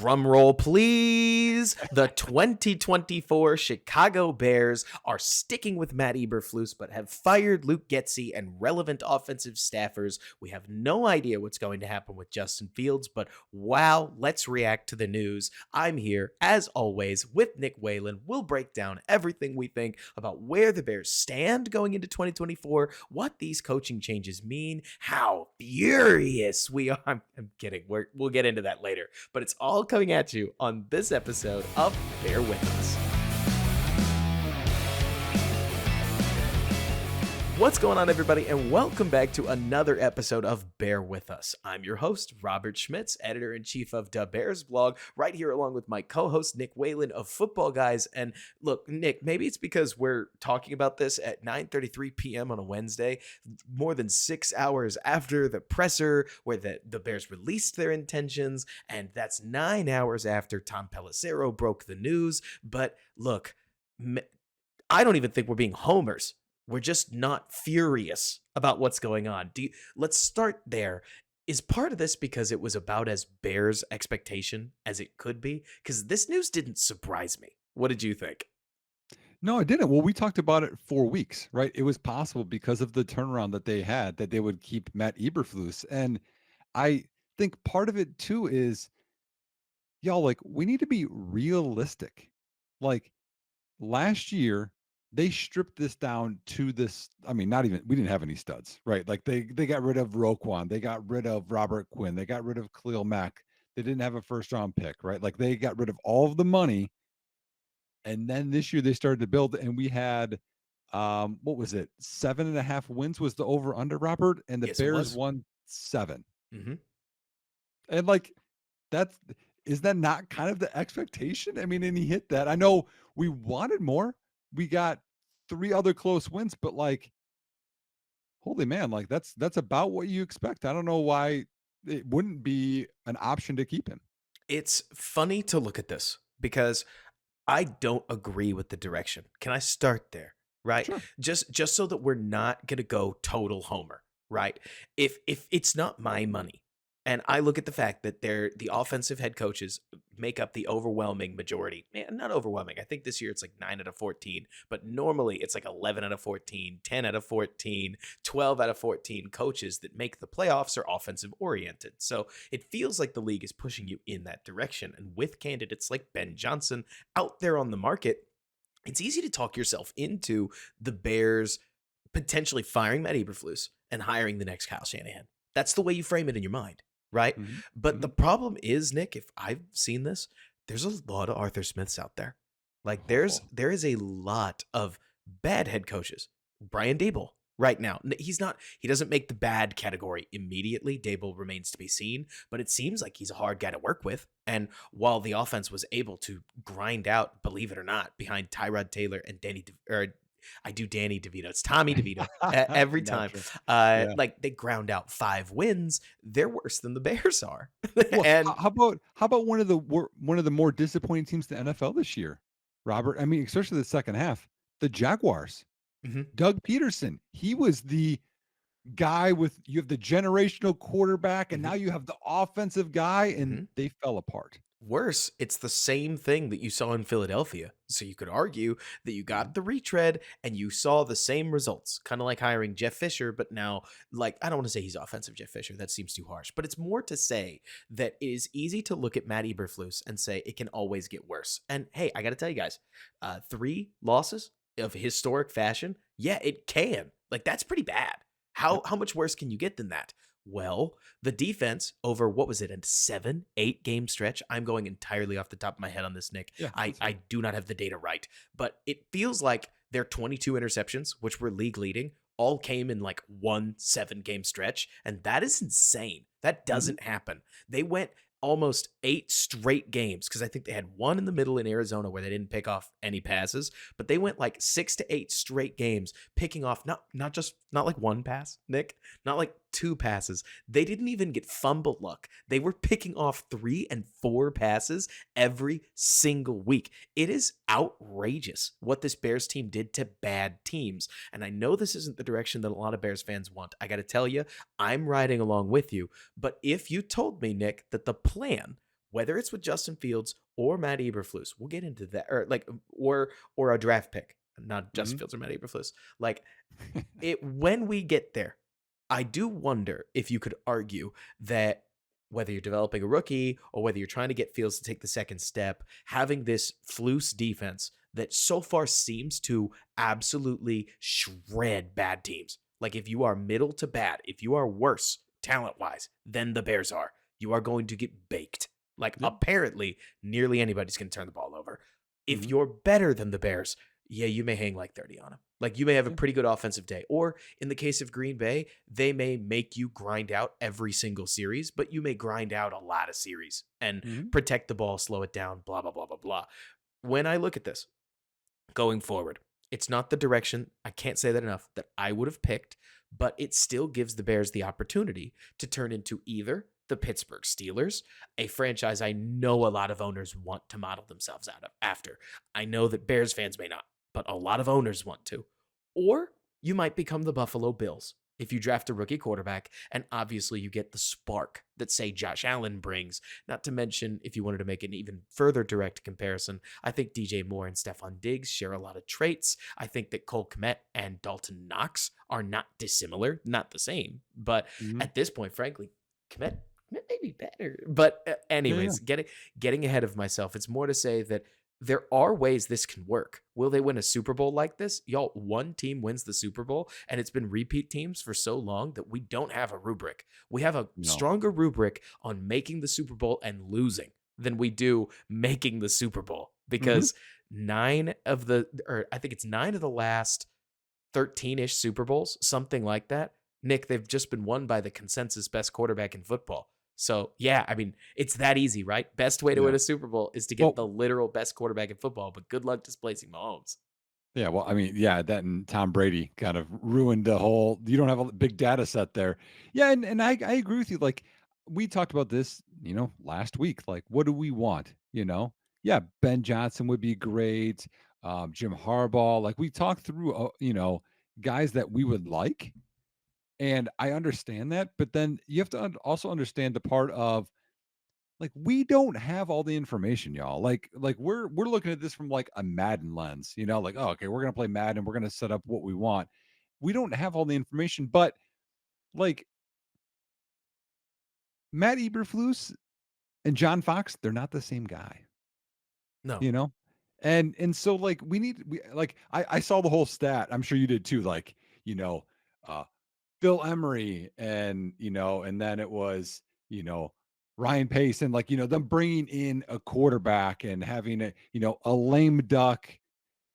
Drum roll, please. The 2024 Chicago Bears are sticking with Matt Eberflus, but have fired Luke Getsy and relevant offensive staffers. We have no idea what's going to happen with Justin Fields, but wow, let's react to the news. I'm here, as always, with Nick Whalen. We'll break down everything we think about where the Bears stand going into 2024, what these coaching changes mean, how furious we are. I'm kidding. We'll get into that later, but it's all coming at you on this episode of Bear With Us. What's going on, everybody, and welcome back to another episode of Bear With Us. I'm your host, Robert Schmitz, editor-in-chief of Da Bears blog, right here along with my co-host, Nick Whalen of Football Guys. And look, Nick, maybe it's because we're talking about this at 9:33 p.m. on a Wednesday, more than 6 hours after the presser where the Bears released their intentions, and that's 9 hours after Tom Pelissero broke the news. But look, I don't even think we're being homers. We're just not furious about what's going on. Let's start there. Is part of this because it was about as Bears expectation as it could be? Because this news didn't surprise me. What did you think? No, I didn't. Well, we talked about it for weeks, right? It was possible because of the turnaround that they had that they would keep Matt Eberflus. And I think part of it too is, y'all, like, we need to be realistic. Like, last year, they stripped this down to this. I mean, not even, we didn't have any studs, right? Like, they got rid of Roquan, they got rid of Robert Quinn, they got rid of Khalil Mack. They didn't have a first round pick, right? Like, they got rid of all of the money. And then this year they started to build, and we had what was it? 7.5 wins was the over under, Robert, and the Yes, it Bears was. won 7. Mm-hmm. And like, that's is that not kind of the expectation? I mean, and he hit that. I know we wanted more. We got 3 other close wins, but like, holy man, like that's about what you expect. I don't know why it wouldn't be an option to keep him. It's funny to look at this because I don't agree with the direction. Can I start there? Right? Sure. Just so that we're not gonna go total homer, right? If it's not my money, and I look at the fact that the offensive head coaches make up the overwhelming majority. Man, not overwhelming. I think this year it's like 9 out of 14, but normally it's like 11 out of 14, 10 out of 14, 12 out of 14 coaches that make the playoffs are offensive oriented. So it feels like the league is pushing you in that direction. And with candidates like Ben Johnson out there on the market, it's easy to talk yourself into the Bears potentially firing Matt Eberflus and hiring the next Kyle Shanahan. That's the way you frame it in your mind, right? Mhm. But the Mhm. problem is, Nick, if I've seen this, there's a lot of Arthur Smiths out there. Like Oh, there is a lot of bad head coaches. Brian Daboll right now. He doesn't make the bad category immediately. Daboll remains to be seen, but it seems like he's a hard guy to work with. And while the offense was able to grind out, believe it or not, behind Tyrod Taylor and Danny DeVito. It's Tommy DeVito every time. natural. Yeah. Like they ground out 5 wins. They're worse than the Bears are. Well, And how about one of the more disappointing teams in the NFL this year, Robert? I mean, especially the second half, the Jaguars. mhm, Doug Peterson, he was the guy with you have the generational quarterback, and now mhm, you have the offensive guy, and mhm. they fell apart. Worse, it's the same thing that you saw in Philadelphia. So you could argue that you Mhm. got the retread and you saw the same results, kind of like hiring Jeff Fisher, but now, like, I don't want to say he's offensive Jeff Fisher. That seems too harsh. But it's more to say that it is easy to look at Matt Eberflus and say it can always get worse. And hey, I got to tell you guys, 3 losses of historic fashion, yeah, it can. Like, that's pretty bad. How Yep. how much worse can you get than that? Well, the defense over what was it, a 7-8 game stretch? I'm going entirely off the top of my head on this, Nick. Yeah, I, that's I fine. do not have the data right, but it feels like their 22 interceptions, which were league leading, all came in like 1 7 game stretch. And that is insane. That Mhm. doesn't happen. They went almost 8 straight games because I think they had one in the middle in Arizona where they didn't pick off any passes, but they went like 6 to 8 straight games picking off not like one pass, Nick, not like 2 passes. They didn't even get fumble luck. They were picking off 3 and 4 passes every single week. It is outrageous what this Bears team did to bad teams. And I know this isn't the direction that a lot of Bears fans want. I got to tell you, I'm riding along with you. But if you told me, Nick, that the plan whether it's with Justin Fields or Matt Eberflus, we'll get into that, or like, or a draft pick, not Justin Mhm. Fields or Matt Eberflus. Like it, when we get there, I do wonder if you could argue that whether you're developing a rookie or whether you're trying to get Fields to take the second step, having this Flus defense that so far seems to absolutely shred bad teams. Like if you are middle to bad, if you are worse talent wise than the Bears are, you are going to get baked. Like Yep. apparently, nearly anybody's going to turn the ball over. If Mhm. you're better than the Bears, yeah, you may hang like 30 on them. Like you may have a Yeah. pretty good offensive day. Or in the case of Green Bay, they may make you grind out every single series, but you may grind out a lot of series and Mhm. protect the ball, slow it down, blah, blah, blah, blah, blah. When I look at this going forward, it's not the direction, I can't say that enough, that I would have picked, but it still gives the Bears the opportunity to turn into either the Pittsburgh Steelers, a franchise I know a lot of owners want to model themselves out of after. I know that Bears fans may not, but a lot of owners want to. Or you might become the Buffalo Bills if you draft a rookie quarterback and obviously you get the spark that, say, Josh Allen brings. Not to mention, if you wanted to make an even further direct comparison, I think DJ Moore and Stephon Diggs share a lot of traits. I think that Cole Kmet and Dalton Knox are not dissimilar, not the same. But Mhm. at this point, frankly, Kmet may be better. But Yeah, yeah. anyways, getting ahead of myself, it's more to say that there are ways this can work. Will they win a Super Bowl like this? Y'all, one team wins the Super Bowl, and it's been repeat teams for so long that we don't have a rubric. We have a No. stronger rubric on making the Super Bowl and losing than we do making the Super Bowl, Mhm. because I think it's 9 of the last 13-ish Super Bowls, something like that. Nick, they've just been won by the consensus best quarterback in football. So, yeah, I mean, it's that easy, right? Best way to win Yeah. a Super Bowl is to get Well, the literal best quarterback in football, but good luck displacing Mahomes. yeah, well, I mean, yeah, that and Tom Brady kind of ruined the whole you don't have a big data set there. Yeah, and I agree with you. Like we talked about this, last week. Like, what do we want? Yeah, Ben Johnson would be great. Jim Harbaugh. Like we talked through, guys that we would like, and I understand that. But then you have to also understand the part of like we don't have all the information, y'all. Like we're looking at this from like a Madden lens, like, oh, okay, we're gonna play Madden, we're gonna set up what we want. We don't have all the information, but like Matt Eberflus and John Fox, they're not the same guy, No, you know? And so like we like I saw the whole stat. I'm sure you did too, like, you know, uh Phil Emery and then it was, Ryan Pace and like, them bringing in a quarterback and having a lame duck,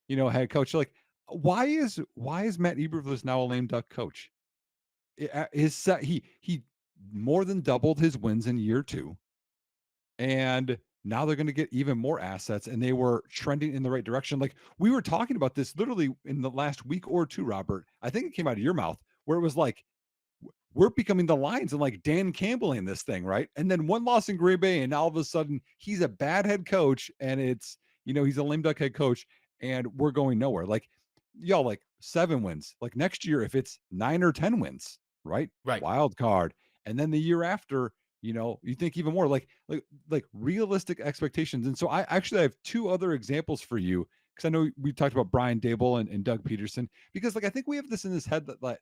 head coach. Like, why is Matt Eberflus now a lame duck coach? He more than doubled his wins in year 2, and now they're going to get even more assets, and they were trending in the right direction. Like we were talking about this literally in the last week or two, Robert. I think it came out of your mouth where it was like we're becoming the Lions and like Dan Campbell in this thing, right? And then one loss in Green Bay, and all of a sudden he's a bad head coach, and he's a lame duck head coach, and we're going nowhere. Like y'all, like 7 wins. Like next year, if it's 9 or 10 wins, right? right. Wild card, and then the year after, you think even more like realistic expectations. And so I actually have 2 other examples for you because I know we talked about Brian Dable and Doug Peterson because like I think we have this in this head that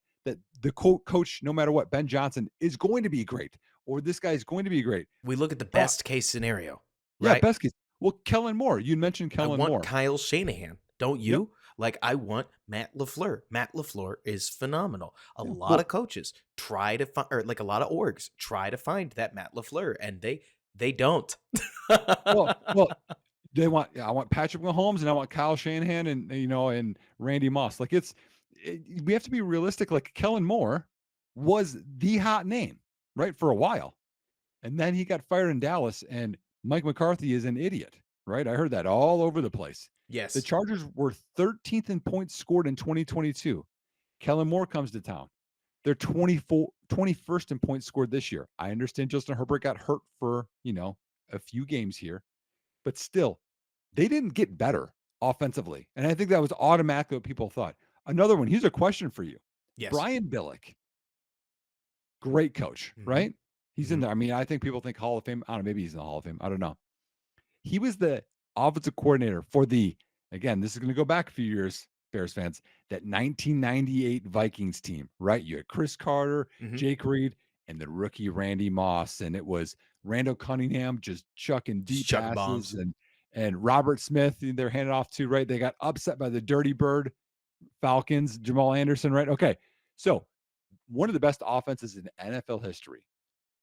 the coach, no matter what, Ben Johnson is going to be great, or this guy is going to be great. We look at the Uh, best case scenario, yeah, right? best case. Well, Kellen Moore, you mentioned I Kellen want Moore. Kyle Shanahan. Don't Yep. you? Like, I want Matt LaFleur. Matt LaFleur is phenomenal. A Yeah. lot Well, of coaches try to find, or like a lot of orgs try to find that Matt LaFleur, and they don't. well, I want Patrick Mahomes and I want Kyle Shanahan and Randy Moss. Like we have to be realistic. Like Kellen Moore was the hot name, right, for a while. And then he got fired in Dallas, and Mike McCarthy is an idiot, right? I heard that all over the place. The Yes. Chargers were 13th in points scored in 2022. Kellen Moore comes to town. They're 21st in points scored this year. I understand Justin Herbert got hurt for, a few games here, but still, they didn't get better offensively. And I think that was automatically what people thought. Another one, here's a question for you. Yes. Brian Billick, great coach, Mhm. right? He's in there. I mean, I think people think Hall of Fame. I don't know. Maybe he's in the Hall of Fame. I don't know. He was the offensive coordinator for again, this is going to go back a few years, Bears fans, that 1998 Vikings team, right? You had Chris Carter, Mm-hmm. Jake Reed, and the rookie Randy Moss. And it was Randall Cunningham just chucking Just deep chucking passes bombs. and Robert Smith, they're handed off to, right? They got upset by the Dirty Bird Falcons, Jamal Anderson, right? Okay. So one of the best offenses in NFL history.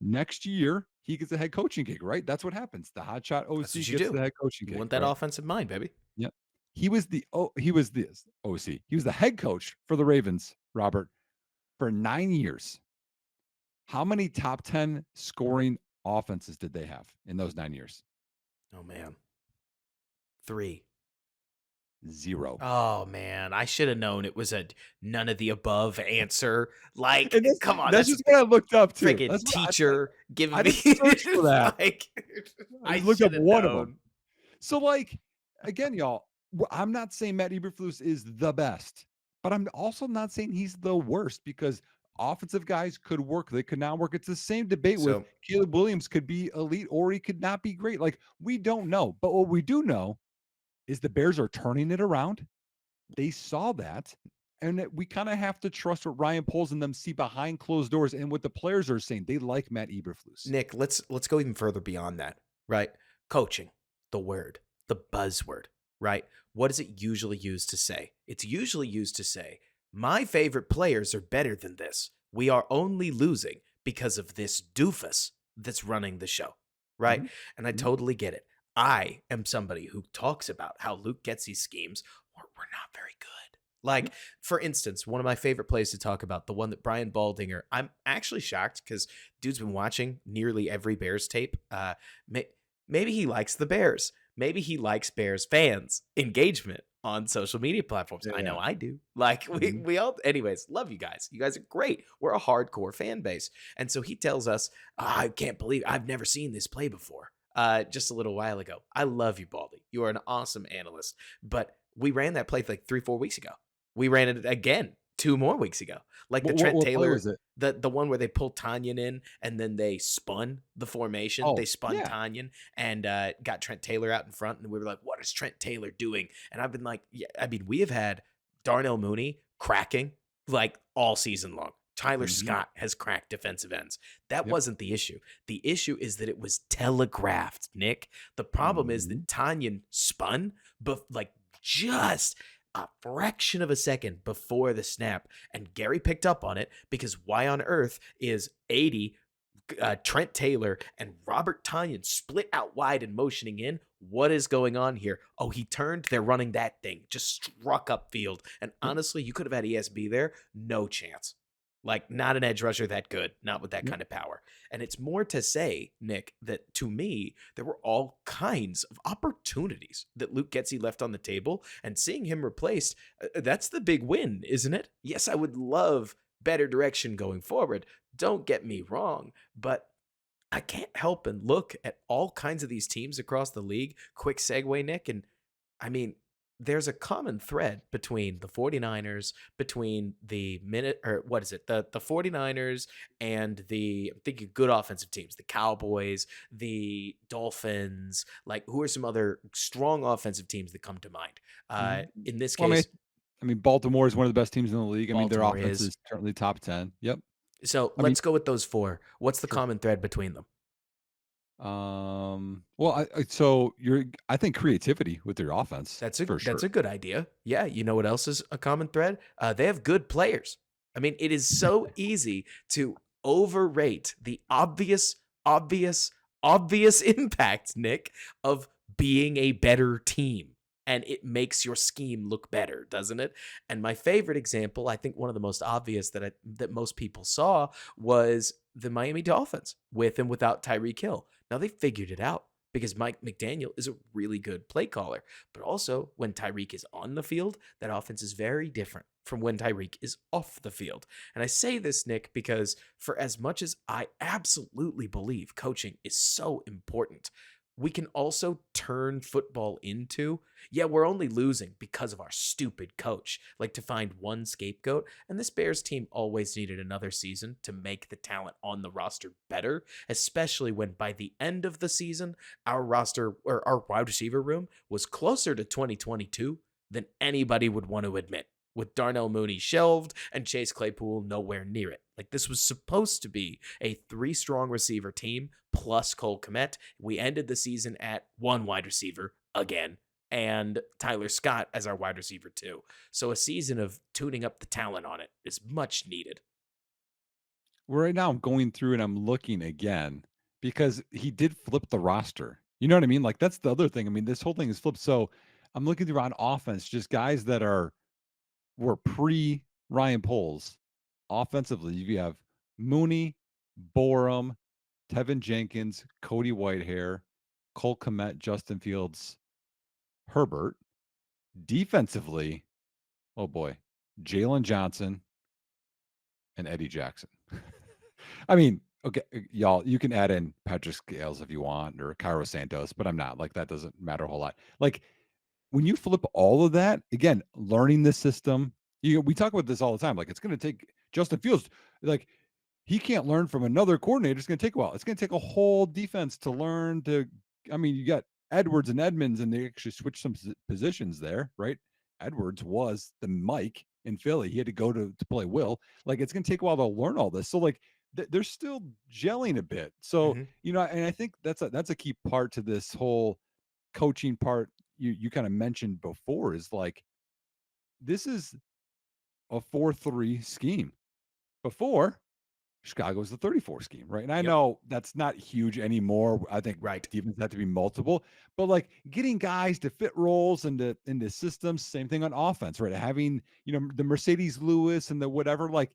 Next year, he gets a head coaching gig, right? That's what happens. The hotshot That's OC what you gets do. the head coaching You gig, want that right? offensive mind, baby. Yep. He was the OC. He was the head coach for the Ravens, Robert, for 9 years. How many top 10 scoring offenses did they have in those 9 years? Oh, man. 3. 0. Oh, man. I should have known it was a none of the above answer. Like, And come on. that's That's just what I looked up too. freaking That's what teacher giving I me. didn't search for that. Like, I I just looked up should have one of them. known. So, like, again, y'all, I'm not saying Matt Eberflus is the best, but I'm also not saying he's the worst because offensive guys could work. They could not work. It's the same debate with So, Caleb Williams could be elite or he could not be great. Like, we don't know. But what we do know is the Bears are turning it around. They saw that. And that we kind of have to trust what Ryan Poles and them see behind closed doors and what the players are saying. They like Matt Eberflus. Nick, let's go even further beyond that, right? Coaching, the word, the buzzword, right? What is it usually used to say? It's usually used to say, my favorite players are better than this. We are only losing because of this doofus that's running the show, right? Mm-hmm. And I totally get it. I am somebody who talks about how Luke Getsy's schemes were not very good. Like, for instance, one of my favorite plays to talk about, the one that Brian Baldinger, I'm actually shocked because dude's been watching nearly every Bears tape. Maybe he likes the Bears. Maybe he likes Bears fans' engagement on social media platforms. I know I do. Like, we all, anyways, love you guys. You guys are great. We're a hardcore fan base. And so he tells us, I can't believe I've never seen this play before. Just a little while ago. I love you, Baldy. You are an awesome analyst. But we ran that play like 3-4 weeks ago. We ran it again 2 more weeks ago. Like the Trent What Taylor, was it? the one where they pulled Tanyan in and then they spun the formation. Oh, They spun yeah. Tanyan and got Trent Taylor out in front. And we were like, what is Trent Taylor doing? And I've been like, yeah, I mean, we have had Darnell Mooney cracking like all season long. Tyler Scott has cracked defensive ends. That wasn't the issue. The issue is that it was telegraphed, Nick. The problem is that Tanyan spun, but like just a fraction of a second before the snap, and Gary picked up on it because why on earth is 80 Trent Taylor and Robert Tanyan split out wide and motioning in? What is going on here? Oh, he turned. They're running that thing. Just struck upfield. And honestly, you could have had ESB there. No chance. Like, not an edge rusher that good, not with that kind of power. And it's more to say, Nick, that to me, there were all kinds of opportunities that Luke Getsy left on the table, and seeing him replaced, that's the big win, isn't it? Yes, I would love better direction going forward. Don't get me wrong, but I can't help and look at all kinds of these teams across the league. Quick segue, Nick, and I mean, there's a common thread between the 49ers, between the 49ers and I'm thinking good offensive teams, the Cowboys, the Dolphins, like who are some other strong offensive teams that come to mind? In this case, I mean, Baltimore is one of the best teams in the league. I mean, their Baltimore offense is. is currently top 10. Yep. So I mean, let's go with those 4. What's the sure. common thread between them? Well, I think creativity with their offense. That's for sure. a good idea. Yeah, you know what else is a common thread? They have good players. I mean, it is so easy to overrate the obvious impact, Nick, of being a better team. And it makes your scheme look better, doesn't it? And my favorite example, I think one of the most obvious that most people saw, was the Miami Dolphins with and without Tyreek Hill. Now they figured it out because Mike McDaniel is a really good play caller. But also, when Tyreek is on the field, that offense is very different from when Tyreek is off the field. And I say this, Nick, because for as much as I absolutely believe coaching is so important, we can also turn football into, yeah, we're only losing because of our stupid coach. Like to find one scapegoat. And this Bears team always needed another season to make the talent on the roster better, especially when by the end of the season, our roster or our wide receiver room was closer to 2022 than anybody would want to admit, with Darnell Mooney shelved and Chase Claypool nowhere near it. Like this was supposed to be a 3 strong receiver team plus Cole Kmet. We ended the season at 1 wide receiver again and Tyler Scott as our wide receiver too. So a season of tuning up the talent on it is much needed. Well, right now I'm going through and I'm looking again because he did flip the roster. You know what I mean? Like that's the other thing. I mean, this whole thing is flipped. So I'm looking through on offense, just guys that were pre Ryan Poles. Offensively, you have Mooney, Borum, Tevin Jenkins, Cody Whitehair, Cole Kmet, Justin Fields, Herbert. Defensively, oh boy, Jaylen Johnson and Eddie Jackson. I mean, okay, y'all, you can add in Patrick Scales if you want or Cairo Santos, but I'm not. Like that doesn't matter a whole lot. Like when you flip all of that, again, learning the system, we talk about this all the time. Like it's going to take Justin Fields, like he can't learn from another coordinator. It's going to take a while. It's going to take a whole defense to learn to. I mean, you got Edwards and Edmonds, and they actually switched some positions there, right? Edwards was the Mike in Philly. He had to go to play Will. Like it's going to take a while to learn all this. So like they're still gelling a bit. So Mhm. and I think that's a key part to this whole coaching part. You kind of mentioned before is like this is a 4-3 scheme. Before Chicago's the 34 scheme, right? And I Yep. know that's not huge anymore. I think Right. defense had to be multiple, but like getting guys to fit roles into systems, same thing on offense, right? Having, the Mercedes Lewis and the whatever, like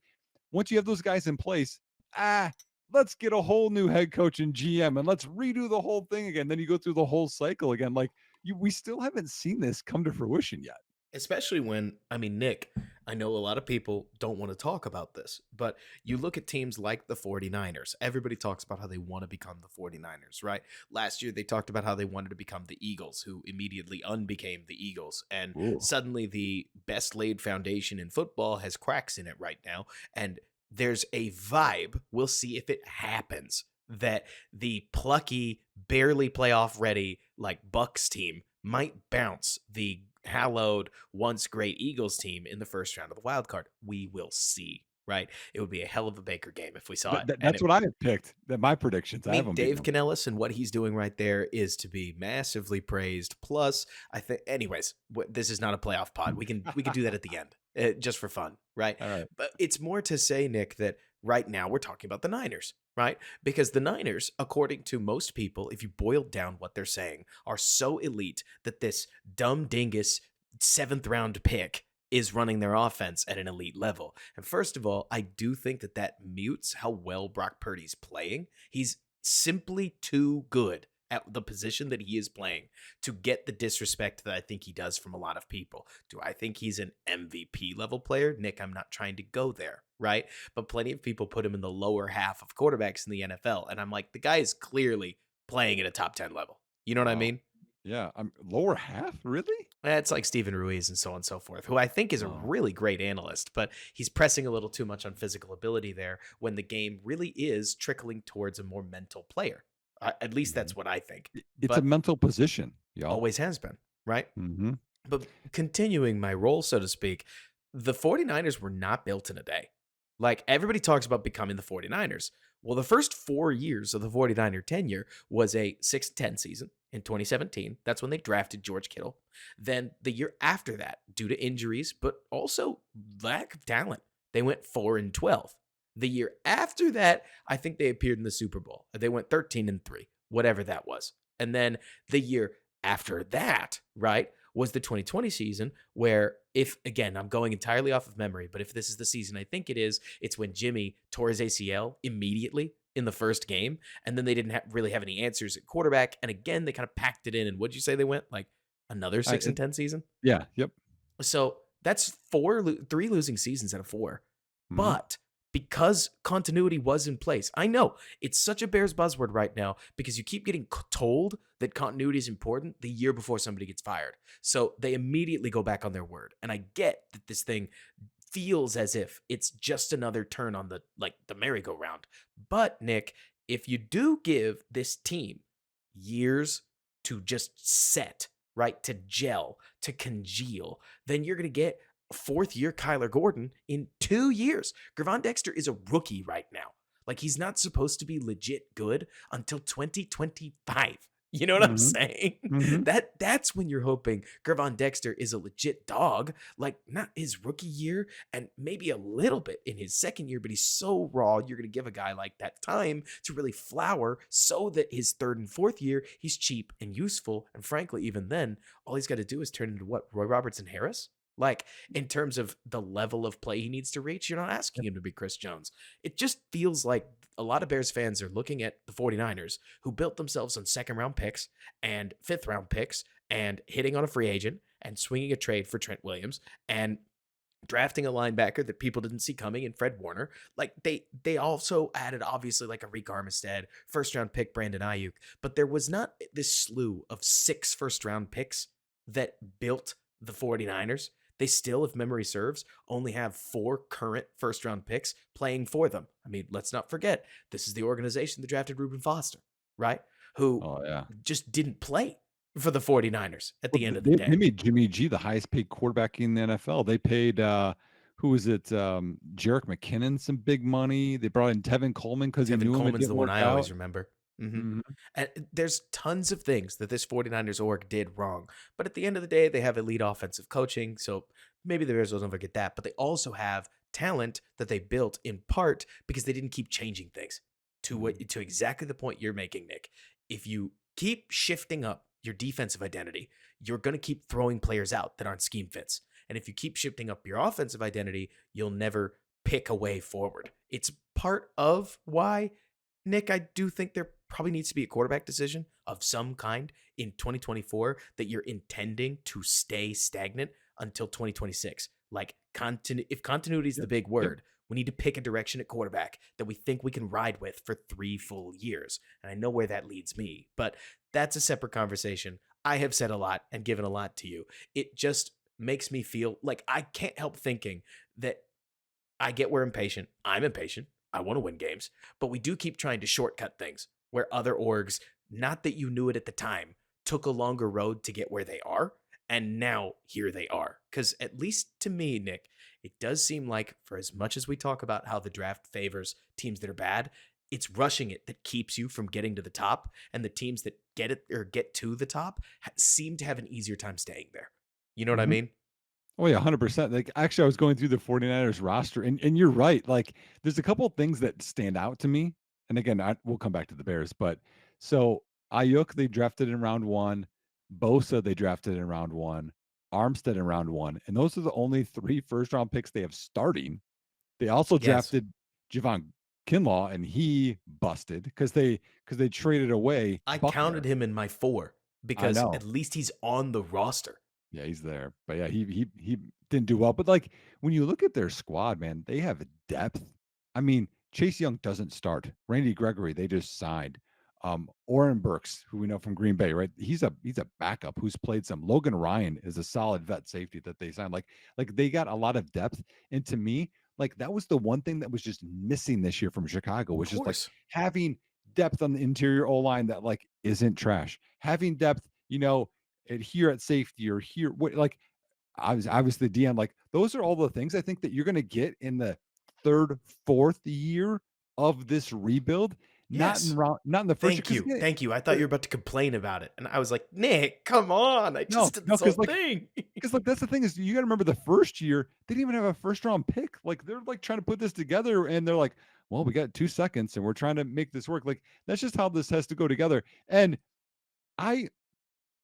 once you have those guys in place, ah, let's get a whole new head coach and GM and let's redo the whole thing again. Then you go through the whole cycle again. Like we still haven't seen this come to fruition yet. Especially when, I mean, Nick, I know a lot of people don't want to talk about this, but you look at teams like the 49ers. Everybody talks about how they want to become the 49ers, right? Last year, they talked about how they wanted to become the Eagles, who immediately unbecame the Eagles. And Ooh. suddenly, the best laid foundation in football has cracks in it right now. And there's a vibe. We'll see if it happens that the plucky, barely playoff ready, like Bucks team might bounce the hallowed once great Eagles team in the first round of the wild card. We will see, right? It would be a hell of a Baker game if we saw it. And That's what I had picked. That my predictions. I I have mean, them beating Dave them. Canellis and what he's doing right there is to be massively praised. Plus, I think, anyways, this is not a playoff pod. We can do that at the end, just for fun, right? All right. But it's more to say, Nick, that right now we're talking about the Niners, right? Because the Niners, according to most people, if you boil down what they're saying, are so elite that this dumb dingus 7th round pick is running their offense at an elite level. And first of all, I do think that mutes how well Brock Purdy's playing. He's simply too good at the position that he is playing to get the disrespect that I think he does from a lot of people. Do I think he's an MVP level player? Nick, I'm not trying to go there, right? But plenty of people put him in the lower half of quarterbacks in the NFL. And I'm like, the guy is clearly playing at a top 10 level. You know what I Wow. mean? Yeah, I'm lower half, really? It's like Steven Ruiz and so on and so forth, who I think is a Oh. really great analyst, but he's pressing a little too much on physical ability there when the game really is trickling towards a more mental player. At least Mhm. that's what I think, It's a but mental position, y'all. always has been, right? Mhm. But continuing my role, so to speak, the 49ers were not built in a day. Like everybody talks about becoming the 49ers. Well, the first 4 years of the 49er tenure was a 6-10 season in 2017. That's when they drafted George Kittle. Then the year after that, due to injuries, but also lack of talent, they went 4-12. The year after that, I think they appeared in the Super Bowl. They went 13-3, whatever that was. And then the year after that, right, was the 2020 season where, if again, I'm going entirely off of memory, but if this is the season I think it is, it's when Jimmy tore his ACL immediately in the first game. And then they didn't really have any answers at quarterback. And again, they kind of packed it in. And what'd you say they went? Like another I 6-10 season? Yeah, yep. So that's 3 losing seasons out of 4. Mhm. But because continuity was in place. I know it's such a Bears buzzword right now because you keep getting told that continuity is important the year before somebody gets fired. So they immediately go back on their word. And I get that this thing feels as if it's just another turn on the merry-go-round. But Nick, if you do give this team years to just set, right, to gel, to congeal, then you're going to get fourth year Kyler Gordon in 2 years. Gervon Dexter is a rookie right now. Like, he's not supposed to be legit good until 2025. You know what I'm Hmm. saying? Hmm. That's when you're hoping Gervon Dexter is a legit dog, like not his rookie year and maybe a little bit in his second year, but he's so raw. You're going to give a guy like that time to really flower so that his third and fourth year, he's cheap and useful. And frankly, even then, all he's got to do is turn into what? Roy Robertson Harris? Like, in terms of the level of play he needs to reach, you're not asking him to be Chris Jones. It just feels like a lot of Bears fans are looking at the 49ers, who built themselves on second round picks and fifth round picks and hitting on a free agent and swinging a trade for Trent Williams and drafting a linebacker that people didn't see coming in Fred Warner. Like, they also added obviously like a Reek Armistead, first round pick Brandon Ayuk, but there was not this slew of 6 first round picks that built the 49ers. They still, if memory serves, only have 4 current first round picks playing for them. I mean, let's not forget, this is the organization that drafted Reuben Foster, right? Who Oh yeah. just didn't play for the 49ers at Well, the end of the they day. made Jimmy G the highest paid quarterback in the NFL. They paid who was it? Jerick McKinnon some big money. They brought in Tevin Coleman because he Tevin knew him. It Coleman's the didn't one work I out. always remember. Hmm. And there's tons of things that this 49ers org did wrong. But at the end of the day, they have elite offensive coaching. So maybe the Bears will never get that. But they also have talent that they built in part because they didn't keep changing things to exactly the point you're making, Nick. If you keep shifting up your defensive identity, you're going to keep throwing players out that aren't scheme fits. And if you keep shifting up your offensive identity, you'll never pick a way forward. It's part of why, Nick, I do think there probably needs to be a quarterback decision of some kind in 2024 that you're intending to stay stagnant until 2026. Like, if continuity is the Yep. big Yep. word, we need to pick a direction at quarterback that we think we can ride with for 3 full years. And I know where that leads me, but that's a separate conversation. I have said a lot and given a lot to you. It just makes me feel like I can't help thinking that I get we're impatient. I'm impatient. I want to win games, but we do keep trying to shortcut things where other orgs, not that you knew it at the time, took a longer road to get where they are. And now here they are. Because at least to me, Nick, it does seem like for as much as we talk about how the draft favors teams that are bad, it's rushing it that keeps you from getting to the top. And the teams that get it or get to the top seem to have an easier time staying there. You know what I Hmm. mean? Oh yeah, 100%. Like actually I was going through the 49ers roster and you're right. Like there's a couple of things that stand out to me. And again, we'll come back to the Bears, but so Ayuk they drafted in round 1, Bosa they drafted in round 1, Armstead in round 1, and those are the only 3 first round picks they have starting. They also Yes. drafted Javon Kinlaw and he busted because they traded away I Buckner. counted him in my 4 I because know. at least he's on the roster. Yeah, he's there. But yeah, he didn't do well. But like when you look at their squad, man, they have depth. I mean, Chase Young doesn't start. Randy Gregory, they just signed. Oren Burks, who we know from Green Bay, right? He's a backup who's played some. Logan Ryan is a solid vet safety that they signed. Like they got a lot of depth. And to me, like that was the one thing that was just missing this year from Chicago, Of which is like course. having depth on the interior O line that like isn't trash. Having depth, here at safety or here what like obviously the DM like those are all the things I think that you're going to get in the third, fourth year of this rebuild, Yes. not in the first year Thank because you. again, Thank you. I thought you were about to complain about it. And I was like, Nick, come on. I no, just did no, this whole because like thing. because like that's the thing is you got to remember the first year they didn't even have a first round pick. Like they're like trying to put this together and they're like, well, we got 2 seconds and we're trying to make this work. Like that's just how this has to go together. And I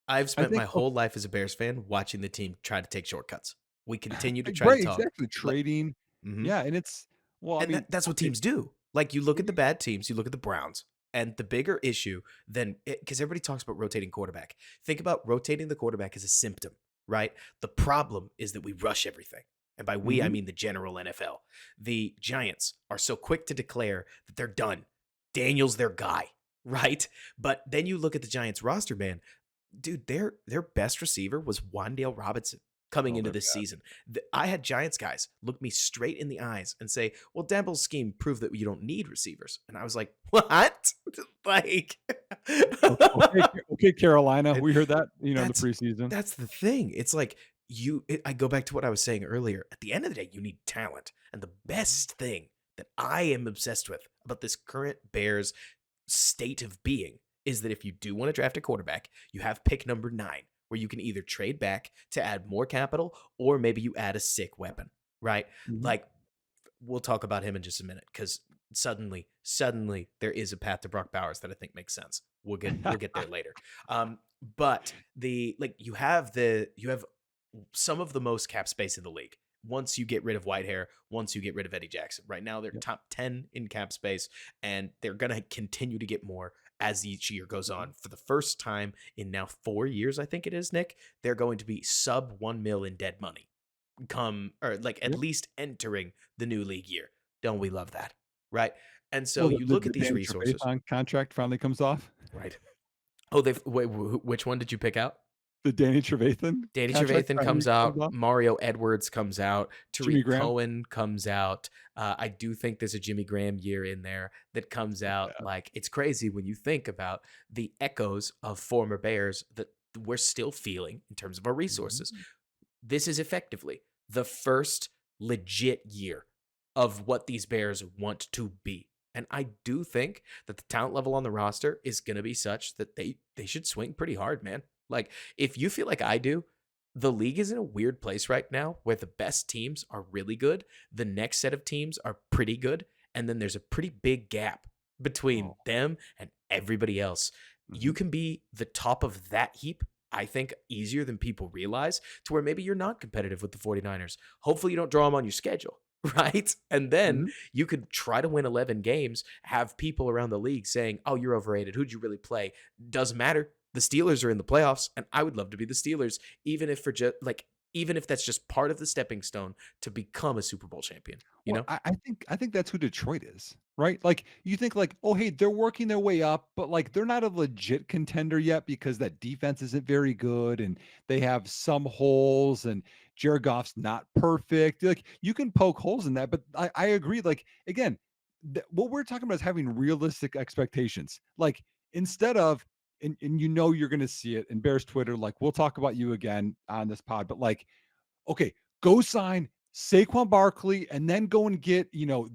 I've I spent my think whole life as a Bears fan watching the team try to take shortcuts. We continue to try to right, talk. exactly Like, trading. mhm. Yeah, and it's well, I And mean, that's what okay, teams do. Like, you look at the bad teams, you look at the Browns, and the bigger issue than because everybody talks about rotating quarterback. Think about rotating the quarterback as a symptom, right? The problem is that we rush everything. and by we, I Mhm. mean the general NFL. The Giants are so quick to declare that they're done. Daniel's their guy, right? But then you look at the Giants roster, man. Dude, their best receiver was Wandale Robinson coming Oh, into they're this bad. season. I had Giants guys look me straight in the eyes and say, "Well, Daboll's scheme proved that you don't need receivers." And I was like, "What?" Like, Okay, Carolina. and We heard that, in the that's preseason. that's the thing. It's like I go back to what I was saying earlier. At the end of the day, you need talent, and the Mhm. best thing that I am obsessed with about this current Bears state of being is that if you do want to draft a quarterback, you have pick number 9, where you can either trade back to add more capital or maybe you add a sick weapon, right? Mhm. Like, we'll talk about him in just a minute because suddenly there is a path to Brock Bowers that I think makes sense. We'll get there later. But you have some of the most cap space in the league. Once you get rid of Whitehair, once you get rid of Eddie Jackson. Right now they're Yep. top 10 in cap space, and they're gonna continue to get more as each year goes Mhm. on. For the first time in now 4 years, I think it is, Nick, they're going to be sub 1 mil in dead money come, or like at Yep. least entering the new league year. Don't we love that? Right. And so Well, you the look the at these Danny resources, Trevathan contract finally comes off. right? Oh, they've wait, which one did you pick out? The Danny Trevathan Danny contract Trevathan finally comes comes out. off. Mario Edwards comes out. Jimmy Tariq Graham. Cohen comes out. I do think there's a Jimmy Graham year in there that comes out. Yeah. Like, it's crazy when you think about the echoes of former Bears that we're still feeling in terms of our resources. Mhm. This is effectively the first legit year of what these Bears want to be. And I do think that the talent level on the roster is going to be such that they should swing pretty hard, man. Like, if you feel like I do, the league is in a weird place right now where the best teams are really good, the next set of teams are pretty good, and then there's a pretty big gap between Oh. them and everybody else. You Mhm. can be the top of that heap, I think, easier than people realize, to where maybe you're not competitive with the 49ers. Hopefully you don't draw them on your schedule, right? And then Mhm. you could try to win 11 games, have people around the league saying, "Oh, you're overrated. Who'd you really play?" Doesn't matter. The Steelers are in the playoffs, and I would love to be the Steelers, even if even if that's just part of the stepping stone to become a Super Bowl champion, you Well, know? I think that's who Detroit is, right? Like, you think like, "Oh, hey, they're working their way up," but, like, they're not a legit contender yet because that defense isn't very good, and they have some holes, and Jared Goff's not perfect. Like, you can poke holes in that, but I agree, like, again, what we're talking about is having realistic expectations. Like, instead of and you're gonna see it in Bears Twitter, like, we'll talk about you again on this pod, but, like, okay, go sign Saquon Barkley and then go and get,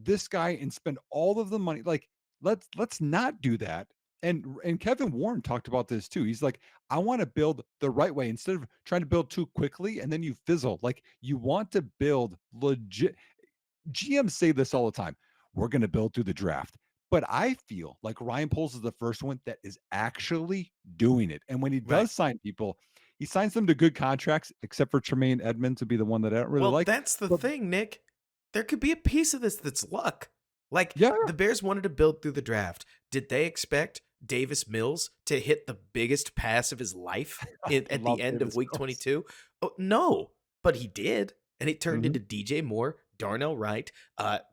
this guy and spend all of the money. Like, let's not do that. And Kevin Warren talked about this too. He's like, I want to build the right way instead of trying to build too quickly and then you fizzle. Like, you want to build legit. GMs say this all the time. We're going to build through the draft. But I feel like Ryan Poles is the first one that is actually doing it. And when he Right. does sign people, he signs them to good contracts, except for Tremaine Edmonds to be the one that I don't really Well, like. that's the But thing, Nick. There could be a piece of this that's luck. Like, yeah, the Bears wanted to build through the draft. Did they expect Davis Mills to hit the biggest pass of his life I at the love end of Davis week Mills. 22? Oh, no, but he did. And it turned Mhm. into DJ Moore, Darnell Wright,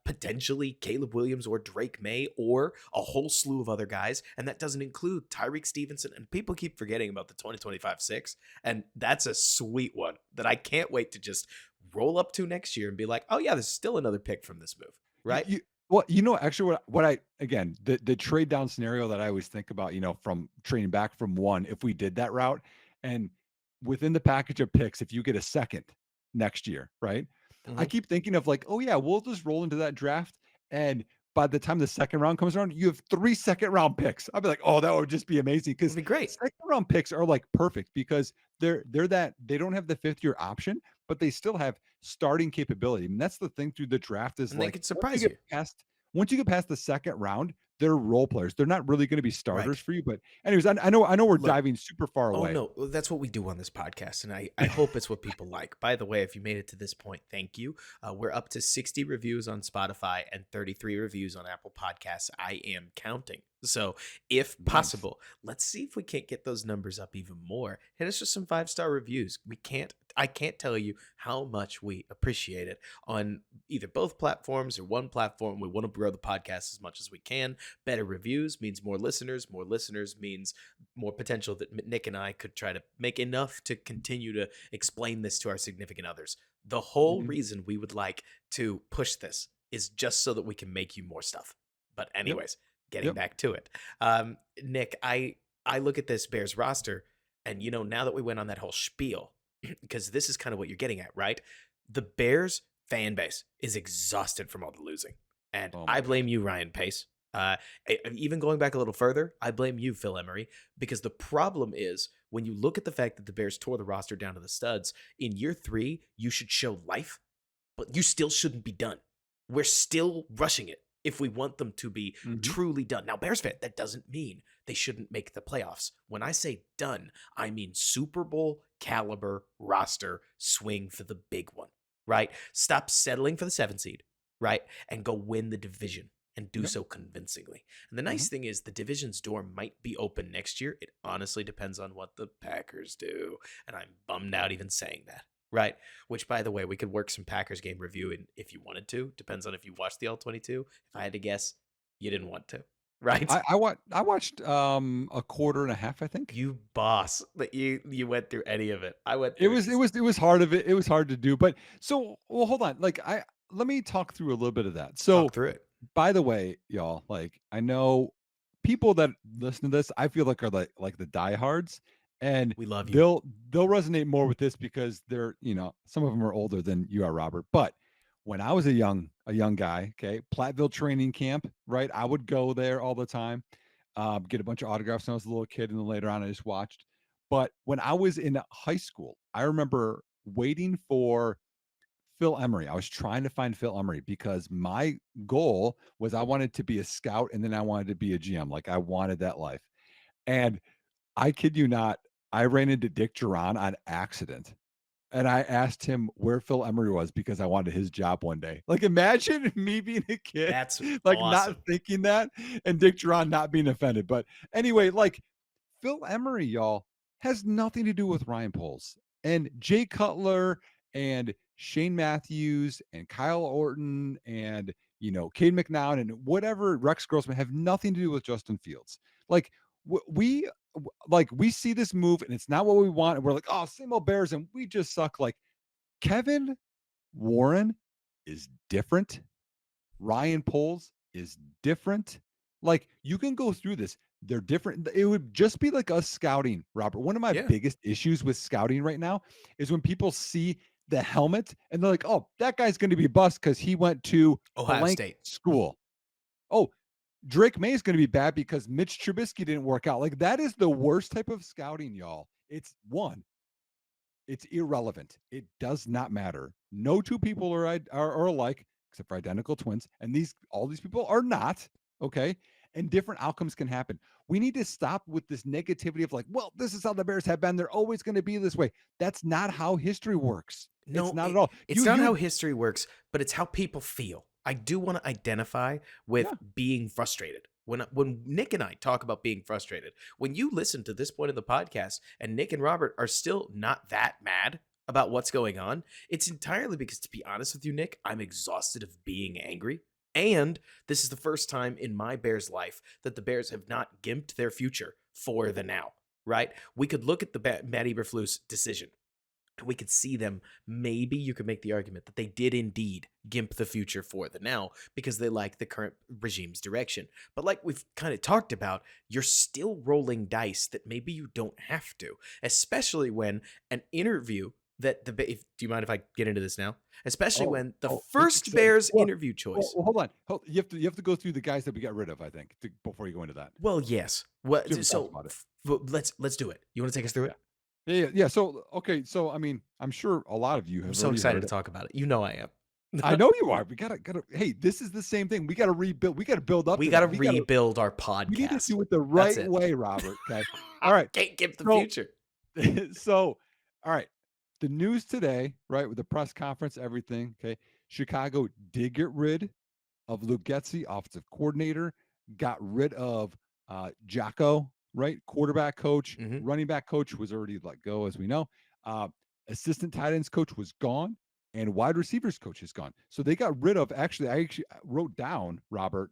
potentially Caleb Williams or Drake May, or a whole slew of other guys. And that doesn't include Tyreek Stevenson. And people keep forgetting about the 2025 6. And that's a sweet one that I can't wait to just roll up to next year and be like, "Oh yeah, there's still another pick from this move," You, right? you well, actually, what I again the trade down scenario that I always think about, from trading back from one, if we did that route, and within the package of picks, if you get a second next year, right? I Hmm. keep thinking of like, oh yeah, we'll just roll into that draft, and by the time the second round comes around, you have 3 second round picks. I'd be like, oh, that would just be amazing It'd because be great, second round picks are like perfect because they're that they don't have the fifth year option, but they still have starting capability. And that's the thing through the draft is and they like could surprise you, once you get past the second round, they're role players. They're not really going to be starters right? for you. But anyways, I know we're Look, diving super far oh away. no, that's what we do on this podcast, and I hope it's what people like. By the way, if you made it to this point, thank you. We're up to 60 reviews on Spotify and 33 reviews on Apple Podcasts. I am counting. So, if Nice. possible, let's see if we can't get those numbers up even more. Hit us with some 5-star reviews. We can't. I can't tell you how much we appreciate it on either both platforms or one platform. We want to grow the podcast as much as we can. Better reviews means more listeners. More listeners means more potential that Nick and I could try to make enough to continue to explain this to our significant others. The whole Mhm. reason we would like to push this is just so that we can make you more stuff. But Yep. anyways, getting Yep. back to it. Nick, I look at this Bears roster, and now that we went on that whole spiel, because this is kind of what you're getting at, right? The Bears fan base is exhausted from all the losing, and Oh I my blame gosh. you, Ryan Pace. Even going back a little further, I blame you, Phil Emery, because the problem is when you look at the fact that the Bears tore the roster down to the studs in year 3, you should show life, but you still shouldn't be done. We're still rushing it if we want them to be Mhm. truly done. Now, Bears fan, that doesn't mean they shouldn't make the playoffs. When I say done, I mean Super Bowl caliber roster swing for the big one, right? Stop settling for the 7 seed, right? And go win the division and do Yep. so convincingly. And the Mhm. nice thing is the division's door might be open next year. It honestly depends on what the Packers do. And I'm bummed out even saying that. Right. Which, by the way, we could work some Packers game review in if you wanted to. Depends on if you watched the All-22. If I had to guess, you didn't want to. Right? I watched a quarter and a half, I think. You boss. That you went through any of it. I went It through it was it because was it was hard of it was hard to do, but well, hold on. Like, let me talk through a little bit of that. talk So, through it. by the way, y'all, like, I know people that listen to this, I feel like are like the diehards, and We love you. they'll resonate more with this because they're, some of them are older than you are, Robert. But when I was a young guy, okay, Platteville training camp, right? I would go there all the time, get a bunch of autographs when I was a little kid, and then later on I just watched. But when I was in high school, I remember waiting for Phil Emery. I was trying to find Phil Emery because my goal was I wanted to be a scout and then I wanted to be a GM. Like, I wanted that life. And I kid you not, I ran into Dick Duran on accident. And I asked him where Phil Emery was because I wanted his job one day. Like, imagine me being a kid, That's like, not awesome. thinking that, and Dick Duran not being offended. But anyway, like, Phil Emery, y'all, has nothing to do with Ryan Poles. And Jay Cutler and Shane Matthews and Kyle Orton and, Cade McNown and whatever, Rex Grossman, have nothing to do with Justin Fields. Like, we see this move and it's not what we want. And we're like, oh, same old Bears, and we just suck. Like, Kevin Warren is different. Ryan Poles is different. Like, you can go through this. They're different. It would just be like us scouting, Robert. One of my Yeah. biggest issues with scouting right now is when people see the helmet and they're like, oh, that guy's going to be bust because he went to Ohio blank State. school. Oh, Drake May is going to be bad because Mitch Trubisky didn't work out. Like, that is the worst type of scouting, y'all. It's irrelevant. It does not matter. No two people are alike except for identical twins, and all these people are not, okay? And different outcomes can happen. We need to stop with this negativity of like, well, this is how the Bears have been. They're always going to be this way. That's not how history works. It's No, not at all. it's not how history works, but it's how people feel. I do want to identify with Yeah. being frustrated. When Nick and I talk about being frustrated, when you listen to this point of the podcast and Nick and Robert are still not that mad about what's going on, it's entirely because, to be honest with you, Nick, I'm exhausted of being angry. And this is the first time in my Bears life that the Bears have not gimped their future for the now, right? We could look at the Matt Eberflus decision. We could see them. Maybe you could make the argument that they did indeed gimp the future for the now because they like the current regime's direction. But like we've kind of talked about, you're still rolling dice that maybe you don't have to, especially when an interview that do you mind if I get into this now? Especially Oh, when the it's first exciting. Bears Well, interview well, choice. well, hold on. You have to go through the guys that we got rid of, I think, before you go into that. Well, yes. Well, You haven't talked so about it. let's do it. You want to take us through Yeah. it? Yeah. So, okay. So, I mean, I'm sure a lot of you I'm have so already excited heard to it. talk about it. You know I I am. know you are. We gotta. Hey, this is the same thing. We gotta rebuild. We gotta build up We to got to that. rebuild our We need to podcast. do it the That's right it. way, Robert. Okay. All right. Can't give the So, future. so, all right. The news today, right, with the press conference, everything. Okay. Chicago did get rid of Luke Getsy, offensive coordinator. Got rid of Jocko, right, quarterback coach. Hmm. Running back coach was already let go, as we know. Uh, assistant tight ends coach was gone, and wide receivers coach is gone. So they got rid of, I actually wrote down, Robert,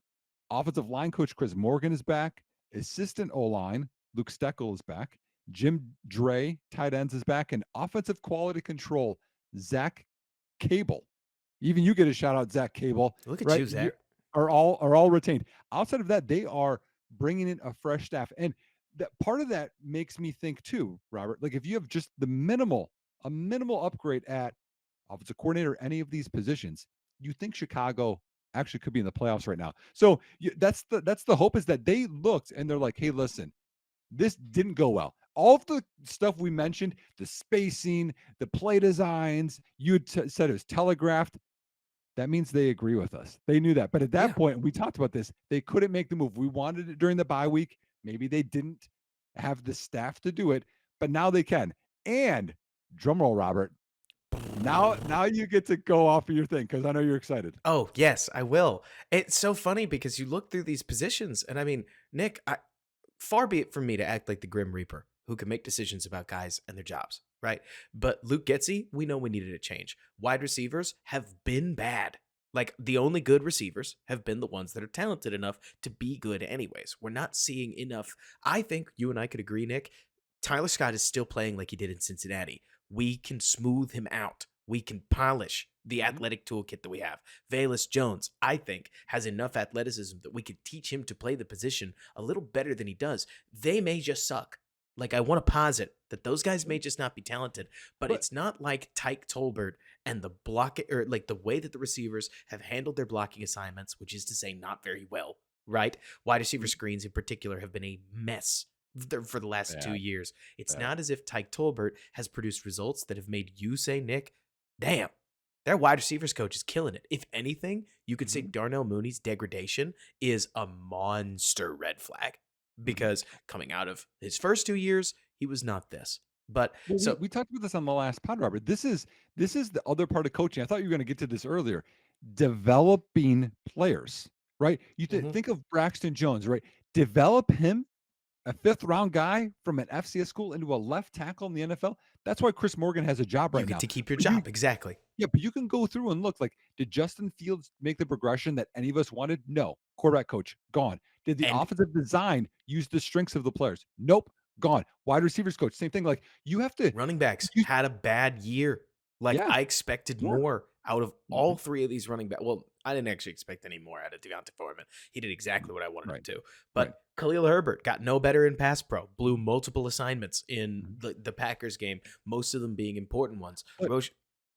offensive line coach Chris Morgan is back, assistant O-line Luke Steckel is back, Jim Dre, tight ends, is back, and offensive quality control Zach Cable. Even you get a shout out, Zach Cable, Look at right? you, Zach. Are all retained. Outside of that, they are bringing in a fresh staff, and that part of that makes me think too, Robert. Like if you have just a minimal upgrade at offensive coordinator, any of these positions, you think Chicago actually could be in the playoffs right now. So that's the hope, is that they looked and they're like, hey, listen, this didn't go well. All of the stuff we mentioned, the spacing, the play designs, you said it was telegraphed. That means they agree with us. They knew that. But at that Yeah. point, we talked about this, they couldn't make the move. We wanted it during the bye week. Maybe they didn't have the staff to do it, but now they can. And drumroll, Robert. Now you get to go off of your thing because I know you're excited. Oh, yes, I will. It's so funny because you look through these positions, and I mean, Nick, far be it from me to act like the Grim Reaper who can make decisions about guys and their jobs, right? But Luke Getsy, we know we needed a change. Wide receivers have been bad. Like the only good receivers have been the ones that are talented enough to be good anyways. We're not seeing enough. I think you and I could agree, Nick. Tyler Scott is still playing like he did in Cincinnati. We can smooth him out. We can polish the athletic toolkit that we have. Velus Jones, I think, has enough athleticism that we could teach him to play the position a little better than he does. They may just suck. Like, I want to posit that those guys may just not be talented, but it's not like Tyke Tolbert and the block, or like the way that the receivers have handled their blocking assignments, which is to say not very well, right? Wide receiver screens in particular have been a mess for the last 2 years. It's not as if Tyke Tolbert has produced results that have made you say, Nick, damn, their wide receivers coach is killing it. If anything, you could say Darnell Mooney's degradation is a monster red flag because coming out of his first 2 years, he was not this. But Well, so we talked about this on the last pod, Robert. This is the other part of coaching. I thought you were going to get to this earlier. Developing players, right? You think of Braxton Jones, right? Develop him, a fifth round guy from an FCS school, into a left tackle in the NFL. That's why Chris Morgan has a job you right get now. to keep your But job. Exactly. yeah, but you can go through and look, like, did Justin Fields make the progression that any of us wanted? No. Quarterback coach, gone. Did the And offensive design use the strengths of the players? Nope, gone. Wide receivers coach, same thing. Like, you have to running backs use, had a bad year. Like yeah, I expected yeah. more out of all three of these running backs. Well, I didn't actually expect any more out of Deontay Foreman. He did exactly what I wanted him to. But Khalil Herbert got no better in pass pro, blew multiple assignments in the Packers game, most of them being important ones. But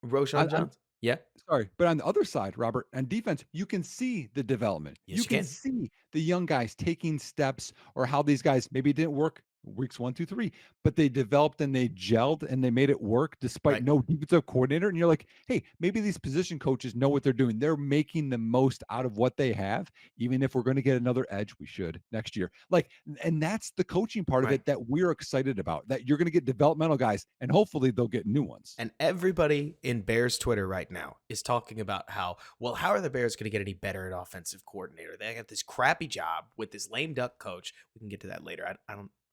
Roshan Johnson. Yeah. Sorry, but on the other side, Robert, on defense, you can see the development. Yes, You you can can. see the young guys taking steps, or how these guys, maybe it didn't work weeks 1, 2, 3, but they developed and they gelled and they made it work despite Right. no defensive coordinator. And you're like, hey, maybe these position coaches know what they're doing. They're making the most out of what they have, even if we're going to get another edge, we should next year. Like, and that's the coaching part of Right. it that we're excited about, that you're going to get developmental guys and hopefully they'll get new ones. And everybody in Bears Twitter right now is talking about how are the Bears going to get any better at offensive coordinator? They got this crappy job with this lame duck coach. We can get to that later.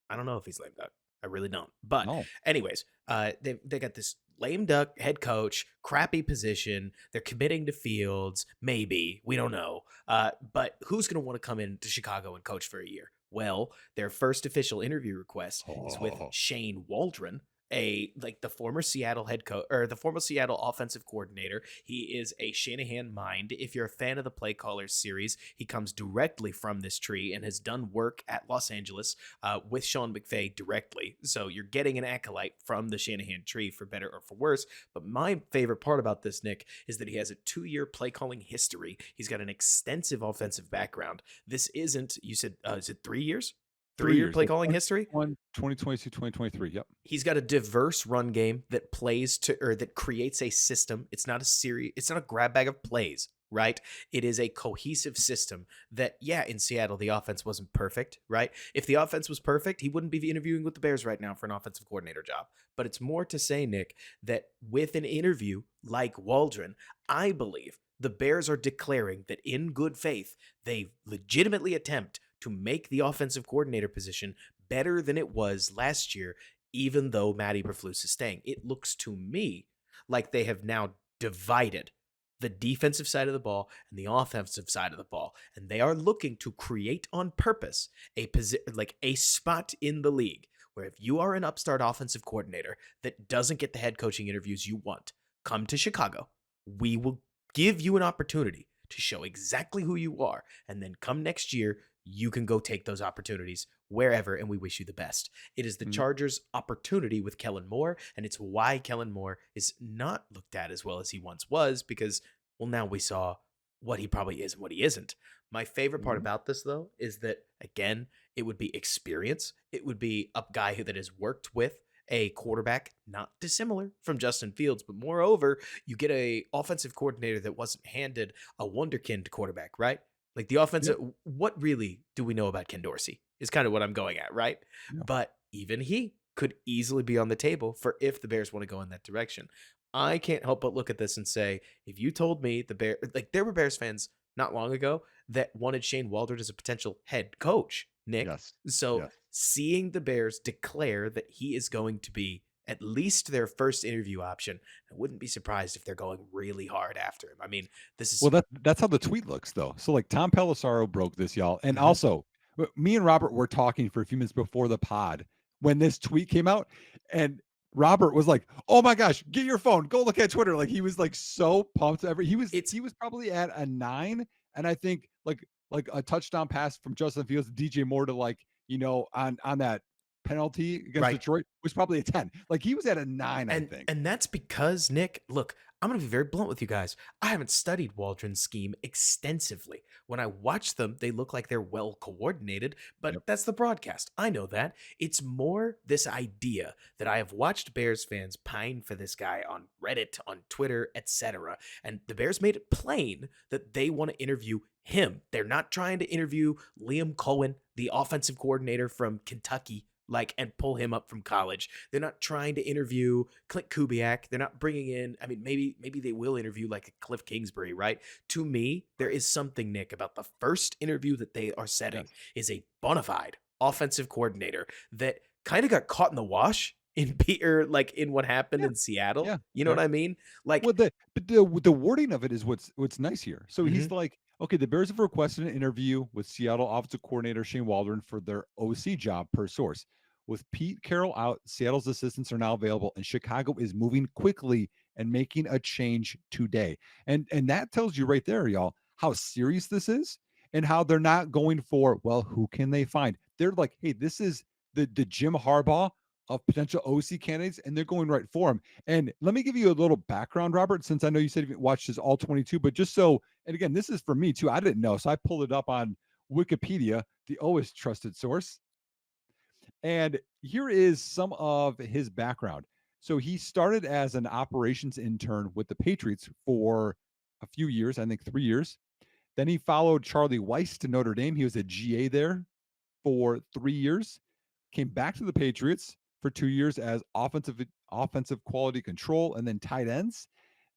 I don't know if he's lame duck. I really don't. But anyways, they got this lame duck head coach, crappy position. They're committing to Fields, maybe. We don't know. But who's going to want to come into Chicago and coach for a year? Well, their first official interview request is with Shane Waldron, the former Seattle head coach, or the former Seattle offensive coordinator. He is a Shanahan mind. If you're a fan of the Play Callers series, he comes directly from this tree and has done work at Los Angeles with Sean McVay directly. So you're getting an acolyte from the Shanahan tree, for better or for worse. But my favorite part about this, Nick, is that he has a 2-year play calling history. He's got an extensive offensive background. This isn't, you said, is it 3 years? 3-year play calling history? 2022, 2023. Yep. He's got a diverse run game that plays to, or that creates a system. It's not a grab bag of plays, right? It is a cohesive system that, in Seattle, the offense wasn't perfect, right? If the offense was perfect, he wouldn't be interviewing with the Bears right now for an offensive coordinator job. But it's more to say, Nick, that with an interview like Waldron, I believe the Bears are declaring that in good faith, they legitimately attempt to make the offensive coordinator position better than it was last year, even though Matt Eberflus is staying. It looks to me like they have now divided the defensive side of the ball and the offensive side of the ball, and they are looking to create on purpose like a spot in the league where if you are an upstart offensive coordinator that doesn't get the head coaching interviews you want, come to Chicago. We will give you an opportunity to show exactly who you are, and then come next year, you can go take those opportunities wherever, and we wish you the best. It is the Mhm. Chargers' opportunity with Kellen Moore, and it's why Kellen Moore is not looked at as well as he once was because, well, now we saw what he probably is and what he isn't. My favorite part Mhm. about this, though, is that, again, it would be experience. It would be a guy that has worked with a quarterback not dissimilar from Justin Fields, but moreover, you get a offensive coordinator that wasn't handed a wonderkind quarterback, right? Like the offensive, Yep. what really do we know about Ken Dorsey is kind of what I'm going at, right? Yeah. But even he could easily be on the table for if the Bears want to go in that direction. I can't help but look at this and say, if you told me there were Bears fans not long ago that wanted Shane Waldron as a potential head coach, Nick. Yes. So Yes. seeing the Bears declare that he is going to be at least their first interview option, I wouldn't be surprised if they're going really hard after him. I mean, this Well, is that's how the tweet looks, though. So, like, Tom Pelissaro broke this, y'all, and mhm. also me and Robert were talking for a few minutes before the pod when this tweet came out, and Robert was like, "Oh my gosh, get your phone, go look at Twitter!" Like he was like so pumped. It's He was probably at a 9, and I think like a touchdown pass from Justin Fields to DJ Moore to on that penalty against right. Detroit was probably a 10. Like he was at a 9, I think. And that's because, Nick, look, I'm going to be very blunt with you guys. I haven't studied Waldron's scheme extensively. When I watch them, they look like they're well coordinated, but Yep. that's the broadcast. I know that. It's more this idea that I have watched Bears fans pine for this guy on Reddit, on Twitter, etc. And the Bears made it plain that they want to interview him. They're not trying to interview Liam Cohen, the offensive coordinator from Kentucky, and pull him up from college. They're not trying to interview Clint Kubiak. They're not bringing in. I mean, maybe they will interview like a Cliff Kingsbury, right? To me, there is something, Nick, about the first interview that they are setting Yes. is a bona fide offensive coordinator that kind of got caught in the wash in Peter, like in what happened Yeah. in Seattle. Yeah. You know what Fair. I mean? Well, Like, the wording of it is what's nice here. So mhm, he's like, okay, the Bears have requested an interview with Seattle offensive coordinator Shane Waldron for their OC job per source. With Pete Carroll out, Seattle's assistants are now available, and Chicago is moving quickly and making a change today. And that tells you right there, y'all, how serious this is and how they're not going for, well, who can they find? They're like, hey, this is the Jim Harbaugh of potential OC candidates, and they're going right for him. And let me give you a little background, Robert, since I know you said you watched his all 22, but just so, and again, this is for me too. I didn't know. So I pulled it up on Wikipedia, the always trusted source. And here is some of his background. So he started as an operations intern with the Patriots for a few years, I think 3 years. Then he followed Charlie Weiss to Notre Dame. He was a GA there for 3 years, came back to the Patriots for 2 years as offensive quality control and then tight ends.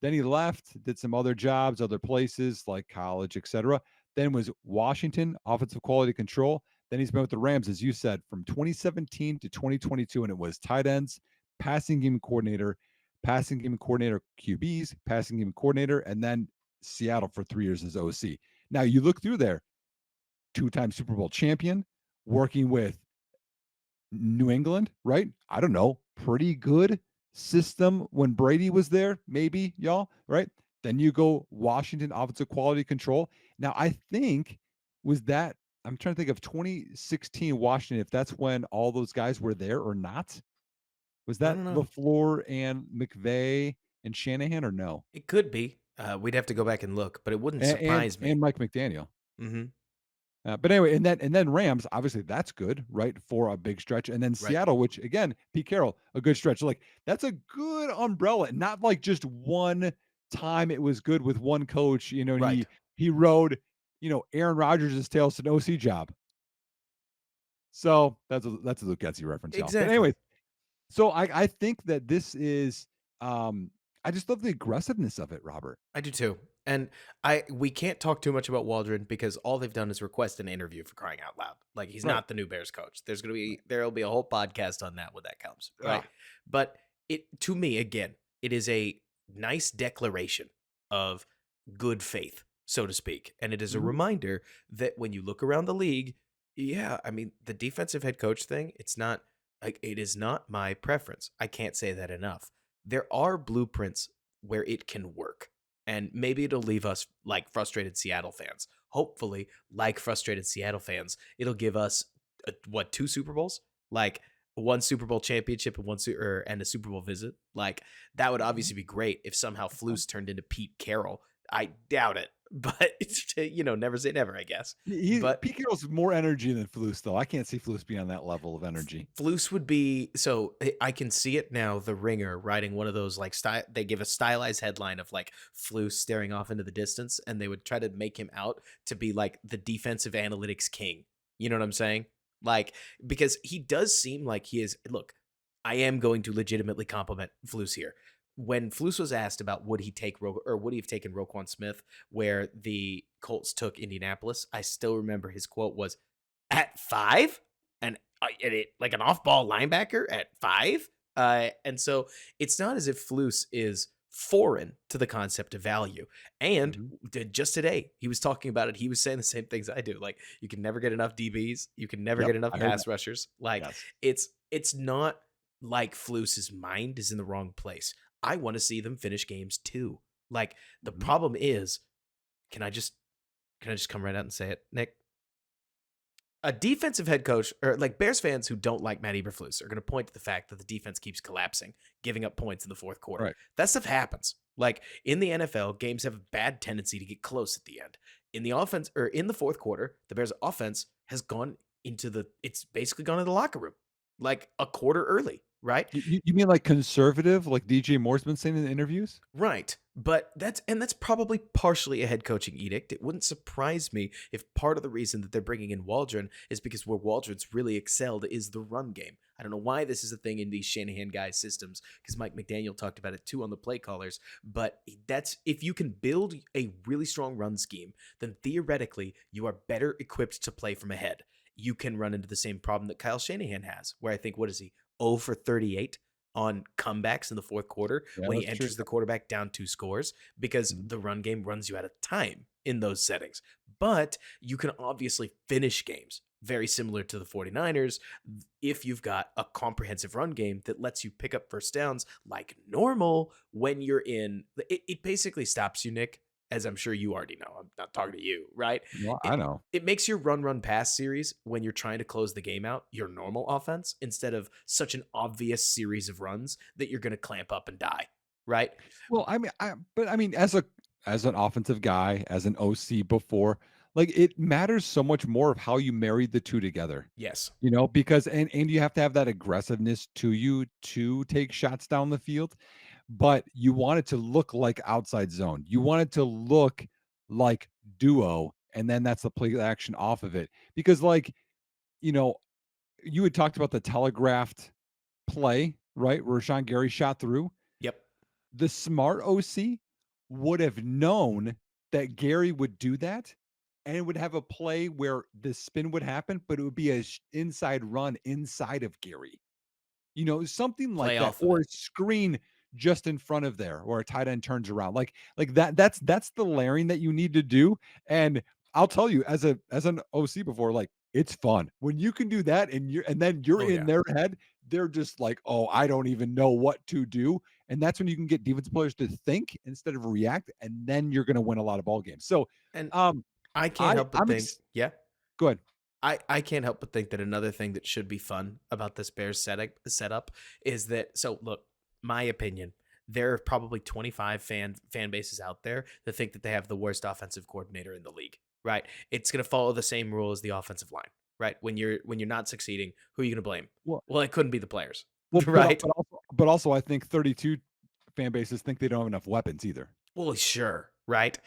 Then he left, did some other jobs, other places like college, etc. Then was Washington offensive quality control. Then he's been with the Rams, as you said, from 2017 to 2022, and it was tight ends, passing game coordinator QBs, passing game coordinator, and then Seattle for 3 years as OC. Now you look through there, two-time Super Bowl champion, working with New England, right? I don't know, pretty good system when Brady was there, maybe, y'all, right? Then you go Washington offensive quality control. Now, I think was that I'm trying to think of 2016 Washington, if that's when all those guys were there or not. Was I that don't know. LaFleur and McVay and Shanahan or no? It could be. We'd have to go back and look, but it wouldn't And and, surprise me. and Mike McDaniel. Hmm. But anyway, and then Rams, obviously that's good, right? For a big stretch. And then Right. Seattle, which again, Pete Carroll, a good stretch. Like that's a good umbrella, not like just one time it was good with one coach, and Right. he rode, Aaron Rodgers' tails to an OC job. So that's a Luke Getsy reference, y'all. But Exactly. anyways, so I think that this is I just love the aggressiveness of it, Robert. I do too. And we can't talk too much about Waldron because all they've done is request an interview, for crying out loud. Like, he's Right. not the new Bears coach. There'll be a whole podcast on that when that comes, right? Ah, But to me, again, it is a nice declaration of good faith, so to speak. And it is a mhm, reminder that when you look around the league, yeah, I mean, the defensive head coach thing, it's not like, it is not my preference. I can't say that enough. There are blueprints where it can work, and maybe it'll leave us like frustrated Seattle fans. Hopefully, like frustrated Seattle fans, it'll give us what, two Super Bowls? Like one Super Bowl championship and and a Super Bowl visit. Like, that would mhm. obviously be great if somehow Flus turned into Pete Carroll. I doubt it, but it's, never say never, I guess. But Pete Carroll's more energy than Flus, though. I can't see Flus being on that level of energy. Flus would be, so I can see it now. The Ringer writing one of those like they give a stylized headline of like Flus staring off into the distance, and they would try to make him out to be like the defensive analytics king. You know what I'm saying? Like, because he does seem like he is. Look, I am going to legitimately compliment Flus here. When Flus was asked about would he take or would he have taken Roquan Smith where the Colts took Indianapolis, I still remember his quote was, "At 5?" And it like an off-ball linebacker at 5. And so it's not as if Flus is foreign to the concept of value. And Mhm. just today, he was talking about it. He was saying the same things I do. Like, you can never get enough DBs. You can never Yep, get enough I heard pass that. rushers. Like, Yes. it's not like Flus's mind is in the wrong place. I want to see them finish games too. Like, the Mhm. problem is, can I just come right out and say it, Nick? A defensive head coach, or like Bears fans who don't like Matt Eberflus, are going to point to the fact that the defense keeps collapsing, giving up points in the fourth quarter. Right. That stuff happens. Like, in the NFL, games have a bad tendency to get close at the end. In the offense, or in the fourth quarter, the Bears' offense has gone it's basically gone to the locker room like a quarter early, right? You mean like conservative, like DJ Moore's been saying in the interviews? Right. But that's probably partially a head coaching edict. It wouldn't surprise me if part of the reason that they're bringing in Waldron is because where Waldron's really excelled is the run game. I don't know why this is a thing in these Shanahan guys' systems, because Mike McDaniel talked about it too on the play callers. But that's, if you can build a really strong run scheme, then theoretically you are better equipped to play from ahead. You can run into the same problem that Kyle Shanahan has, where I think, what is he, 0 for 38 on comebacks in the fourth quarter Yeah, when he that's true. enters the quarterback down 2 scores, because Mhm. the run game runs you out of time in those settings. But you can obviously finish games very similar to the 49ers if you've got a comprehensive run game that lets you pick up first downs like normal when you're in. It basically stops you, Nick, as I'm sure you already know. I'm not talking to you, right? Well, It I know. it makes your run pass series, when you're trying to close the game out, your normal offense, instead of such an obvious series of runs that you're going to clamp up and die, right? Well, I mean, as an offensive guy, as an OC before, like it matters so much more of how you marry the two together. Yes. Because and you have to have that aggressiveness to you to take shots down the field, but you want it to look like outside zone. You want it to look like duo, and then that's the play action off of it. Because you know, you had talked about the telegraphed play, right? Where Rashawn Gary shot through. Yep. The smart OC would have known that Gary would do that and would have a play where the spin would happen, but it would be a inside run inside of Gary. Something like Play that, off of or it. a screen just in front of there, or a tight end turns around, like that. That's the layering that you need to do. And I'll tell you, as an OC before, like it's fun when you can do that, and then you're Oh in yeah. their head. They're just like, oh, I don't even know what to do, and that's when you can get defensive players to think instead of react, and then you're going to win a lot of ball games. So, And um, I can't help but I'm think, yeah. go ahead. I can't help but think that another thing that should be fun about this Bears setup is that, so look, my opinion, there are probably 25 fan bases out there that think that they have the worst offensive coordinator in the league, right? It's going to follow the same rule as the offensive line, right? When you're not succeeding, who are you going to blame? Well, Well, it couldn't be the players, well, right? but also, I think 32 fan bases think they don't have enough weapons either. Well, sure, right?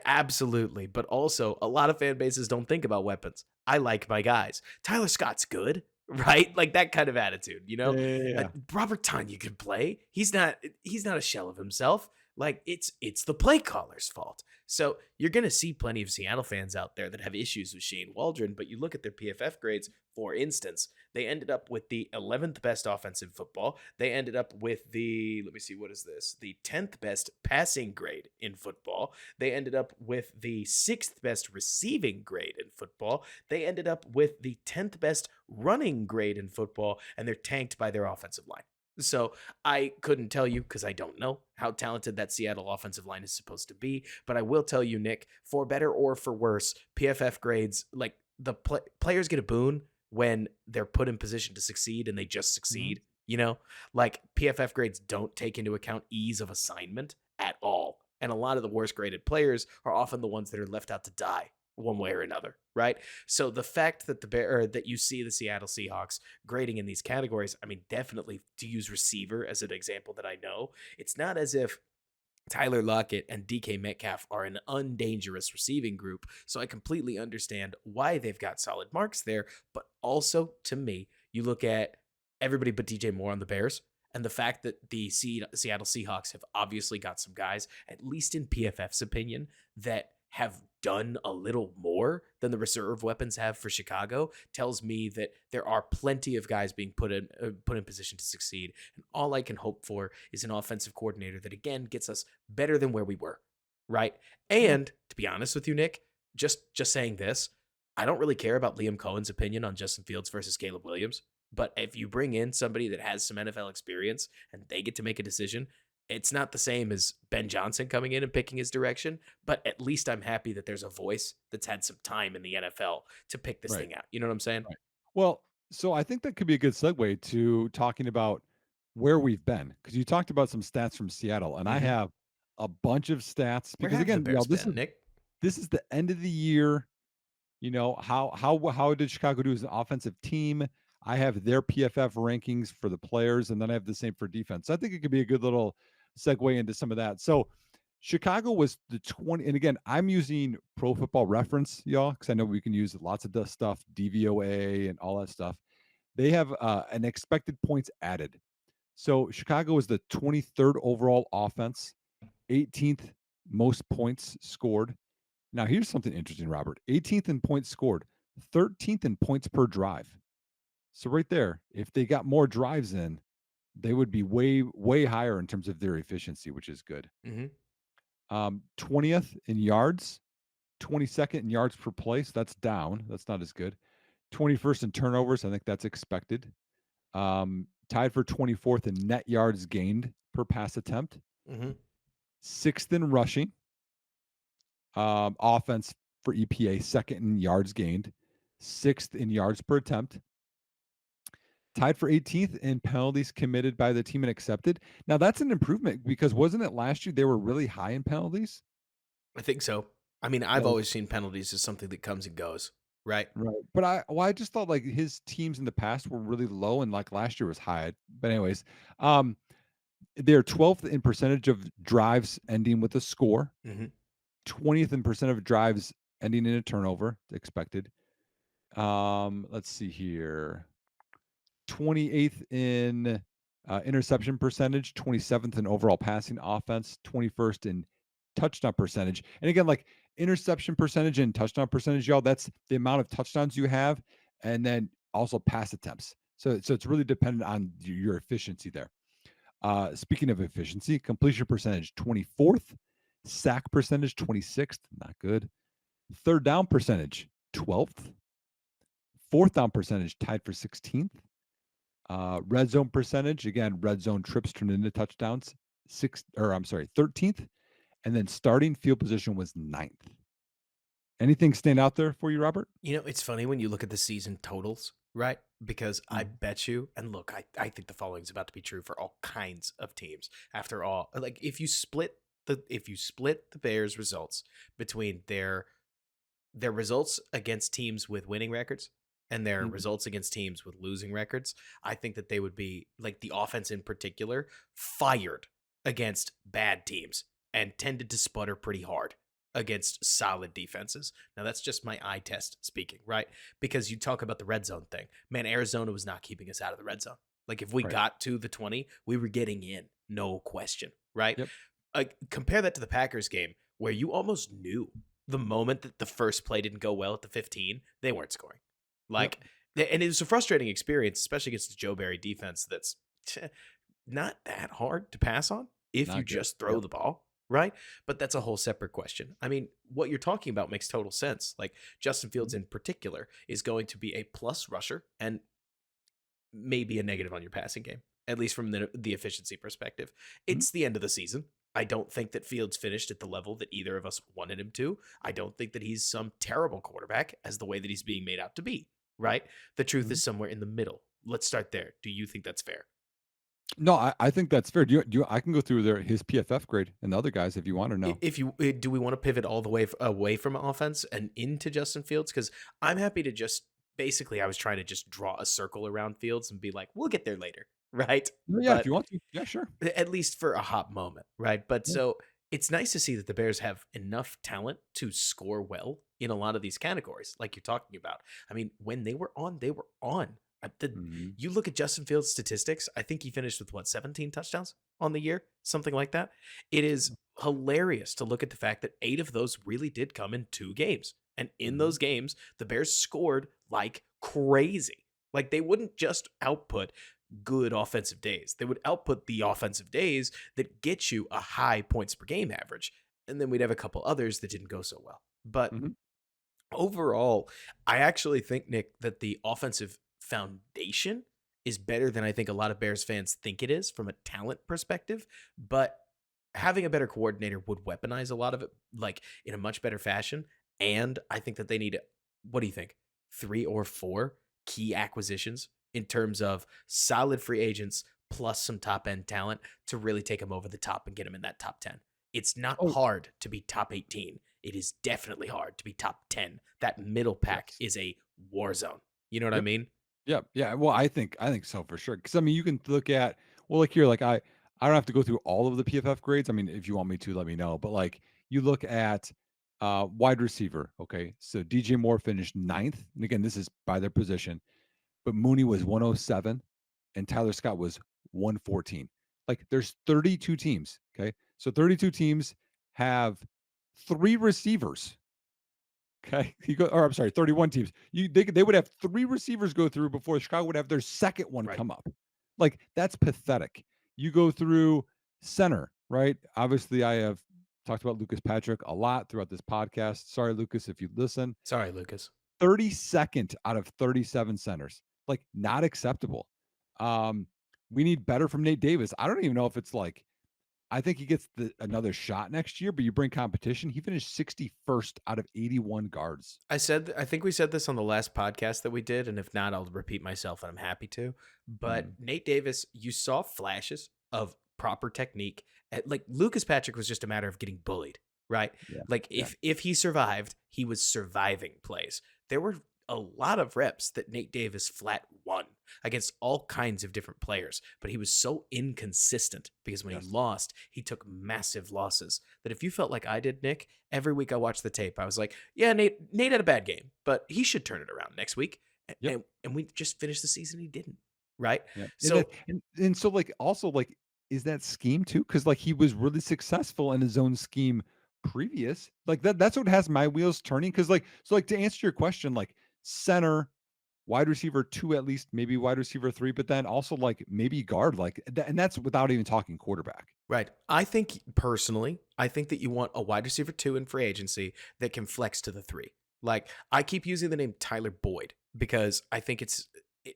Absolutely. But also, a lot of fan bases don't think about weapons. I like my guys. Tyler Scott's good, right? Like that kind of attitude, Yeah, yeah, yeah. Robert Tanya can play. He's not a shell of himself. Like it's the play caller's fault. So you're going to see plenty of Seattle fans out there that have issues with Shane Waldron, but you look at their PFF grades, for instance, they ended up with the 11th best offense in football. They ended up with the, let me see, what is this? The 10th best passing grade in football. They ended up with the 6th best receiving grade in football. They ended up with the 10th best running grade in football, and they're tanked by their offensive line. So I couldn't tell you, because I don't know how talented that Seattle offensive line is supposed to be. But I will tell you, Nick, for better or for worse, PFF grades, like the players get a boon when they're put in position to succeed and they just succeed. Like PFF grades don't take into account ease of assignment at all. And a lot of the worst graded players are often the ones that are left out to die one way or another, right? So the fact that that you see the Seattle Seahawks grading in these categories, I mean, definitely, to use receiver as an example that I know, it's not as if Tyler Lockett and DK Metcalf are an undangerous receiving group. So I completely understand why they've got solid marks there. But also, to me, you look at everybody but DJ Moore on the Bears, and the fact that the Seattle Seahawks have obviously got some guys, at least in PFF's opinion, that have done a little more than the reserve weapons have for Chicago, tells me that there are plenty of guys being put in position to succeed. And all I can hope for is an offensive coordinator that, again, gets us better than where we were, right? And to be honest with you, Nick, just saying this, I don't really care about Liam Cohen's opinion on Justin Fields versus Caleb Williams. But if you bring in somebody that has some NFL experience and they get to make a decision, it's not the same as Ben Johnson coming in and picking his direction, but at least I'm happy that there's a voice that's had some time in the NFL to pick this thing out. You know what I'm saying? Right. Well, so I think that could be a good segue to talking about where we've been, because you talked about some stats from Seattle, and I have a bunch of stats Where because have the again, Bears been, Nick? this is the end of the year. How did Chicago do as an offensive team? I have their PFF rankings for the players, and then I have the same for defense. So I think it could be a good little segue into some of that. So Chicago was the 20, and again, I'm using Pro Football Reference, y'all, because I know we can use lots of this stuff, DVOA and all that stuff. They have an expected points added. So Chicago was the 23rd overall offense, 18th most points scored. Now, here's something interesting, Robert. 18th in points scored, 13th in points per drive. So right there, if they got more drives in, they would be way, way higher in terms of their efficiency, which is good. 20th in yards, 22nd in yards per play. So that's down. That's not as good. 21st in turnovers. I think that's expected. Tied for 24th in net yards gained per pass attempt. 6th in rushing. Offense for EPA, 2nd in yards gained, 6th in yards per attempt. Tied for 18th in penalties committed by the team and accepted. Now that's an improvement, because wasn't it last year they were really high in penalties? I think so. I mean, I've always seen penalties as something that comes and goes, right? Right. But I just thought like his teams in the past were really low, and like last year was high. But anyways, they're 12th in percentage of drives ending with a score, 20th in percent of drives ending in a turnover, expected. Let's see here. 28th in interception percentage, 27th in overall passing offense, 21st in touchdown percentage. And again, like interception percentage and touchdown percentage, y'all, that's the amount of touchdowns you have, and then also pass attempts. So it's really dependent on your efficiency there. Speaking of efficiency, completion percentage 24th, sack percentage 26th, not good. Third down percentage 12th, fourth down percentage tied for 16th. Red zone percentage, again, red zone trips turned into touchdowns, 13th, and then starting field position was 9th. Anything stand out there for you, Robert? It's funny when you look at the season totals, right? Because I bet you, and look, I think the following is about to be true for all kinds of teams. After all, like if you split the Bears' results between their results against teams with winning records and their results against teams with losing records, I think that they would be, like the offense in particular, fired against bad teams and tended to sputter pretty hard against solid defenses. Now, that's just my eye test speaking, right? Because you talk about the red zone thing. Man, Arizona was not keeping us out of the red zone. Like if we got to the 20, we were getting in, no question, right? Yep. compare that to the Packers game where you almost knew the moment that the first play didn't go well at the 15, they weren't scoring. Yep. Like, and it was a frustrating experience, especially against the Joe Barry defense that's not that hard to pass on if you Not good. just throw Yep. the ball, right? But that's a whole separate question. I mean, what you're talking about makes total sense. Like, Justin Fields Mhm. in particular is going to be a plus rusher and maybe a negative on your passing game, at least from the efficiency perspective. Mhm. It's the end of the season. I don't think that Fields finished at the level that either of us wanted him to. I don't think that he's some terrible quarterback as the way that he's being made out to be, right? The truth Mhm. is somewhere in the middle. Let's start there. Do you think that's fair? No, I think that's fair. Do you I can go through his PFF grade and the other guys if you want to know. If you do, we want to pivot all the way away from offense and into Justin Fields? Because I'm happy to just basically, I was trying to just draw a circle around Fields and be like, we'll get there later, right? Yeah, if But you want to. Yeah, sure. at least for a hot moment, right? But Yeah. so it's nice to see that the Bears have enough talent to score well in a lot of these categories, like you're talking about. I mean, when they were on, they were on. Mhm. You look at Justin Fields' statistics, I think he finished with what, 17 touchdowns on the year? Something like that. It is hilarious to look at the fact that 8 of those really did come in 2 games. And in Mhm. those games, the Bears scored like crazy. Like they wouldn't just output good offensive days. They would output the offensive days that get you a high points per game average. And then we'd have a couple others that didn't go so well. But Mhm. overall, I actually think, Nick, that the offensive foundation is better than I think a lot of Bears fans think it is from a talent perspective. But having a better coordinator would weaponize a lot of it, like in a much better fashion. And I think that they need, what do you think, 3 or 4 key acquisitions in terms of solid free agents plus some top end talent to really take them over the top and get them in that top 10. It's not Oh, hard to be top 18. It is definitely hard to be top 10. That middle pack yes. is a war zone. You know what I Yep. mean? Yep. Yeah. Well, I think so for sure. Because I mean, you can look at well, like here, like I don't have to go through all of the PFF grades. I mean, if you want me to, let me know. But like you look at wide receiver. Okay, so DJ Moore finished ninth, and again, this is by their position. But Mooney was 107, and Tyler Scott was 114. Like there's 32 teams. Okay, so 32 teams have 3 receivers. Okay, or I'm sorry, 31 teams. They would have 3 receivers go through before Chicago would have their second one Right. come up. Like that's pathetic. You go through center, right? Obviously, I have talked about Lucas Patrick a lot throughout this podcast. Sorry, Lucas, if you listen. Sorry, Lucas. 32nd out of 37 centers. Like not acceptable. Um, we need better from Nate Davis. I don't even know if it's like I think he gets another shot next year, but you bring competition. He finished 61st out of 81 guards. I think we said this on the last podcast that we did, and if not, I'll repeat myself, and I'm happy to. But Mm, Nate Davis, you saw flashes of proper technique. Like Lucas Patrick was just a matter of getting bullied, right? yeah, Like yeah, if he survived, he was surviving plays. There were a lot of reps that Nate Davis flat won against all kinds of different players, but he was so inconsistent because when he yes, lost, he took massive losses. That if you felt like I did, Nick, every week I watched the tape, I was like, yeah, Nate had a bad game, but he should turn it around next week. yep, And we just finished the season, he didn't, right? yep. So And so like also like is that scheme too? Because like he was really successful in his own scheme previous. Like that's what has my wheels turning. Because like so like to answer your question, like center, wide receiver two at least, maybe wide receiver three, but then also like maybe guard, like and that's without even talking quarterback. right. I think personally, I think that you want a wide receiver 2 in free agency that can flex to the 3. Like I keep using the name Tyler Boyd because I think it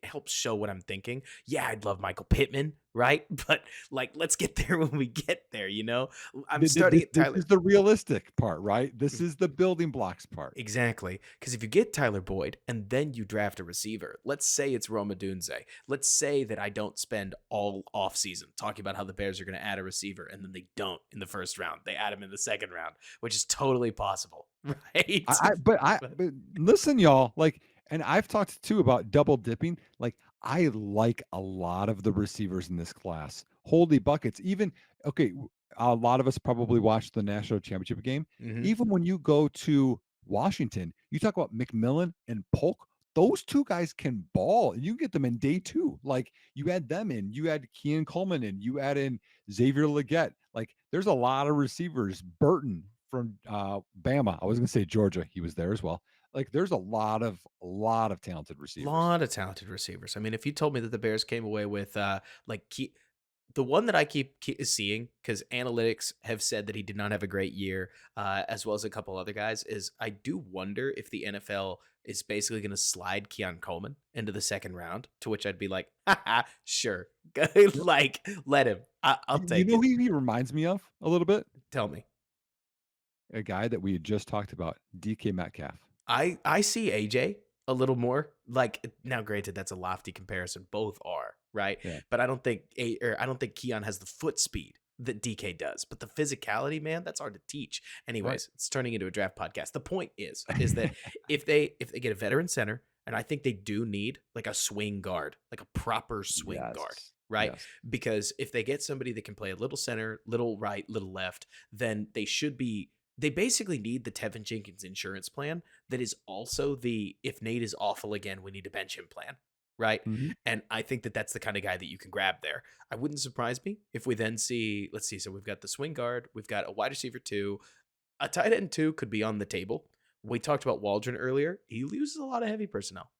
helps show what I'm thinking. Yeah, I'd love Michael Pittman, right? But like let's get there when we get there, you know? I'm starting at This Tyler. is the realistic part, right? This is the building blocks part. Exactly. Because if you get Tyler Boyd and then you draft a receiver, let's say it's Roma Dunze. Let's say that I don't spend all offseason talking about how the Bears are going to add a receiver and then they don't in the first round. They add him in the second round, which is totally possible, right? But listen, y'all, like, and I've talked too about double dipping. Like, I like a lot of the receivers in this class. Holy buckets. Even okay, a lot of us probably watched the national championship game. Hmm. Even when you go to Washington, you talk about McMillan and Polk. those two guys can ball. You get them in day two. Like you add them in, you add Kean Coleman in, you add in Xavier Leggett. Like there's a lot of receivers. Burton from Bama. I was gonna say Georgia. He was there as well. Like there's a lot of talented receivers. Lot of talented receivers. I mean, if you told me that the Bears came away with like the one that I keep seeing, because analytics have said that he did not have a great year, as well as a couple other guys, is I do wonder if the NFL is basically going to slide Keon Coleman into the second round, to which I'd be like, haha, sure. Like, let him. I'll You take know it. who he reminds me of a little bit? Tell me. A guy that we had just talked about, DK Metcalf. I see AJ a little more. Like now, granted, that's a lofty comparison. Both are right, Yeah. but I don't think Keon has the foot speed that DK does. But the physicality, man, that's hard to teach. Right. Anyways, it's turning into a draft podcast. The point is that if they get a veteran center, and I think they do need like a swing guard, like a proper swing guard. Yes. Right. Yes. Because if they get somebody that can play a little center, little right, little left, then they basically need the Tevin Jenkins insurance plan that is also the if Nate is awful again, we need to bench him plan, right? Mhm. And I think that that's the kind of guy that you can grab there. I wouldn't surprise me if we then see, let's see, so we've got the swing guard, we've got a wide receiver two, a tight end two could be on the table. We talked about Waldron earlier. He uses a lot of heavy personnel.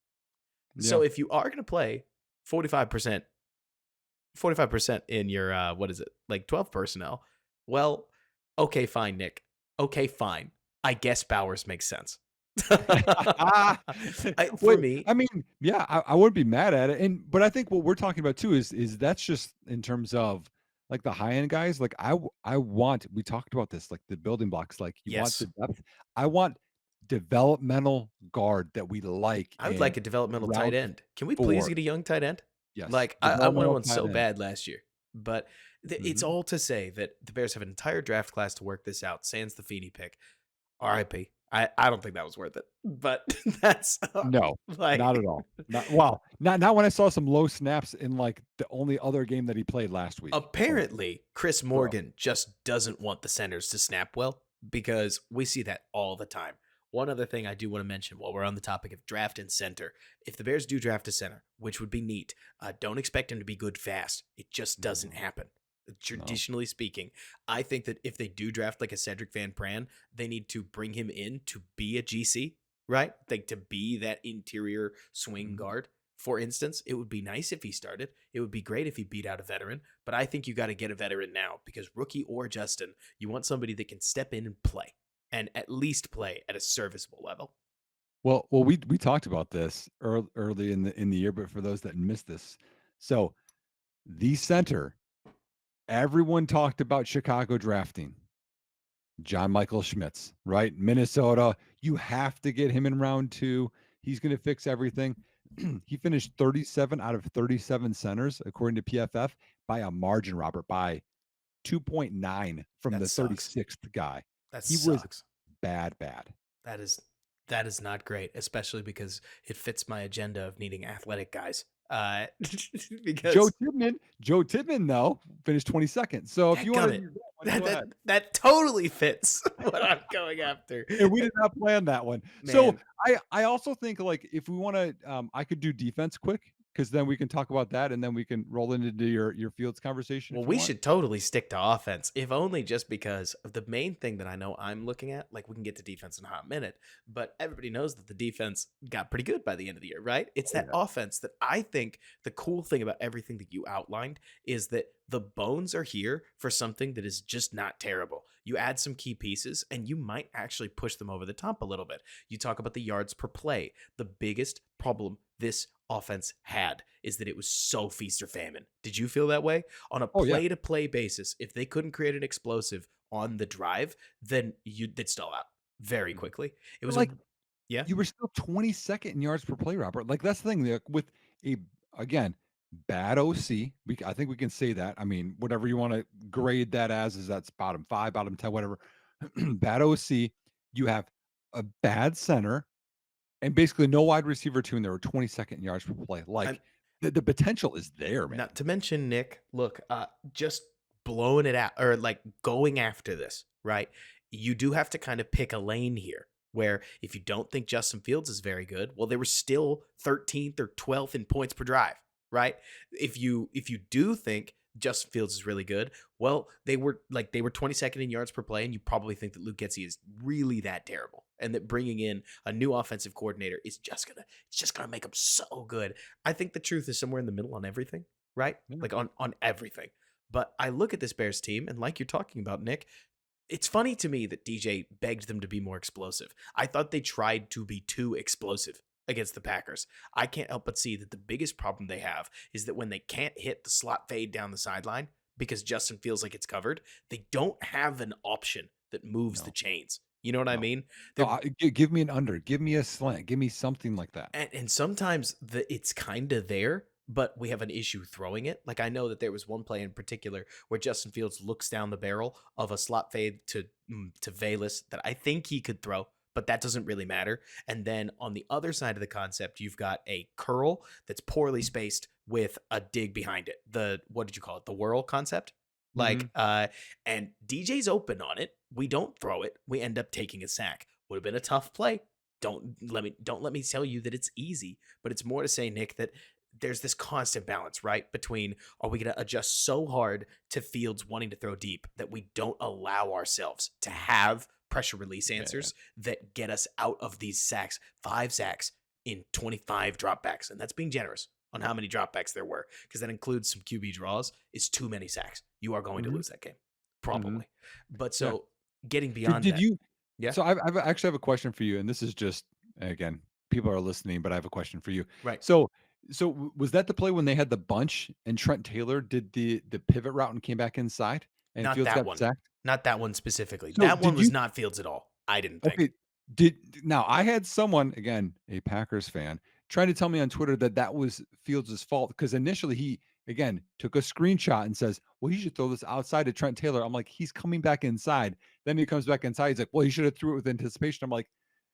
Yeah. So if you are going to play 45%, 45% in your what is it? Like 12 personnel. Well, okay, fine, Nick. Okay, fine. I guess Bowers makes sense. For Well, me, I mean, yeah, I wouldn't be mad at it. But I think what we're talking about too is that's just in terms of like the high end guys. Like I want we talked about this, like the building blocks. Like you want yes, the depth. I want developmental guard that we like I would in like a developmental tight round end. Can we please 4. get a young tight end? Yes, Like I wanted developmental one tight so end. bad last year, but it's Mhm. all to say that the Bears have an entire draft class to work this out. Sans the Feeney pick. RIP. I don't think that was worth it, but that's No, not like at all. Not when I saw some low snaps in like the only other game that he played last week. Like, apparently, Chris bro. Morgan just doesn't want the centers to snap well because we see that all the time. One other thing I do want to mention while we're on the topic of draft and center, if the Bears do draft a center, which would be neat, don't expect him to be good fast. It just doesn't No, happen. no. Traditionally speaking, I think that if they do draft like a Cedric Van Pran, they need to bring him in to be a GC, right? Like to be that interior swing Mhm. guard. For instance, it would be nice if he started. It would be great if he beat out a veteran, but I think you got to get a veteran now because rookie or Justin, you want somebody that can step in and play and at least play at a serviceable level. Well, we talked about this early in the year, but for those that missed this, so the center, everyone talked about Chicago drafting John Michael Schmitz, right? Minnesota, you have to get him in round 2. He's going to fix everything. He finished 37 out of 37 centers according to PFF by a margin, Robert, by 2.9 from That the sucks. 36th guy. That He was sucks. bad. That is that is not great, especially because it fits my agenda of needing athletic guys. Because Joe Tidman though finished 22nd. So if you want to dadgummit, use that one, go ahead. that totally fits what I'm going after, And we did not plan that one. So man. I also think like if we want to, I could do defense quick because then we can talk about that and then we can roll into your Fields conversation Well, if you we want. should totally stick to offense, if only just because of the main thing that I know I'm looking at. Like, we can get to defense in a hot minute, but everybody knows that the defense got pretty good by the end of the year, right? It's Oh that yeah. offense that I think the cool thing about everything that you outlined is that the bones are here for something that is just not terrible. You add some key pieces, and you might actually push them over the top a little bit. You talk about the yards per play. The biggest problem this offense had is that it was so feast or famine. Did you feel that way? On a Oh yeah. play to play basis, if they couldn't create an explosive on the drive, then they'd stall out very Mhm. quickly. It But was a like yeah. you were still 22nd in yards per play, Robert. Like that's the thing. Like, with a again bad OC, I think we can say that. I mean, whatever you want to grade that as, is that's bottom 5, bottom 10, whatever. Bad OC. You have a bad center and basically no wide receiver 2, and there were 22nd in yards per play. I'm Like the potential is there, man. not to mention Nick. Look, just blowing it out or like going after this, right? You do have to kind of pick a lane here. where if you don't think Justin Fields is very good, well, they were still 13th or 12th in points per drive, right? If you do think Justin Fields is really good, well, they were 22nd in yards per play, and you probably think that Luke Getsy is really that terrible, and that bringing in a new offensive coordinator is just gonna make them so good. I think the truth is somewhere in the middle on everything, right? Yeah. Like on everything. But I look at this Bears team, and like you're talking about, Nick, it's funny to me that DJ begged them to be more explosive. I thought they tried to be too explosive against the Packers. I can't help but see that the biggest problem they have is that when they can't hit the slot fade down the sideline because Justin feels like it's covered, they don't have an option that moves the No, chains. You know what I no. mean? No, They're give me an under, give me a slant, give me something like that. and sometimes it's kind of there, but we have an issue throwing it. Like I know that there was one play in particular where Justin Fields looks down the barrel of a slot fade to Valus that I think he could throw, but that doesn't really matter. And then on the other side of the concept, you've got a curl that's poorly spaced with a dig behind it. The what did you call it? The whirl concept. Like Mhm. and DJ's open on it. We don't throw it. We end up taking a sack. Would have been a tough play. Don't let me tell you that it's easy, but it's more to say, Nick, that there's this constant balance, right? Between are we going to adjust so hard to Fields wanting to throw deep that we don't allow ourselves to have pressure release Yeah. answers that get us out of these sacks, 5 sacks in 25 dropbacks. And that's being generous on how many dropbacks there were, because that includes some QB draws, is too many sacks. You are going to Mhm. lose that game, Mhm. probably. But Yeah. so getting Did beyond did that, you yeah, so I've actually have a question for you, and this is just again, people are listening, but I have a question for you. right. So was that the play when they had the bunch and Trent Taylor did the pivot route and came back inside and Not Fields that got one. sacked? Not that one specifically. So That one did was you not Fields at all, I didn't think. okay, did now I had someone, again, a Packers fan, trying to tell me on Twitter that that was Fields' fault because initially he, again, took a screenshot and says, "Well, you should throw this outside to Trent Taylor." I'm like, "He's coming back inside." Then he comes back inside. He's like, "Well, he should have threw it with anticipation." I'm like,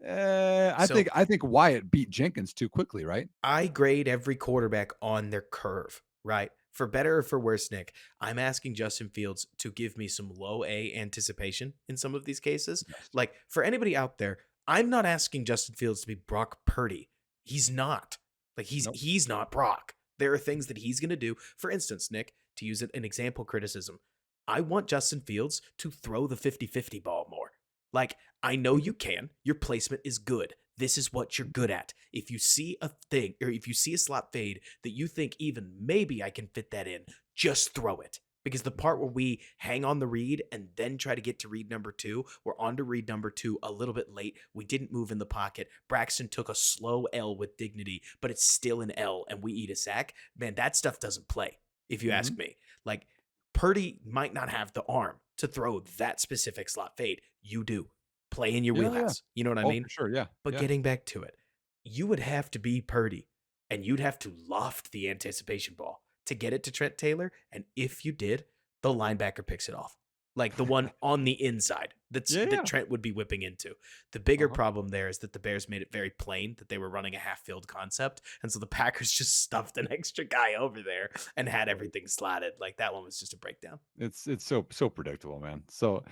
I think So I think Wyatt beat Jenkins too quickly, right?" I grade every quarterback on their curve, right? For better or for worse, Nick, I'm asking Justin Fields to give me some low A anticipation in some of these cases. Yes. Like, for anybody out there, I'm not asking Justin Fields to be Brock Purdy. He's not. Like, he's Nope. he's not Brock. There are things that he's going to do. For instance, Nick, to use an example criticism, I want Justin Fields to throw the 50-50 ball more. Like, I know Mhm. you can. Your placement is good. This is what you're good at. If you see a thing or if you see a slot fade that you think even maybe I can fit that in, just throw it. Because the part where we hang on the read and then try to get to read number two, we're on to read number two a little bit late. We didn't move in the pocket. Braxton took a slow L with dignity, but it's still an L and we eat a sack. Man, that stuff doesn't play, if you ask Mhm. me. Like, Purdy might not have the arm to throw that specific slot fade. You do. Play in your Yeah, yeah. wheelhouse. You know what I Oh, mean? for sure. Yeah. But Yeah. getting back to it, you would have to be Purdy and you'd have to loft the anticipation ball to get it to Trent Taylor. And if you did, the linebacker picks it off. Like the one on the inside Yeah, that yeah. Trent would be whipping into. The bigger Uh-huh. problem there is that the Bears made it very plain that they were running a half field concept. And so the Packers just stuffed an extra guy over there and had everything slotted. Like that one was just a breakdown. It's so predictable, man. So,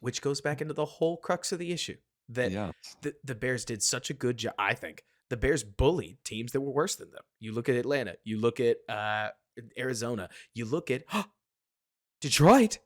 Which goes back into the whole crux of the issue that yes. the Bears did such a good job. I think the Bears bullied teams that were worse than them. You look at Atlanta, you look at Arizona, you look at Detroit.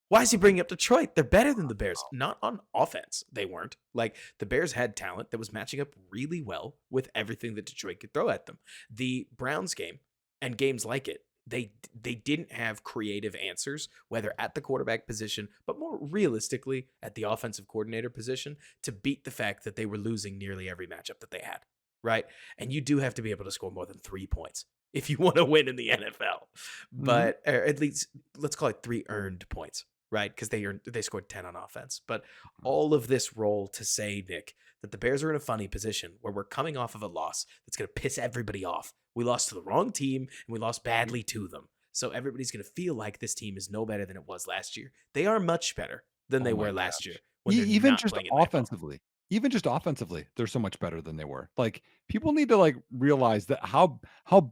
Why is he bringing up Detroit? They're better than the Bears. Not on offense. They weren't. Like the Bears had talent that was matching up really well with everything that Detroit could throw at them. The Browns game and games like it, they didn't have creative answers, whether at the quarterback position, but more realistically at the offensive coordinator position, to beat the fact that they were losing nearly every matchup that they had. Right. And you do have to be able to score more than 3 points if you want to win in the NFL. Mhm. But or at least let's call it 3 earned points, right? Because they scored 10 on offense. But all of this roll to say, Nick, that the Bears are in a funny position where we're coming off of a loss that's going to piss everybody off. We lost to the wrong team and we lost badly to them. So everybody's going to feel like this team is no better than it was last year. They are much better than Oh they my were last year gosh. when they're Even not just playing in Lambeau. offensively, they're so much better than they were. Like, people need to, like, realize that how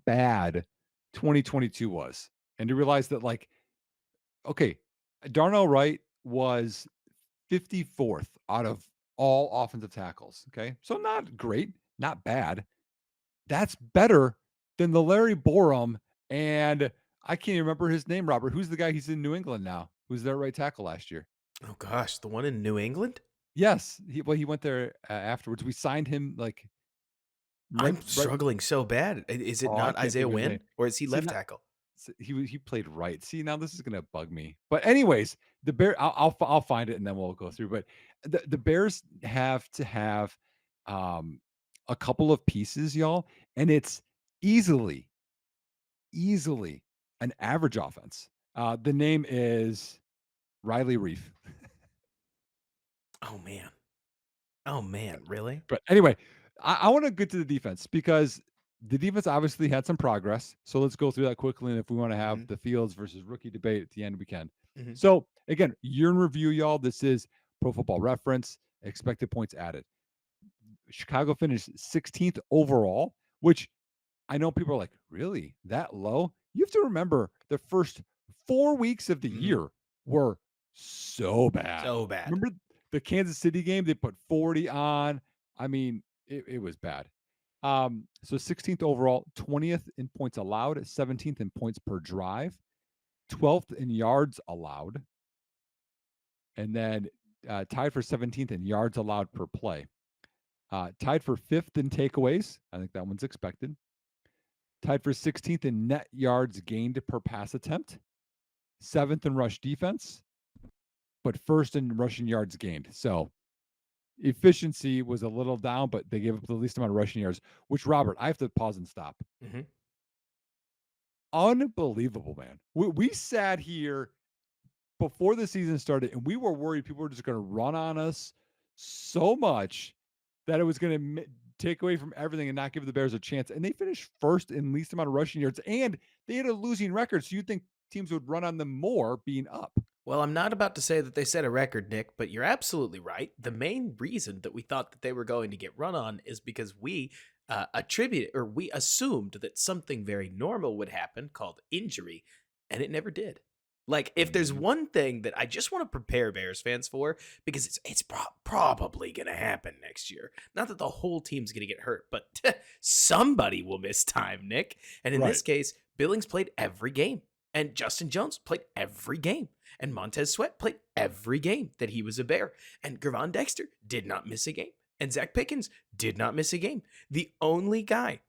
bad 2022 was, and to realize that, like, okay, Darnell Wright was 54th out of all offensive tackles. Okay. So not great, not bad. That's better than the Larry Borum and I can't even remember his name, Robert. Who's the guy? He's in New England now. Who's their right tackle last year? Oh gosh, the one in New England? Yes, he went there afterwards. We signed him like I'm right. struggling so bad. Is it Oh, I not can't Isaiah think of his name. Wynn or is he See, left now tackle? he played right. See, now this is gonna bug me. But anyways, the Bear I'll find it and then we'll go through. But the Bears have to have um a couple of pieces, y'all, and it's easily, easily an average offense. The name is Riley Reef. Oh man. Oh man, really? But anyway, I want to get to the defense because the defense obviously had some progress. So let's go through that quickly. And if we want to have Mhm. the Fields versus rookie debate at the end, we can. Mhm. So again, year in review, y'all. This is Pro Football Reference. Expected points added. Chicago finished 16th overall, which I know people are like, really that low? You have to remember the first 4 weeks of the Mhm. year were so bad. So bad. Remember the Kansas City game? They put 40 on. I mean, it was bad. So 16th overall, 20th in points allowed, 17th in points per drive, 12th in yards allowed, and then tied for 17th in yards allowed per play. Tied for fifth in takeaways. I think that one's expected. Tied for 16th in net yards gained per pass attempt, seventh in rush defense, but first in rushing yards gained. So efficiency was a little down, but they gave up the least amount of rushing yards, which, Robert, I have to pause and stop. Mhm. Unbelievable, man. We sat here before the season started and we were worried people were just going to run on us so much that it was going to take away from everything and not give the Bears a chance. And they finished first in least amount of rushing yards and they had a losing record. So you'd think teams would run on them more being up. Well, I'm not about to say that they set a record, Nick, but you're absolutely right. The main reason that we thought that they were going to get run on is because we we assumed that something very normal would happen called injury, and it never did. Like, if there's Mhm. one thing that I just want to prepare Bears fans for, because probably going to happen next year. Not that the whole team's going to get hurt, but somebody will miss time, Nick. And in this Right. case, Billings played every game, and Justin Jones played every game. And Montez Sweat played every game that he was a Bear. And Gervon Dexter did not miss a game. And Zach Pickens did not miss a game. The only guy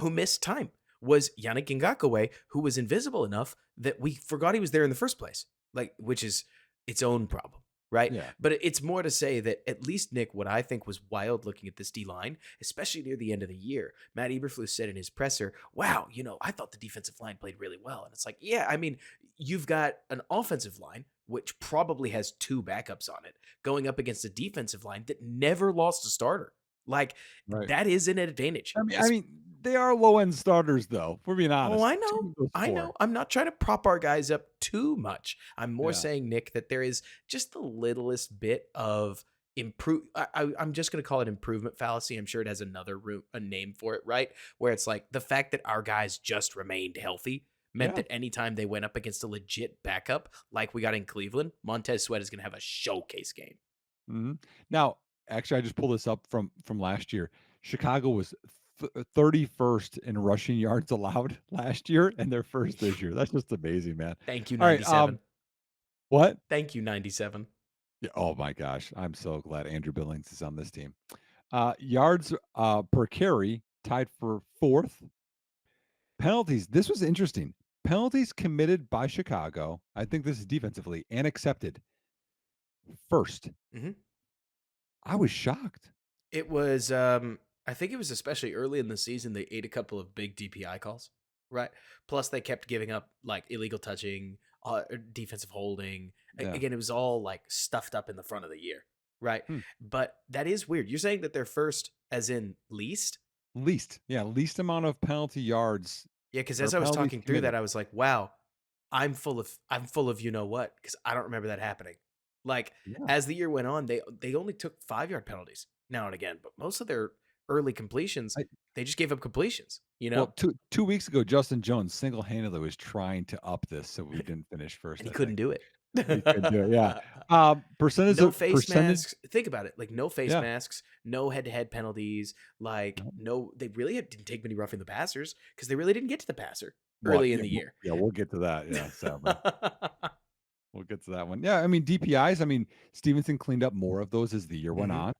who missed time was Yannick Ngakoue, who was invisible enough that we forgot he was there in the first place. Like, which is its own problem, right? Yeah. But it's more to say that at least, Nick, what I think was wild looking at this D line, especially near the end of the year, Matt Eberflus said in his presser, wow, I thought the defensive line played really well. And it's like, yeah, I mean, you've got an offensive line, which probably has two backups on it, going up against a defensive line that never lost a starter. Like, Right. that is an advantage. I mean, they are low end starters though. If we're being Oh, honest. I Two know. of those I know. four. I'm not trying to prop our guys up too much. I'm more Yeah. saying, Nick, that there is just the littlest bit of improve. I'm just going to call it improvement fallacy. I'm sure it has a name for it, right? Where it's like the fact that our guys just remained healthy meant Yeah. that anytime they went up against a legit backup, like we got in Cleveland, Montez Sweat is going to have a showcase game. Mhm. Now, actually, I just pulled this up from last year. Chicago was 31st in rushing yards allowed last year, and they're first this year. That's just amazing, man. Thank you, All right, 97. what? Thank you, 97. Yeah, oh my gosh, I'm so glad Andrew Billings is on this team. Yards per carry tied for fourth. Penalties. This was interesting. Penalties committed by Chicago. I think this is defensively and accepted first. Mhm. I was shocked. It was, I think it was especially early in the season, they ate a couple of big DPI calls, right? Plus, they kept giving up like illegal touching, defensive holding. Yeah. Again, it was all like stuffed up in the front of the year, right? Hmm. But that is weird. You're saying that they're first, as in least? Least amount of penalty yards Yeah, because or as I was penalties talking through that, committed. I was like, wow, I'm full of you know what, because I don't remember that happening. Like, Yeah. as the year went on, they only took 5-yard penalties now and again, but most of their early completions, I they just gave up completions, you well, know? 2 weeks ago, Justin Jones single-handedly was trying to up this so we didn't finish first, And he I couldn't think. do it. He could do it, yeah. Percentage No of face percentage. masks. Think about it. Like no face Yeah. masks, no head-to-head penalties. Like No. no, they really didn't take many roughing the passers because they really didn't get to the passer Well, early in yeah, the year. yeah, we'll get to that. Yeah, sadly. We'll get to that one. Yeah, I mean, DPIs, I mean, Stevenson cleaned up more of those as the year went Hmm. on.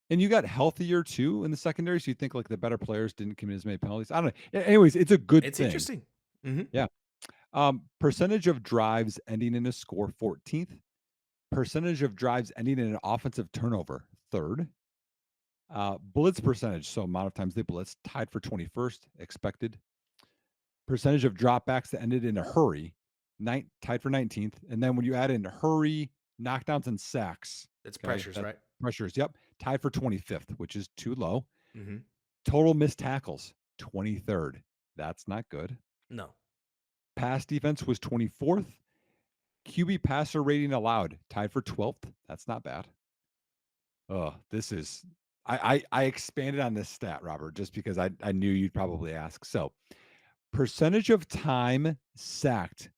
And you got healthier too in the secondary. So you think like the better players didn't commit as many penalties. I don't know. Anyways, it's a good It's thing. interesting. Hmm. Yeah. Percentage of drives ending in a score, 14th. Percentage of drives ending in an offensive turnover, third. Blitz percentage, so amount of times they blitz, tied for 21st, expected. Percentage of dropbacks that ended in a hurry, tied for 19th. And then when you add in hurry, knockdowns, and sacks, It's okay, pressures, that right? pressures, yep, tied for 25th, which is too low. Hmm. Total missed tackles, 23rd. That's not good. No. Pass defense was 24th. QB passer rating allowed, tied for 12th. That's not bad. Oh, this is I expanded on this stat, Robert, just because I knew you'd probably ask. So percentage of time sacked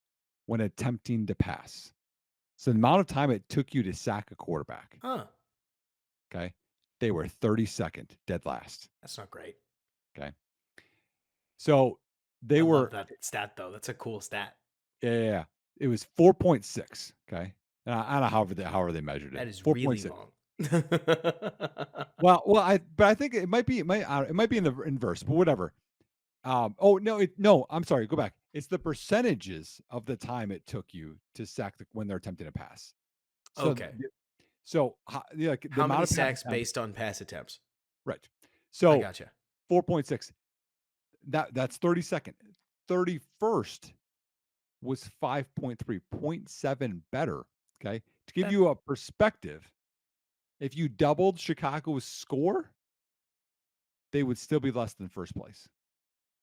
when attempting to pass. So the amount of time it took you to sack a quarterback. Huh. Okay. They were 32nd, dead last. That's not great. Okay. So they I love were, that stat though. That's a cool stat. yeah. It was 4.6. Okay. I don't know however they measured it. That is really 4.6. long. But I think it might be in the inverse, but whatever. Oh no, I'm sorry. Go back. It's the percentages of the time it took you to sack when they're attempting to pass. So, Okay. yeah, like the How amount many of pass sacks attempts, based on pass attempts? right? I So gotcha. 4.6. That's 32nd. 31st was 5.3, 0.7 better. Okay, to give Okay. you a perspective, if you doubled Chicago's score, they would still be less than first place.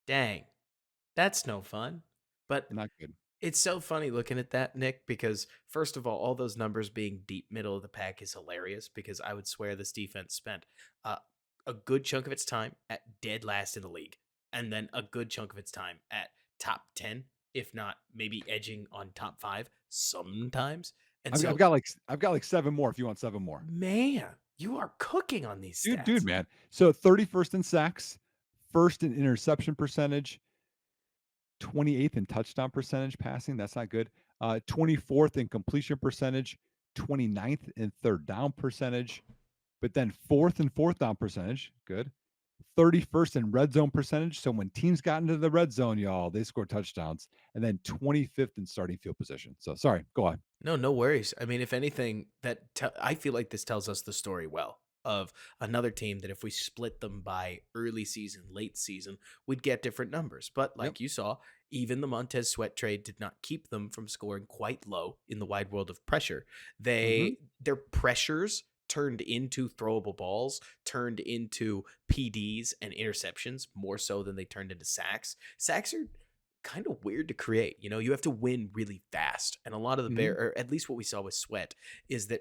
Dang. That's no fun. But Not good. it's so funny looking at that, Nick, because first of all those numbers being deep middle of the pack is hilarious because I would swear this defense spent uh, a good chunk of its time at dead last in the league and then a good chunk of its time at top 10, if not maybe edging on top 5 sometimes. And I've so, got like I've got like 7 more if you want 7 more. man, you are cooking on these Dude, stats. man. So 31st in sacks, first in interception percentage, 28th in touchdown percentage passing. That's not good. 24th in completion percentage, 29th in third down percentage, but then fourth down percentage. Good. 31st in red zone percentage. So when teams got into the red zone, y'all, they scored touchdowns. And then 25th in starting field position. So sorry, go on. No, no worries. I mean, if anything, I feel like this tells us the story well of another team that if we split them by early season, late season, we'd get different numbers. But Yep. like you saw, even the Montez Sweat trade did not keep them from scoring quite low in the wide world of pressure. Mm-hmm. Their pressures turned into throwable balls, turned into PDs and interceptions more so than they turned into sacks. Sacks are kind of weird to create. You know, you have to win really fast. And a lot of the Mm-hmm. or at least what we saw with Sweat, is that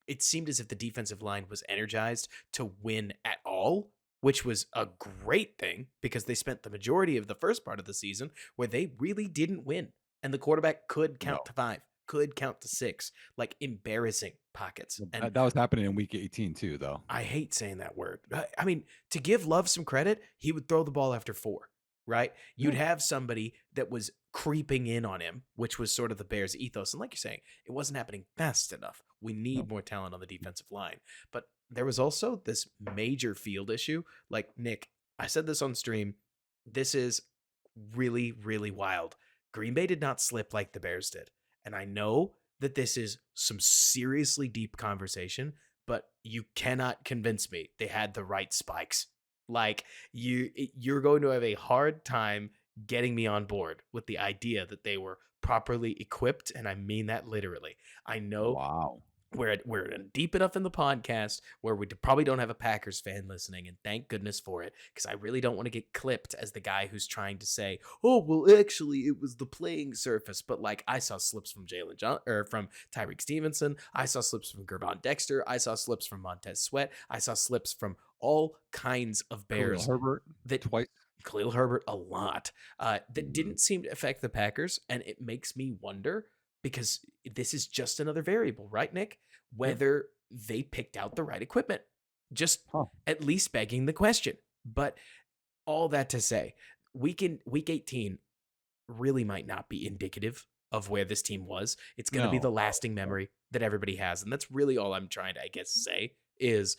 it seemed as if the defensive line was energized to win at all, which was a great thing because they spent the majority of the first part of the season where they really didn't win. And the quarterback could No. count to 5, could count to 6, like embarrassing pockets. And That was happening in week 18 too, though. I hate saying that word. I mean, to give Love some credit, he would throw the ball after 4, right? You'd Yeah. have somebody that was creeping in on him, which was sort of the Bears' ethos. And like you're saying, it wasn't happening fast enough. We No. need more talent on the defensive line. But there was also this major field issue. Like, Nick, I said this on stream. This is really, really wild. Green Bay did not slip like the Bears did. And I know that this is some seriously deep conversation, but you cannot convince me they had the right spikes. Like you're going to have a hard time getting me on board with the idea that they were properly equipped, and I mean that literally. I know Wow. we're deep enough in the podcast where we probably don't have a Packers fan listening, and thank goodness for it, because I really don't want to get clipped as the guy who's trying to say, "Oh, well, actually, it was the playing surface." But like, I saw slips from Jaylen Johnson or from Tyreek Stevenson. I saw slips from Gervon Dexter. I saw slips from Montez Sweat. I saw slips from all kinds of Khalil Bears Herbert that twice. Khalil Herbert a lot that Mhm. didn't seem to affect the Packers, and it makes me wonder because this is just another variable, right, Nick? Yep. Whether they picked out the right equipment. Just Huh. at least begging the question. But all that to say, week 18 really might not be indicative of where this team was. It's going to be No. the lasting memory that everybody has, and that's really all I'm trying to, I guess, say is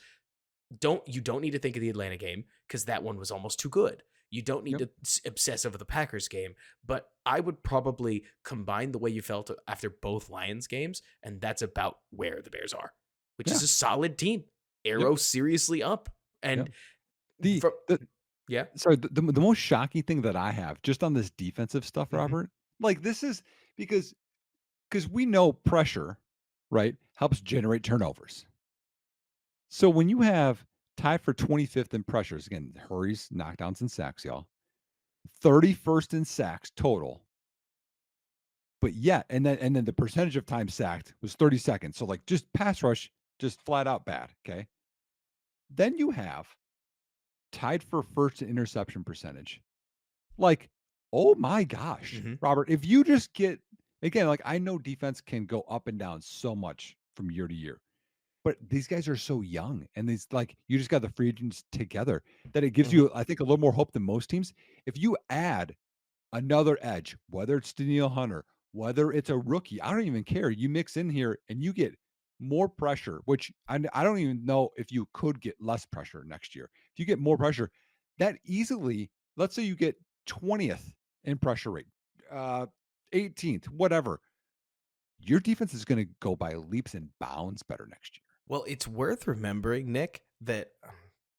don't need to think of the Atlanta game because that one was almost too good. You don't need Yep. to obsess over the Packers game, but I would probably combine the way you felt after both Lions games, and that's about where the Bears are, which is Yeah. a solid team. Yep. Arrow seriously up, Yep. and The from the yeah. sorry, the most shocking thing that I have just on this defensive stuff, Mhm. Robert, like this is because we know pressure, right, helps generate turnovers. So when you have tied for 25th in pressures, again, hurries, knockdowns, and sacks, y'all, 31st in sacks total. But yeah, and then the percentage of time sacked was 30 seconds. So like just pass rush, just flat out bad. Okay. Then you have tied for first in interception percentage. Like, oh my gosh, Mhm. Robert, if you just get again, like I know defense can go up and down so much from year to year. But these guys are so young, and these like you just got the free agents together that it gives Mhm. you, I think, a little more hope than most teams. If you add another edge, whether it's Daniil Hunter, whether it's a rookie, I don't even care. You mix in here and you get more pressure, which I don't even know if you could get less pressure next year. If you get more pressure, that easily, let's say you get 20th in pressure rate, uh, 18th, whatever, your defense is going to go by leaps and bounds better next year. Well, it's worth remembering, Nick, that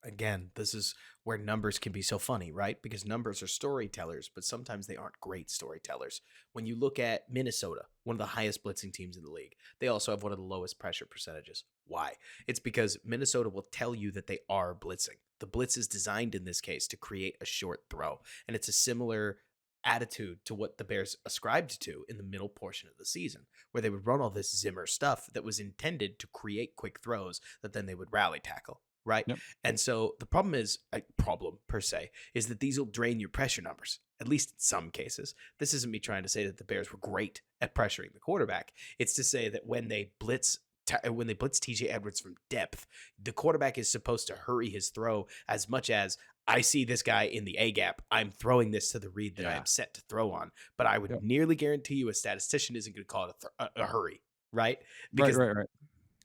again, this is where numbers can be so funny, right? Because numbers are storytellers, but sometimes they aren't great storytellers. When you look at Minnesota, one of the highest blitzing teams in the league, they also have one of the lowest pressure percentages. Why? It's because Minnesota will tell you that they are blitzing. The blitz is designed in this case to create a short throw, and it's a similar attitude to what the Bears ascribed to in the middle portion of the season, where they would run all this Zimmer stuff that was intended to create quick throws that then they would rally tackle, right? Yep. And so the problem is a problem per se is that these will drain your pressure numbers, at least in some cases. This isn't me trying to say that the Bears were great at pressuring the quarterback. It's to say that when they blitz TJ Edwards from depth, the quarterback is supposed to hurry his throw as much as I see this guy in the A gap. I'm throwing this to the read that I Yeah. am set to throw on. But I would Yep. nearly guarantee you a statistician isn't going to call it a hurry, right? Right, Because right, right.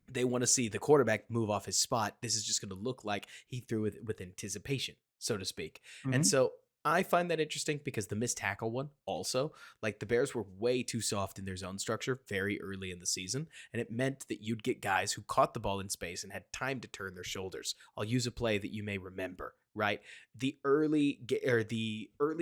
they want to see the quarterback move off his spot. This is just going to look like he threw it with anticipation, so to speak. And Mhm. so I find that interesting because the missed tackle one also, like the Bears were way too soft in their zone structure very early in the season. And it meant that you'd get guys who caught the ball in space and had time to turn their shoulders. I'll use a play that you may remember, right? The early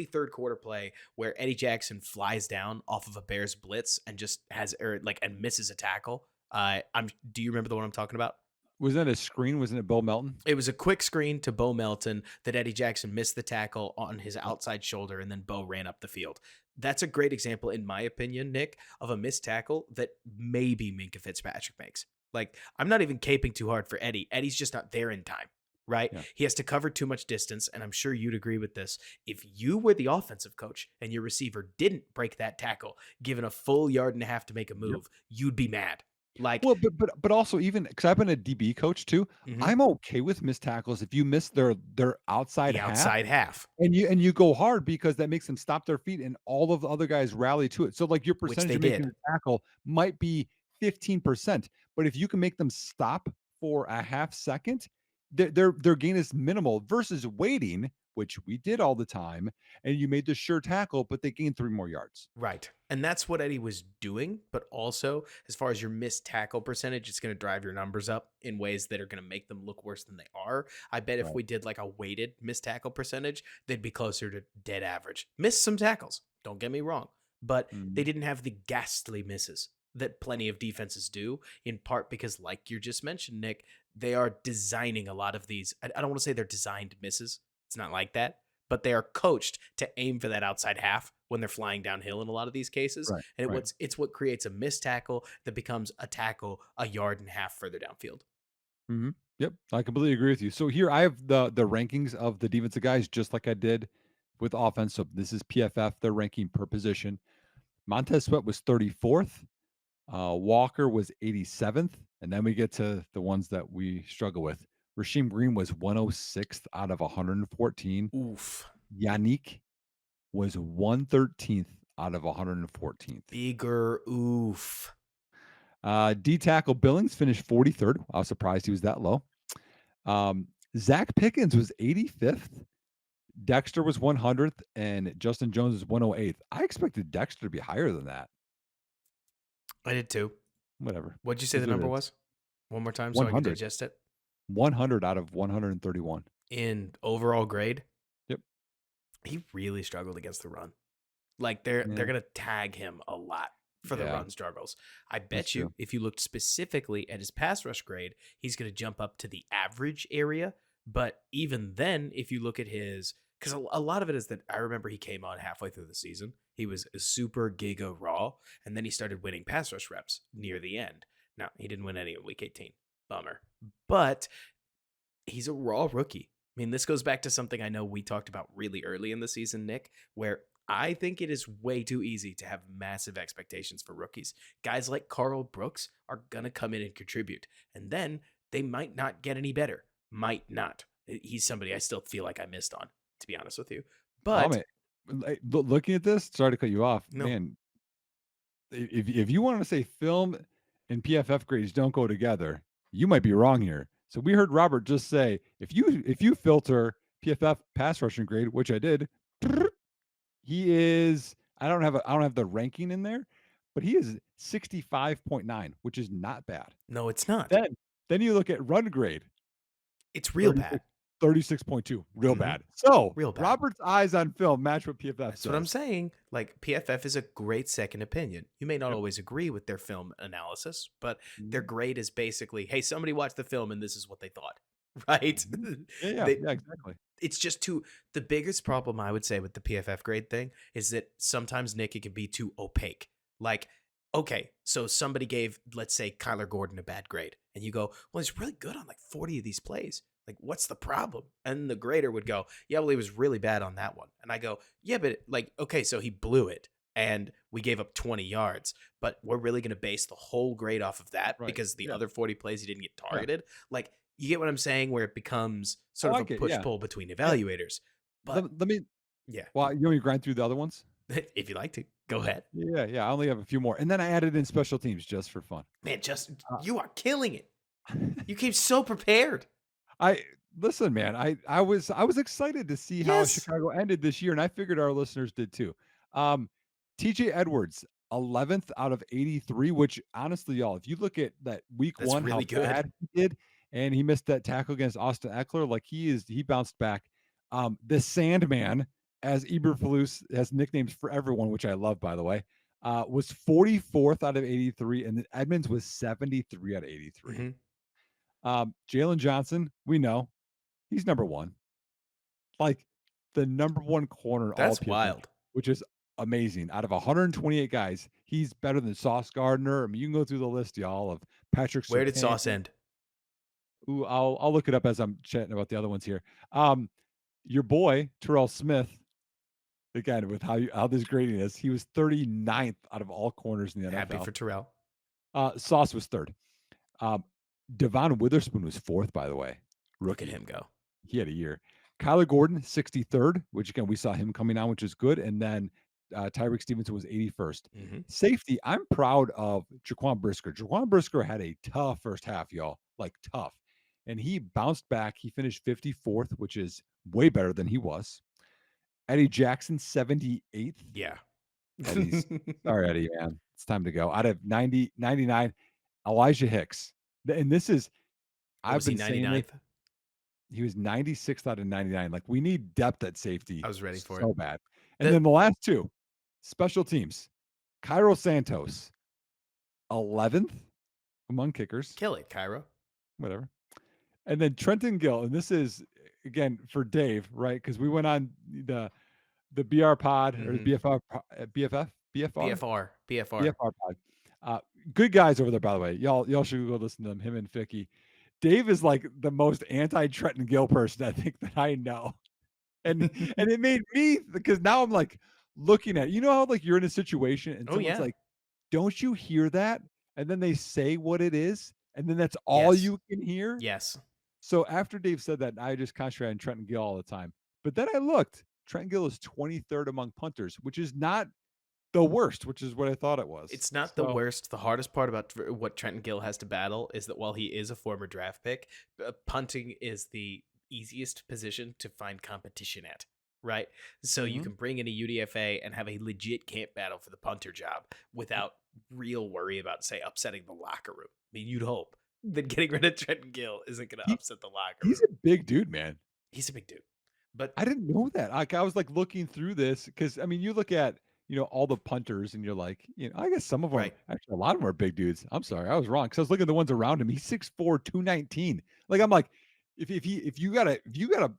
third quarter play where Eddie Jackson flies down off of a Bears blitz and just and misses a tackle. Do you remember the one I'm talking about? Was that a screen? Wasn't it Bo Melton? It was a quick screen to Bo Melton that Eddie Jackson missed the tackle on his Yep. outside shoulder, and then Bo ran up the field. That's a great example, in my opinion, Nick, of a missed tackle that maybe Minka Fitzpatrick makes. Like, I'm not even caping too hard for Eddie. Eddie's just not there in time, right? Yeah. He has to cover too much distance, and I'm sure you'd agree with this. If you were the offensive coach and your receiver didn't break that tackle, given a full yard and a half to make a Yep. move, you'd be mad. Like, Well, but also even because I've been a DB coach too, mhm, I'm okay with missed tackles if you miss their outside the half outside half, and you go hard because that makes them stop their feet and all of the other guys rally to it. So like your which percentage they of making did. a tackle might be 15%, but if you can make them stop for a half second, their gain is minimal versus waiting, which we did all the time, and you made the sure tackle, but they gained 3 more yards. Right. And that's what Eddie was doing. But also, as far as your missed tackle percentage, it's going to drive your numbers up in ways that are going to make them look worse than they are. I bet if Right. we did like a weighted missed tackle percentage, they'd be closer to dead average. Missed some tackles, don't get me wrong, but they Mhm. didn't have the ghastly misses that plenty of defenses do, in part because, like you just mentioned, Nick, they are designing a lot of these. I don't want to say they're designed misses. It's not like that, but they are coached to aim for that outside half when they're flying downhill in a lot of these cases. Right, And right. it's what creates a missed tackle that becomes a tackle a yard and a half further downfield. Mhm. Yep, I completely agree with you. So here I have the rankings of the defensive guys just like I did with offense. So this is PFF, their ranking per position. Montez Sweat was 34th. Walker was 87th, and then we get to the ones that we struggle with. Rasheem Green was 106th out of 114. Oof. Yannick was 113th out of 114th. Bigger oof. D tackle Billings finished 43rd. I was surprised he was that low. Zach Pickens was 85th. Dexter was 100th, and Justin Jones was 108th. I expected Dexter to be higher than that. I did too. Whatever. What'd you say the number was? One more time so I can 100. digest it. 100 out of 131. In overall grade, Yep. he really struggled against the run. Like they're gonna tag him a lot for the run struggles. I bet you if you looked specifically at his pass rush grade, he's gonna jump up to the average area. But even then, if you look at his, because a lot of it is that I remember he came on halfway through the season. He was super giga raw, and then he started winning pass rush reps near the end. Now he didn't win any in week 18. Bummer. But he's a raw rookie. I mean, this goes back to something I know we talked about really early in the season, Nick, where I think it is way too easy to have massive expectations for rookies. Guys like Carl Brooks are going to come in and contribute, and then they might not get any better. Might not. He's somebody I still feel like I missed on, to be honest with you. But looking at this, sorry to cut you off, no. man. If you want to say film and PFF grades don't go together, you might be wrong here. So we heard Robert just say, if you filter PFF pass rushing grade, which I did, he is, I don't have the ranking in there, but he is 65.9, which is not bad. No, it's not. Then you look at run grade. It's real bad. 36.2, real bad. So real bad. Robert's eyes on film match what PFF That's says. what I'm saying. Like PFF is a great second opinion. You may not always agree with their film analysis, but their grade is basically, hey, somebody watched the film and this is what they thought. Right? Yeah, exactly. It's just the biggest problem I would say with the PFF grade thing is that sometimes, Nick, it can be too opaque. Like, okay, so somebody gave, let's say, Kyler Gordon a bad grade, and you go, well, he's really good on like 40 of these plays. Like, what's the problem? And the grader would go, yeah, well, he was really bad on that one. And I go, yeah, but like, okay, so he blew it and we gave up 20 yards, but we're really going to base the whole grade off of that because the other 40 plays he didn't get targeted. Like, you get what I'm saying, where it becomes sort of a push-pull between evaluators. But let me, well, you want me to grind through the other ones? If you like to, go ahead. Yeah, I only have a few more. And then I added in special teams just for fun. Man, you are killing it. You came so prepared. Listen, man, I was excited to see how Chicago ended this year, and I figured our listeners did too. TJ Edwards, 11th out of 83, which honestly, y'all, if you look at that week one, really how bad he did, and he missed that tackle against Austin Eckler, like he bounced back. The Sandman, as Eberflus has nicknames for everyone, which I love, by the way, was 44th out of 83, and then Edmonds was 73 out of 83. Jaylen Johnson, we know he's number one, like the number one corner. That's wild, which is amazing. Out of 128 guys, he's better than Sauce Gardner. I mean, you can go through the list, y'all, of Patrick. Where did Sauce end? Ooh, I'll look it up as I'm chatting about the other ones here. Your boy Terrell Smith, again with how this grading is, he was 39th out of all corners in the NFL. Happy for Terrell. Sauce was third. Devon Witherspoon was fourth, by the way. Look at him go. He had a year. Kyler Gordon, 63rd, which again, we saw him coming on, which is good. And then Tyreek Stevenson was 81st. Safety, I'm proud of Jaquan Brisker. Jaquan Brisker had a tough first half, y'all, like tough. And he bounced back. He finished 54th, which is way better than he was. Eddie Jackson, 78th. Yeah. Sorry, Eddie, man. It's time to go. Out of 99, Elijah Hicks. And this is, I've been saying 99th. He was 96th out of 99. Like, we need depth at safety. I was ready for it. So bad. And then the last two, special teams. Cairo Santos, 11th among kickers. Kill it, Cairo. Whatever. And then Trenton Gill, and this is, again, for Dave, right? Because we went on the BR pod or the BFR pod. Good guys over there, by the way. Y'all should go listen to them. Him and Ficky. Dave is like the most anti-Trenton Gill person I think that I know. And it made me, because now I'm like looking at, you know how like you're in a situation and someone's like, don't you hear that? and then they say what it is, and then that's all Yes. you can hear. Yes. So after Dave said that, I just concentrated on Trenton Gill all the time. But then I looked. Trenton Gill is 23rd among punters, which is not the worst, which is what I thought it was. It's not the So worst. The hardest part about what Trenton Gill has to battle is that while he is a former draft pick, punting is the easiest position to find competition at, right? So you mhm. can bring in a UDFA and have a legit camp battle for the punter job without real worry about, say, upsetting the locker room. I mean, you'd hope that getting rid of Trenton Gill isn't going to he upset the locker he's room. a big dude, man. He's a big dude. But I didn't know that. Like I was like looking through this because I mean, you look at all the punters, and you're like, I guess some of them, right, actually, a lot of them are big dudes. I'm sorry, I was wrong because I was looking at the ones around him. He's 6'4", 219. Like I'm like, if you gotta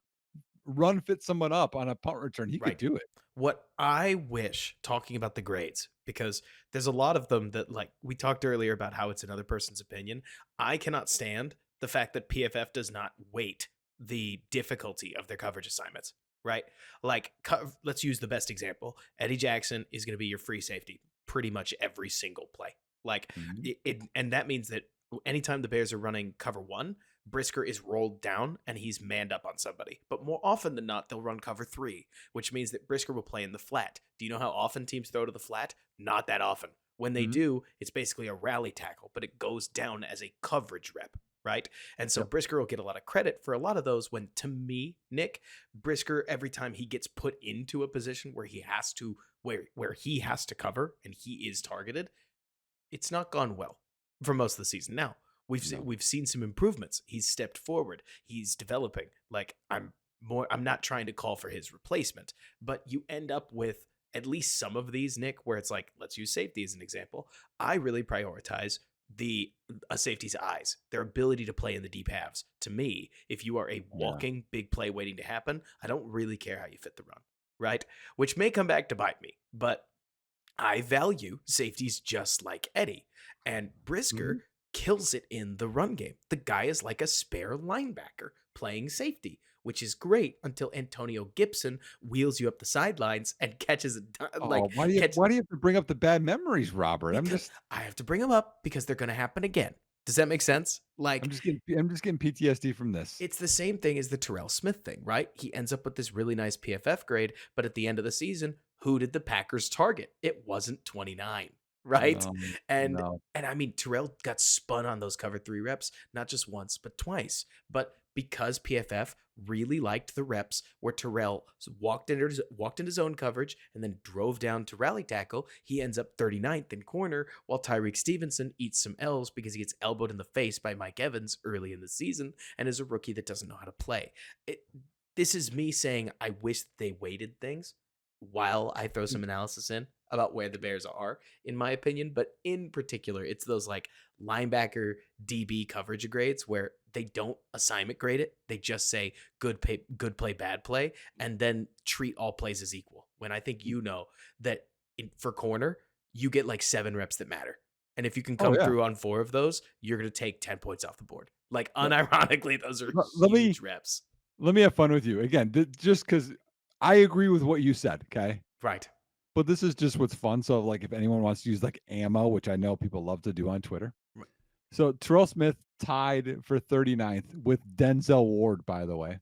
run fit someone up on a punt return, he could right. do it. What I wish, talking about the grades, because there's a lot of them that, like, we talked earlier about how it's another person's opinion. I cannot stand the fact that PFF does not weight the difficulty of their coverage assignments, right? Like, let's use the best example. Eddie Jackson is going to be your free safety pretty much every single play. Like, Mhm. and that means that anytime the Bears are running cover one, Brisker is rolled down and he's manned up on somebody. But more often than not, they'll run cover three, which means that Brisker will play in the flat. Do you know how often teams throw to the flat? Not that often. When they Mhm. do, it's basically a rally tackle, but it goes down as a coverage rep, right? And so Yep. Brisker will get a lot of credit for a lot of those when, to me, Nick, Brisker, every time he gets put into a position where he has to, where he has to cover and he is targeted, it's not gone well for most of the season. Now, No. we've seen some improvements. He's stepped forward. He's developing. Like, I'm not trying to call for his replacement, but you end up with at least some of these, Nick, where it's like, let's use safety as an example. I really prioritize the a safety's eyes, their ability to play in the deep halves. To me, if you are a Yeah. walking big play waiting to happen, I don't really care how you fit the run, right? Which may come back to bite me, but I value safeties just like Eddie. And Mhm. Brisker kills it in the run game. The guy is like a spare linebacker playing safety, which is great until Antonio Gibson wheels you up the sidelines and catches a Oh, like why do you catch why do you have to bring up the bad memories, Robert? I'm because just I have to bring them up because they're going to happen again. Does that make sense? I'm Like, just getting I'm just getting PTSD from this. it's the same thing as the Terrell Smith thing, right? He ends up with this really nice PFF grade, but at the end of the season, who did the Packers target? It wasn't 29, right? No, And no. and I mean, Terrell got spun on those cover three reps, not just once, but twice. But because PFF really liked the reps where Terrell walked into zone coverage and then drove down to rally tackle, he ends up 39th in corner, while Tyreek Stevenson eats some L's because he gets elbowed in the face by Mike Evans early in the season and is a rookie that doesn't know how to play. It, this is me saying I wish they weighted things while I throw some analysis in about where the Bears are, in my opinion. But in particular, it's those like linebacker DB coverage grades where they don't assignment grade it. They just say good play, bad play, and then treat all plays as equal. When I think that for corner, you get like 7 reps that matter. And if you can Oh, come yeah. through on 4 of those, you're going to take 10 points off the board. Like, Yep. unironically, those are Let me huge reps. let me have fun with you. Again, just because I agree with what you said, okay? Right. But this is just what's fun. So, like, if anyone wants to use like ammo, which I know people love to do on Twitter. So Terrell Smith tied for 39th with Denzel Ward, by the way.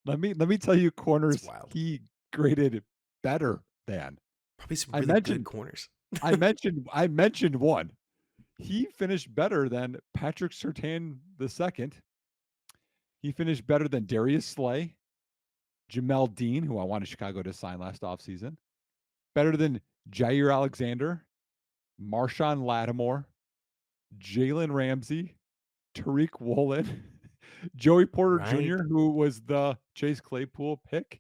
Let me tell you It's corners wild. he graded better than. Probably some I really good mentioned corners. I mentioned one. He finished better than Patrick Surtain II. He finished better than Darius Slay, Jamel Dean, who I wanted Chicago to sign last offseason. Better than Jair Alexander, Marshawn Lattimore, Jalen Ramsey, Tariq Woolen, Joey Porter Right. Jr., who was the Chase Claypool pick,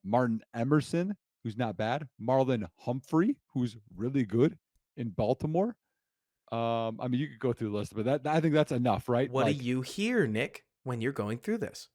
Martin Emerson, who's not bad, Marlon Humphrey, who's really good in Baltimore. I mean, you could go through the list, but that I think that's enough, right? What do Like you hear, Nick, when you're going through this?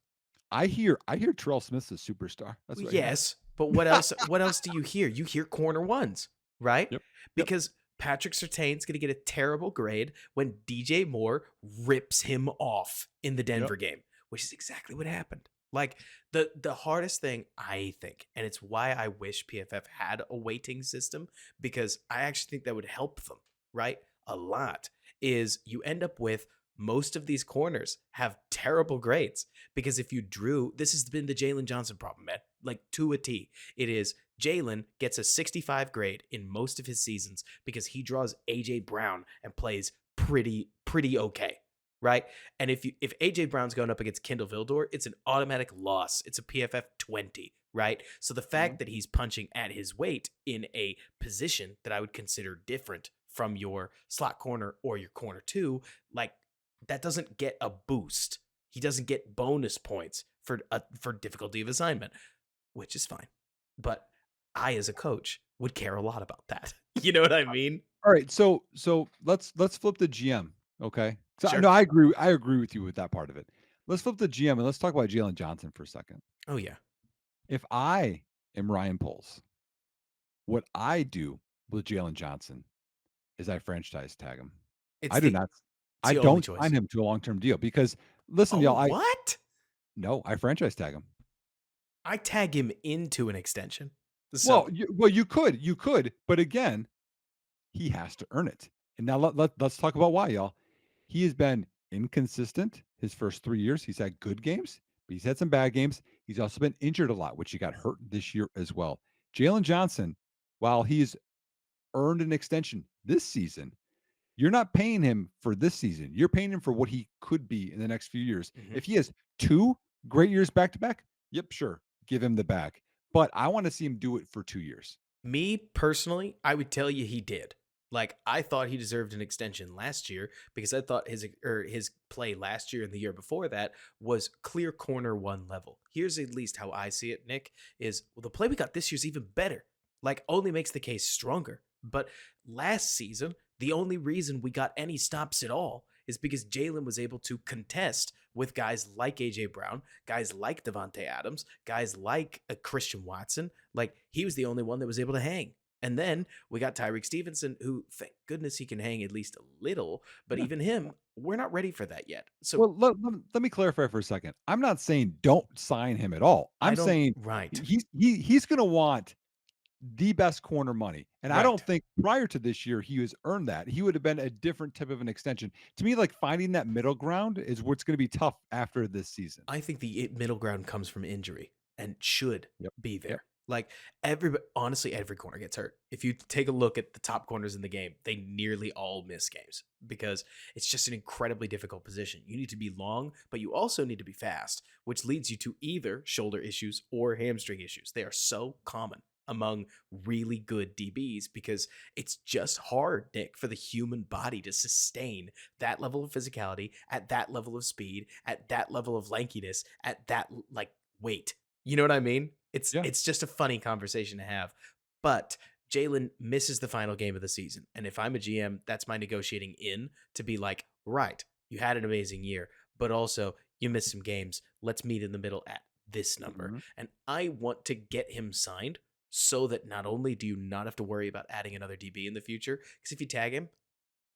I hear Terrell Smith's a superstar. That's what I hear. Yes, but what else do you hear? You hear corner ones, right? Yep. Yep. Because Patrick Surtain's going to get a terrible grade when DJ Moore rips him off in the Yep. Denver game, which is exactly what happened. Like, the hardest thing, I think, and it's why I wish PFF had a weighting system, because I actually think that would help them, right? a lot is you end up with most of these corners have terrible grades because if you drew, this has been the Jaylen Johnson problem, man, like to a T. It is Jaylen gets a 65 grade in most of his seasons because he draws AJ Brown and plays pretty okay, right? And if AJ Brown's going up against Kindle Vildor, it's an automatic loss. It's a PFF 20, right? So the Mhm. fact that he's punching at his weight in a position that I would consider different from your slot corner or your corner two, like that doesn't get a boost. He doesn't get bonus points for difficulty of assignment, which is fine. But I, as a coach, would care a lot about that. You know what I mean? All right, so let's flip the GM, okay? So no, Sure. I agree with you with that part of it. Let's flip the GM and let's talk about Jalen Johnson for a second. Oh yeah. If I am Ryan Poles, what I do with Jalen Johnson is I franchise tag him. It's I do the not it's I the only don't sign choice. him to a long-term deal because listen, Oh y'all, I what? no, I franchise tag him. I tag him into an extension. Well, So you could, but again, he has to earn it. And now let's talk about why, y'all. He has been inconsistent his first 3 years. He's had good games, but he's had some bad games. He's also been injured a lot, which he got hurt this year as well. Jalen Johnson, while he's earned an extension this season, you're not paying him for this season. You're paying him for what he could be in the next few years. mhm. If he has 2 great years back to back, yep, sure, give him the bag. But I want to see him do it for 2 years. Me personally, I would tell you he did. Like I thought he deserved an extension last year because I thought his play last year and the year before that was clear corner one level. Here's at least how I see it, Nick, is well, the play we got this year's even better. Like only makes the case stronger. But last season, the only reason we got any stops at all is because Jalen was able to contest with guys like AJ Brown, guys like Devontae Adams, guys like Christian Watson. Like he was the only one that was able to hang. And then we got Tyreek Stevenson, who thank goodness he can hang at least a little, but Yeah. even him, we're not ready for that yet. So Well, let me clarify for a second. I'm not saying don't sign him at all. I I'm don't saying right. he's going to want the best corner money, and I Right. don't think prior to this year he has earned that. He would have been a different type of an extension. To me, like finding that middle ground is what's going to be tough after this season. I think the middle ground comes from injury and should Yep. be Yep. there. Like honestly, every corner gets hurt. If you take a look at the top corners in the game, they nearly all miss games because it's just an incredibly difficult position. You need to be long, but you also need to be fast, which leads you to either shoulder issues or hamstring issues. They are so common among really good DBs because it's just hard, Nick, for the human body to sustain that level of physicality at that level of speed, at that level of lankiness, at that like weight. You know what I mean? It's Yeah. it's just a funny conversation to have. But Jalen misses the final game of the season. And if I'm a GM, that's my negotiating in to be like, right, you had an amazing year, but also you missed some games. Let's meet in the middle at this number. Mhm. And I want to get him signed so that not only do you not have to worry about adding another DB in the future, because if you tag him,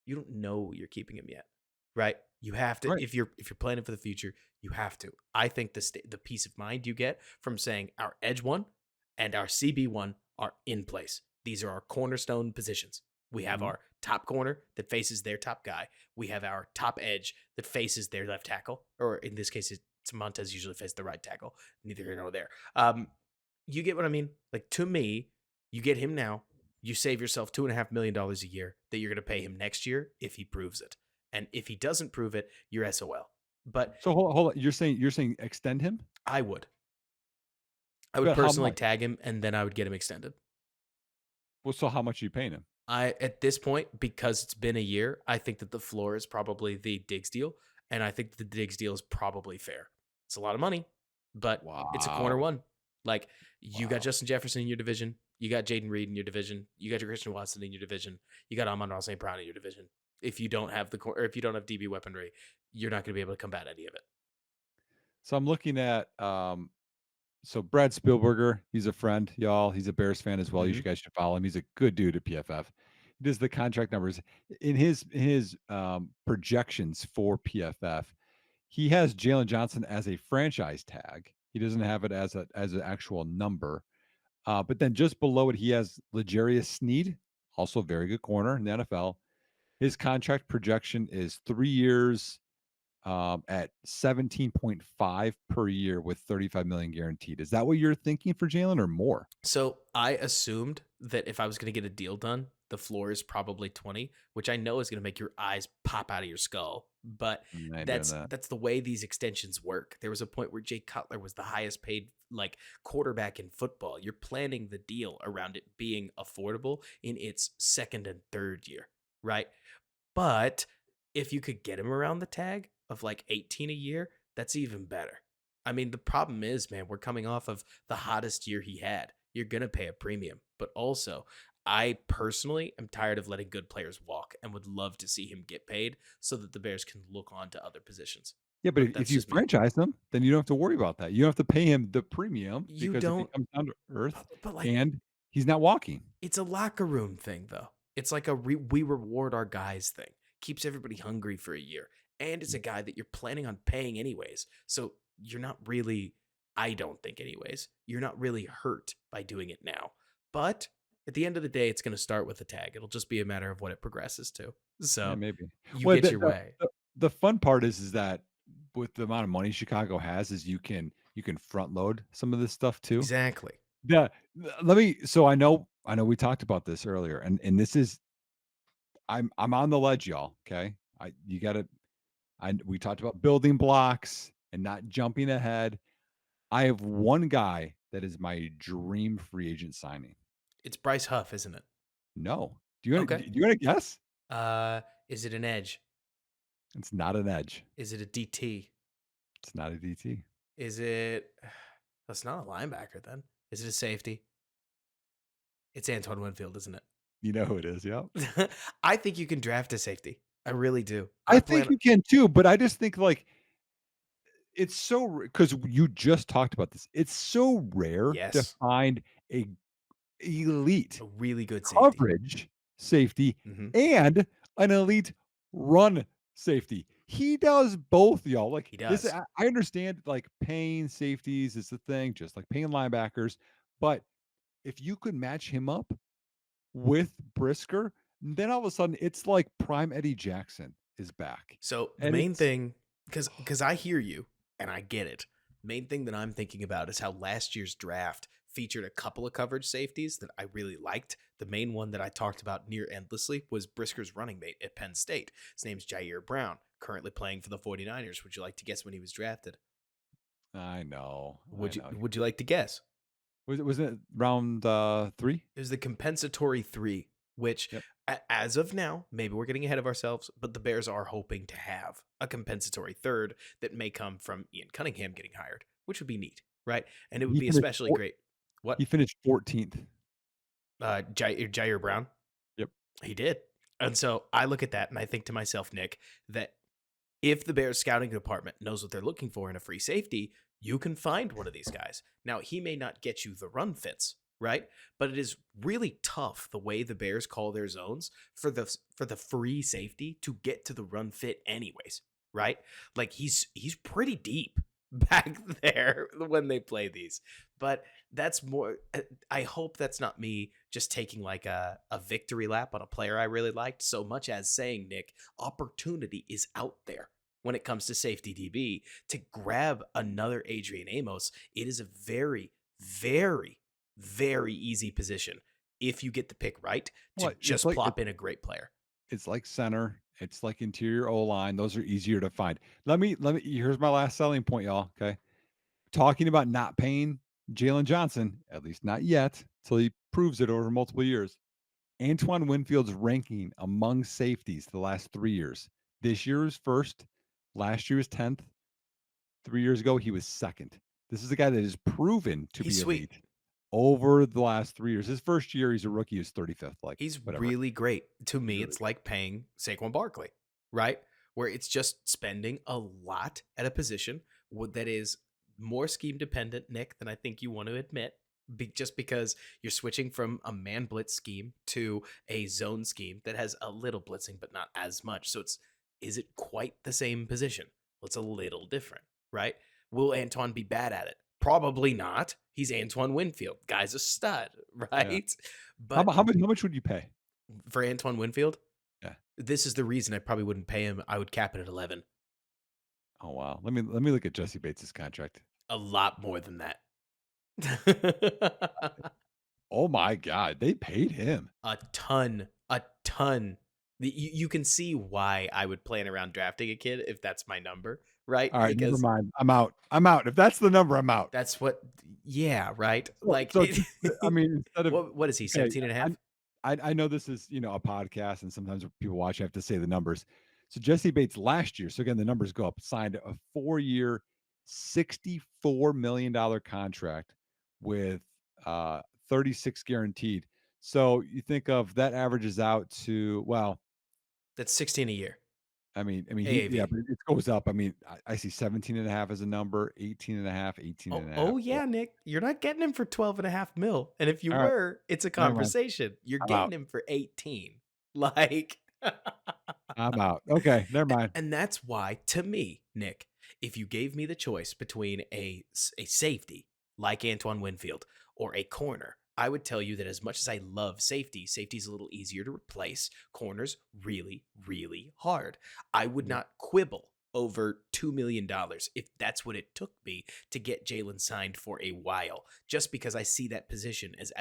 you don't know you're keeping him yet, right? You have to Right. if you're planning for the future, you have to. I think the peace of mind you get from saying our edge one and our CB one are in place. These are our cornerstone positions. We have Mhm. our top corner that faces their top guy. We have our top edge that faces their left tackle, or in this case, it's Montez usually faces the right tackle. Neither here nor there. You get what I mean? Like to me, you get him now, you save yourself $2.5 million a year that you're going to pay him next year if he proves it. And if he doesn't prove it, you're SOL. But So hold on. You're saying extend him? I would. I would But how personally much? tag him and then I would get him extended. Well, so how much are you paying him? I at this point, because it's been a year, I think that the floor is probably the Diggs deal. And I think the Diggs deal is probably fair. It's a lot of money, but it's a corner Wow. one. Like you got Wow. Justin Jefferson in your division, you got Jaden Reed in your division, you got your Christian Watson in your division, you got Amon-Ra St. Brown in your division. If you don't have or if you don't have DB weaponry, you're not going to be able to combat any of it. So I'm looking at so Brad Spielberger, he's a friend, y'all. He's a Bears fan as well. You Hmm. guys should follow him. He's a good dude at PFF. He does the contract numbers in his projections for PFF. He has Jalen Johnson as a franchise tag. He doesn't have it as an actual number. But then just below it, he has L'Jarius Sneed, also a very good corner in the NFL. His contract projection is 3 years, at 17.5 per year with 35 million guaranteed. Is that what you're thinking for Jalen or more? So I assumed that if I was going to get a deal done, the floor is probably 20, which I know is going to make your eyes pop out of your skull. But I ain't doing that. that's the way these extensions work. There was a point where Jay Cutler was the highest paid like quarterback in football. You're planning the deal around it being affordable in its second and third year, right? But if you could get him around the tag of like 18 a year, that's even better. I mean, the problem is, man, we're coming off of the hottest year he had. You're going to pay a premium. But also, I personally am tired of letting good players walk and would love to see him get paid so that the Bears can look on to other positions. Yeah, but But if that's you just me. franchise him, then you don't have to worry about that. You don't have to pay him the premium You because if he don't, comes down to earth but like, and he's not walking. it's a locker room thing, though. It's like a we reward our guys thing. Keeps everybody hungry for a year. And it's a guy that you're planning on paying anyways. So you're not really, I don't think, anyways, you're not really hurt by doing it now. But at the end of the day, it's going to start with a tag. It'll just be a matter of what it progresses to. Yeah, So maybe. you Well, get your way. the fun part is that with the amount of money Chicago has, is you can front load some of this stuff too. Exactly. Let me. So I know we talked about this earlier, and this is I'm on the ledge, y'all. Okay, you got to. We talked about building blocks and not jumping ahead. I have one guy that is my dream free agent signing. It's Bryce Huff, isn't it? No, Okay. do you want to guess? Is it an edge? It's not an edge. Is it a DT? It's not a DT. Is it, that's not a linebacker then. Is it a safety? It's Antoine Winfield, isn't You know who it is, yeah. it? I think you can draft a safety. I really do. I think you can too, but I just think like it's so because you just talked about this. It's so rare to Yes, find a elite a really good safety. coverage safety Hmm. and an elite run safety. He does both, y'all. Like He this, does. I understand like paying safeties is the thing, just like paying linebackers. But if you could match him up with Brisker, then all of a sudden it's like prime Eddie Jackson is back. So the And main it's thing, because I hear you and I get it. Main thing that I'm thinking about is how last year's draft featured a couple of coverage safeties that I really liked. The main one that I talked about near endlessly was Brisker's running mate at Penn State. His name's Jair Brown, currently playing for the 49ers. Would you like to guess when he was drafted? I know. I Would you know. would you like to guess? Was it round 3? It was the compensatory 3, which Yep. as of now, maybe we're getting ahead of ourselves, but the Bears are hoping to have a compensatory third that may come from Ian Cunningham getting hired, which would be neat, right? And it would He be finished especially four, great. he What? finished 14th. Jair Brown? Yep. He did. And so I look at that and I think to myself, Nick, that if the Bears scouting department knows what they're looking for in a free safety, you can find one of these guys. Now, he may not get you the run fits, right? But it is really tough the way the Bears call their zones for the free safety to get to the run fit anyways, right? Like he's pretty deep back there when they play these. But that's more I hope that's not me just taking like a victory lap on a player I really liked so much as saying, Nick, opportunity is out there when it comes to safety DB to grab another Adrian Amos. It is a very, very, very easy position if you get the pick right to What just plop in a great player. it's like center, it's like interior O line. Those are easier to find. Let me. Here's my last selling point, y'all. Okay, talking about not paying Jaylen Johnson, at least not yet, till he proves it over multiple years. Antoine Winfield's ranking among safeties the last 3 years. This year was first. Last year was 10th. 3 years ago, he was second. This is a guy that is proven to He's be sweet. elite over the last 3 years. His first year, he's a rookie, he was 35th. Like, He's whatever. really great. To He's me, really it's like paying Saquon Barkley, right? Where it's just spending a lot at a position that is more scheme dependent, Nick, than I think you want to admit. Just because you're switching from a man blitz scheme to a zone scheme that has a little blitzing, but not as much. So is it quite the same position? Well, it's a little different, right? Will Antoine be bad at it? Probably not. He's Antoine Winfield. Guy's a stud, Yeah. right? How, But how much would you pay? for Antoine Winfield, Yeah. This is the reason I probably wouldn't pay him. I would cap it at 11. Oh wow. Let me look at Jesse Bates's contract. A lot more than that. Oh my God, they paid him. A ton, a ton. You can see why I would plan around drafting a kid if that's my number, right? All right, never Because mind. I'm out. I'm out. If that's the number, I'm out. that's what, yeah, right? So, Like, so just, I mean, instead of what is he, okay, 17 and a I, half? I know this is a podcast, and sometimes when people watch, I have to say the numbers. So Jesse Bates last year. So again, the numbers go up. Signed a 4-year, $64 million contract with 36 guaranteed. So you think of that averages out to well, That's 16 a year. he yeah, AAV. but it goes up. I mean, I see 17 and a half as a number, 18 and a half, 18 Oh, and a half. oh So, yeah, Nick, you're not getting him for 12 and a half mil. And if you all right, were, it's a never mind. conversation. You're I'm out. getting him for 18. Like, I'm out. Okay, never mind. and that's why, to me, Nick, if you gave me the choice between a safety like Antoine Winfield or a corner, I would tell you that as much as I love safety, safety's a little easier to replace. Corners really, really hard. I would Yep. not quibble over $2 million if that's what it took me to get Jaylen signed for a while, just because I see that position as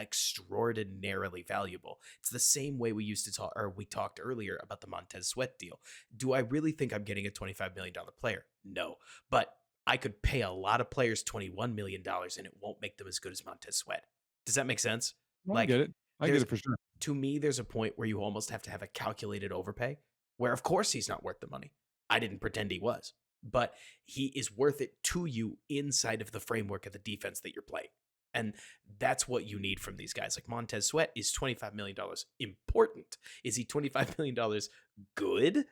extraordinarily valuable. It's the same way we used to talk, or we talked earlier about the Montez Sweat deal. Do I really think I'm getting a $25 million player? No. But I could pay a lot of players $21 million and it won't make them as good as Montez Sweat. Does that make sense? No, I Like, get it. I get there's it for sure. to me, there's a point where you almost have to have a calculated overpay, where of course he's not worth the money. I didn't pretend he was, but he is worth it to you inside of the framework of the defense that you're playing. And that's what you need from these guys. Like Montez Sweat is $25 million important. Is he $25 million good?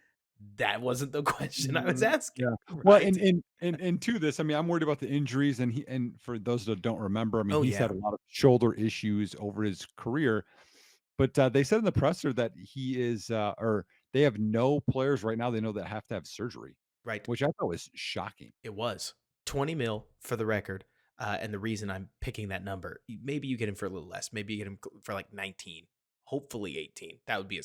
That wasn't the question I was asking, Yeah. Well, right? and to this, I mean, I'm worried about the injuries, and for those that don't remember, I mean, Oh he's had yeah, a lot of shoulder issues over his career, but they said in the presser that he is, or they have no players right now they know that have to have surgery, right. which I thought was shocking. It was 20 mil for the record. And the reason I'm picking that number, maybe you get him for a little less. Maybe you get him for like 19, hopefully 18. That would be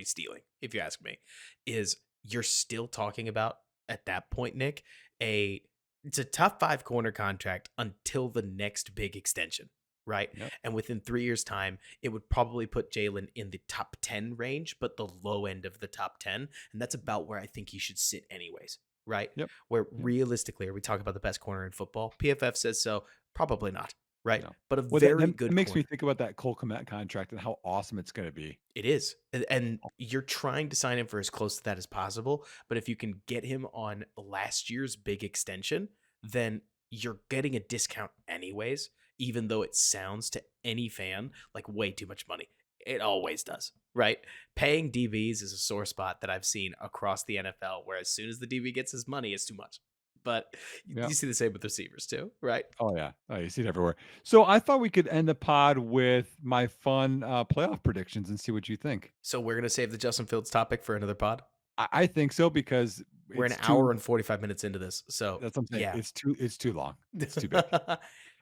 stealing, if you ask me. Is you're still talking about at that point, Nick, a it's a top five corner contract until the next big extension, right? Yep. And within 3 years' time, it would probably put Jaylen in the top 10 range, but the low end of the top 10. And that's about where I think he should sit, anyways, right? Yep. Where Yep. realistically, are we talking about the best corner in football? PFF says so. Probably not, right? No. But a Well, very that good makes me corner. think about that Cole Kmet contract and how awesome it's gonna be. It is. And you're trying to sign him for as close to that as possible. But if you can get him on last year's big extension, then you're getting a discount anyways, even though it sounds to any fan like way too much money. It always does, right? Paying DBs is a sore spot that I've seen across the NFL, where as soon as the DB gets his money, it's too much. But Yeah. you see the same with receivers too, right? Oh, yeah. Oh, you see it everywhere. So I thought we could end the pod with my fun, playoff predictions and see what you think. So we're gonna save the Justin Fields topic for another pod. I think so because We're an it's hour too and 45 minutes into this. So that's what I'm saying. yeah. It's too long. It's too big. All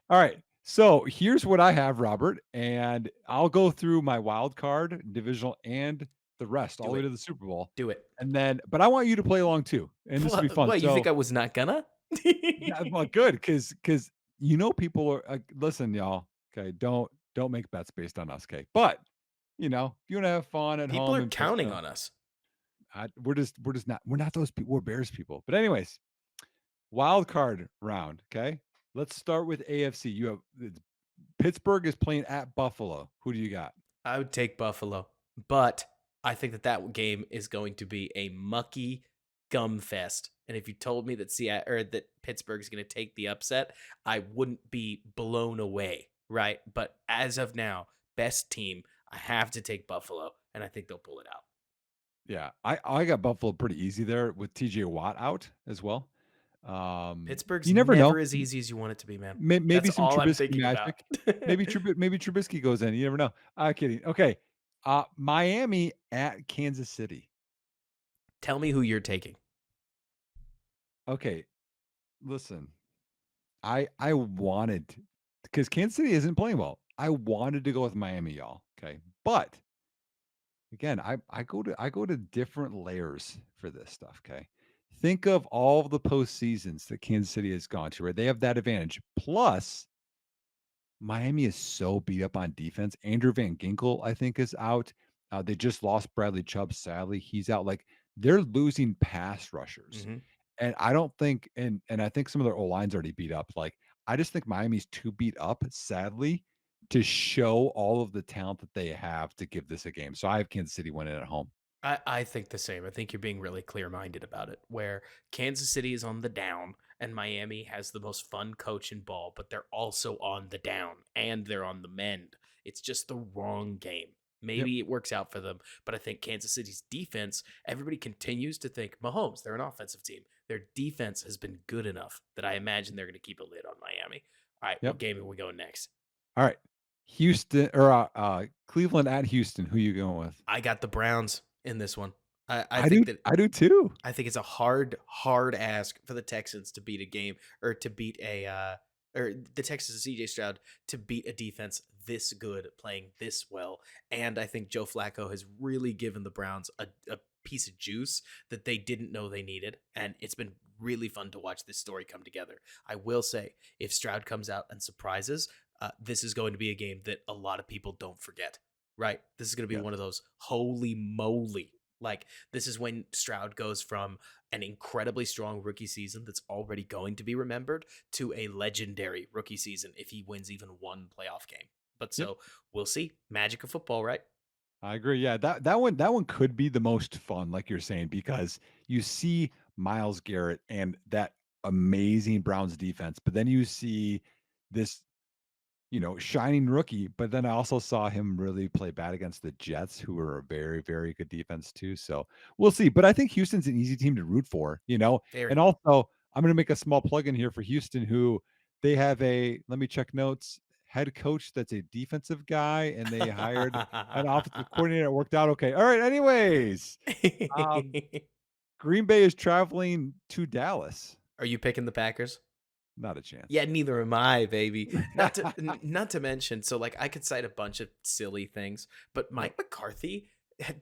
right. So here's what I have, Robert, and I'll go through my wild card, divisional, and the rest all Do the way it. to the Super Bowl. Do it. And then, but I want you to play along too, and this will be fun. What, you think So, I was not gonna? yeah, well, good, because people are listen, y'all. Okay, don't make bets based on us. Okay, but if you want to have fun at People home are and just counting on us. we're just not those people. We're Bears people. But anyways, wild card round. Okay, let's start with AFC. You have Pittsburgh is playing at Buffalo. Who do you got? I would take Buffalo, but I think that game is going to be a mucky gum fest. And if you told me that Seattle or that Pittsburgh is going to take the upset, I wouldn't be blown away, right? But as of now, best team, I have to take Buffalo, and I think they'll pull it out. Yeah, I got Buffalo pretty easy there with TJ Watt out as well. Pittsburgh's You never know. never as easy as you want it to be, man. Maybe That's some all I'm Trubisky thinking about. magic. Maybe Trubisky goes in. You never know. I'm kidding. Okay. Miami at Kansas City. Tell me who you're taking. Okay. Listen, I wanted because Kansas City isn't playing well. I wanted to go with Miami, y'all. Okay. But again, I go to different layers for this stuff. Okay. Think of all the postseasons that Kansas City has gone to, right? They have that advantage. Plus, Miami is so beat up on defense. Andrew Van Ginkel, I think, is out. They just lost Bradley Chubb. Sadly, he's out. Like they're losing pass rushers, Hmm. and I don't think, and I think some of their O line's already beat up. Like I just think Miami's too beat up, sadly, to show all of the talent that they have to give this a game. So I have Kansas City winning at home. I think the same. I think you're being really clear minded about it, where Kansas City is on the down and Miami has the most fun coach in ball, but they're also on the down and they're on the mend. It's just the wrong game. Yep. Maybe it works out for them, but I think Kansas City's defense, everybody continues to think Mahomes, they're an offensive team. Their defense has been good enough that I imagine they're going to keep a lid on Miami. All right, Yep. what game are we going next? All right. Houston or Cleveland at Houston. Who you going with? I got the Browns in this one. I I think do. that I do too. I think it's a hard ask for the Texans to beat a game or to beat or the Texans CJ Stroud to beat a defense this good, playing this well. And I think Joe Flacco has really given the Browns a piece of juice that they didn't know they needed. And it's been really fun to watch this story come together. I will say, if Stroud comes out and surprises, this is going to be a game that a lot of people don't forget. Right? This is going to be Yes. one of those holy moly. Like, this is when Stroud goes from an incredibly strong rookie season that's already going to be remembered to a legendary rookie season if he wins even one playoff game. But Yep. so we'll see. Magic of football, right? I agree. Yeah, that one could be the most fun, like you're saying, because you see Miles Garrett and that amazing Browns defense, but then you see this shining rookie. But then I also saw him really play bad against the Jets, who are a very, very good defense too. So we'll see. But I think Houston's an easy team to root for. Very. And also, I'm going to make a small plug in here for Houston, who they have let me check notes, head coach that's a defensive guy, and they hired an offensive coordinator. It worked out okay. All right. Anyways, um, Green Bay is traveling to Dallas. Are you picking the Packers? Not a Yeah, chance. neither am I, baby. Not to mention, so like I could cite a bunch of silly things, but Yep. Mike McCarthy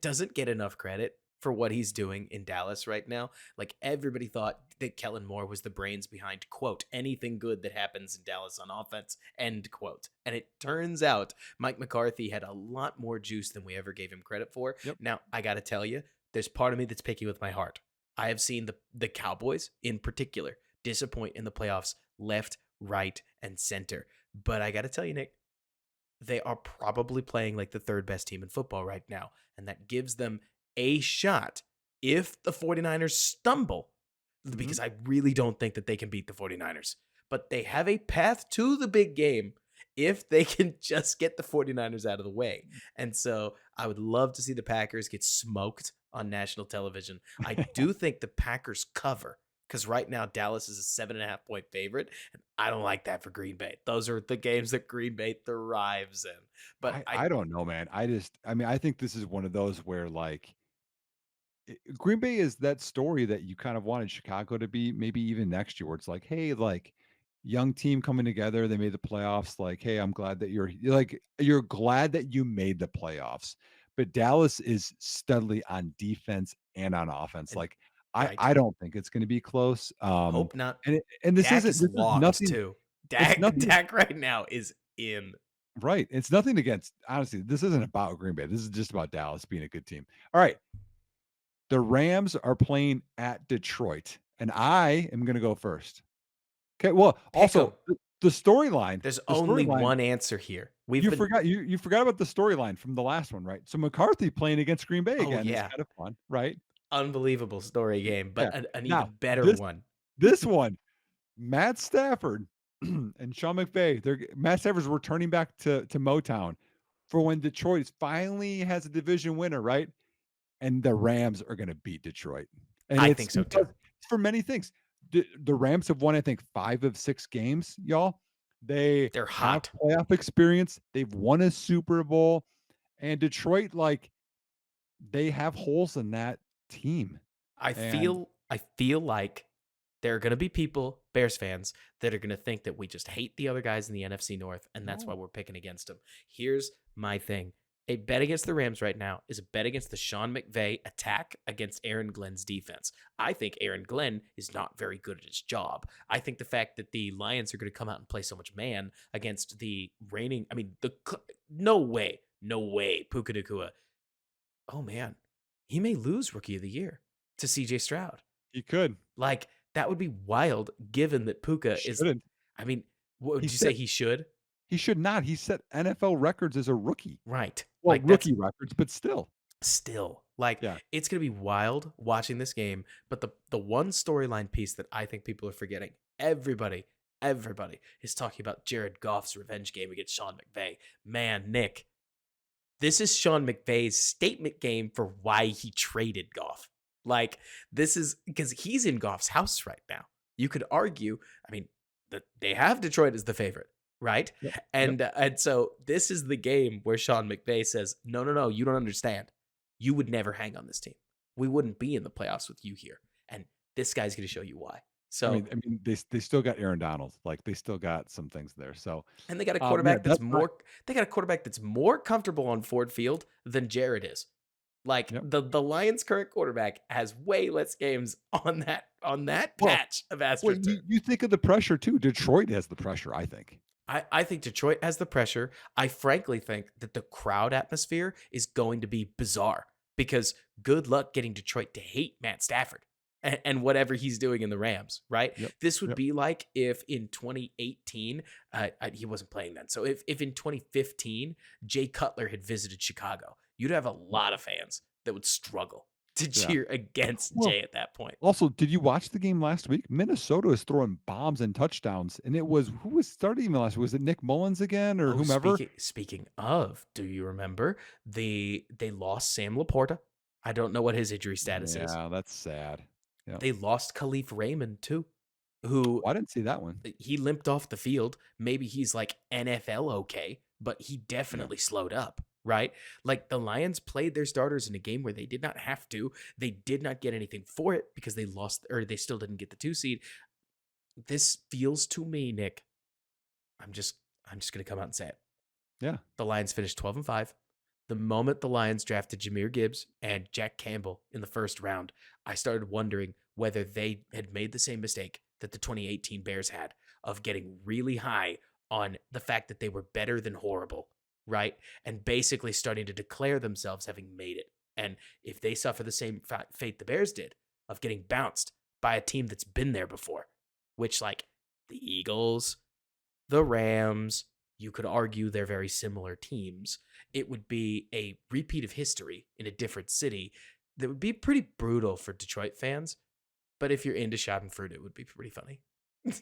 doesn't get enough credit for what he's doing in Dallas right now. Like everybody thought that Kellen Moore was the brains behind quote anything good that happens in Dallas on offense end quote. And it turns out Mike McCarthy had a lot more juice than we ever gave him credit for. Yep. Now, I got to tell you, there's part of me that's picky with my heart. I have seen the Cowboys in particular disappoint in the playoffs left, right, and center. But I got to tell you, Nick, they are probably playing like the third best team in football right now. And that gives them a shot if the 49ers stumble, Mhm. because I really don't think that they can beat the 49ers. But they have a path to the big game if they can just get the 49ers out of the way. And so I would love to see the Packers get smoked on national television. I do think the Packers cover because right now Dallas is a 7.5 point favorite, and I don't like that for Green Bay. Those are the games that Green Bay thrives in. But I I don't know, man. I mean, I think this is one of those where like Green Bay is that story that you kind of wanted Chicago to be, maybe even next year, where it's like, hey, like young team coming together, they made the playoffs. Like, hey, I'm glad that you're glad that you made the playoffs. But Dallas is steadily on defense and on offense. and Like, I right, I don't think it's going to be close. hope not. And Dak is this is locked nothing. too. It's Dak nothing. Dak right now is in. Right. It's nothing against, honestly, this isn't about Green Bay. This is just about Dallas being a good team. All right. The Rams are playing at Detroit, and I am going to go first. Okay. Well, Pick also 'em. the storyline, There's the only storyline, one answer here. We've you been forgot you forgot about the storyline from the last one, right? So McCarthy playing against Green Bay oh again is yeah, kind of fun, right? unbelievable story game, but Yeah. an Now, even better this one. this one, Matt Stafford and Sean McVay, Matt Stafford's returning back to Motown for when Detroit finally has a division winner, right? And the Rams are going to beat Detroit. And I it's think so because too. for many things. The Rams have won, I think, 5 of 6 games, y'all. They They're have hot. playoff experience. They've won a Super Bowl. And Detroit, like, they have holes in that team. And I feel like there are going to be people, Bears fans, that are going to think that we just hate the other guys in the NFC North and that's why no, we're picking against them. Here's my thing. A bet against the Rams right now is a bet against the Sean McVay attack against Aaron Glenn's defense. I think Aaron Glenn is not very good at his job. I think the fact that the Lions are going to come out and play so much man against the reigning, I mean, no way, no way, Puka Nacua. Oh man, he may lose Rookie of the Year to CJ Stroud. He could. Like, that would be wild given that He Puka is, shouldn't. I mean, what He would you say set he should? he should not. He set NFL records as a rookie. Right. Well, Like, that's rookie records, but still. still like Yeah. it's going to be wild watching this game. But the one storyline piece that I think people are forgetting, everybody is talking about Jared Goff's revenge game against Sean McVay. Man, Nick, this is Sean McVay's statement game for why he traded Goff. Like, this is because he's in Goff's house right now. You could argue, I mean, that they have Detroit as the favorite, right? Yep. Yep. And so this is the game where Sean McVay says, no, you don't understand. You would never hang on this team. We wouldn't be in the playoffs with you here. And this guy's going to show you why. So, They still got Aaron Donald. Like, they still got some things there. So, and they got a yeah, quarterback that's not. they got a quarterback that's more comfortable on Ford Field than Jared is. Like, Yep. the Lions' current quarterback has way less games on that Well, patch of well, AstroTurf. you think of the pressure too. Detroit has the pressure, I think. I think Detroit has the pressure. I frankly think that the crowd atmosphere is going to be bizarre because good luck getting Detroit to hate Matt Stafford and whatever he's doing in the Rams, right? Yep. This would Yep. be like if in 2018, he wasn't playing then. So if in 2015, Jay Cutler had visited Chicago, you'd have a lot of fans that would struggle to Yeah. cheer against Well, Jay at that point. also, did you watch the game last week? Minnesota is throwing bombs and touchdowns, and it was who was starting even last week? Was it Nick Mullins again or Oh, whomever? speaking of, do you remember they lost Sam Laporta? I don't know what his injury status is. Yeah, that's sad. Yeah. They lost Khalif Raymond too, who Oh, I didn't see that one. he limped off the field. Maybe he's like NFL okay, but he Yeah. definitely slowed up, right? Like, the Lions played their starters in a game where they did not have to. They did not get anything for it because they lost, or they still didn't get the 2 seed. This feels to me, Nick. I'm just gonna come out and say it. Yeah. The Lions finished 12-5. The moment the Lions drafted Jahmyr Gibbs and Jack Campbell in the first round, I started wondering whether they had made the same mistake that the 2018 Bears had of getting really high on the fact that they were better than horrible, right? And basically starting to declare themselves having made it. And if they suffer the same fate the Bears did of getting bounced by a team that's been there before, which, like, the Eagles, the Rams, you could argue they're very similar teams. It would be a repeat of history in a different city that would be pretty brutal for Detroit fans. But if you're into Schadenfreude, it would be pretty funny.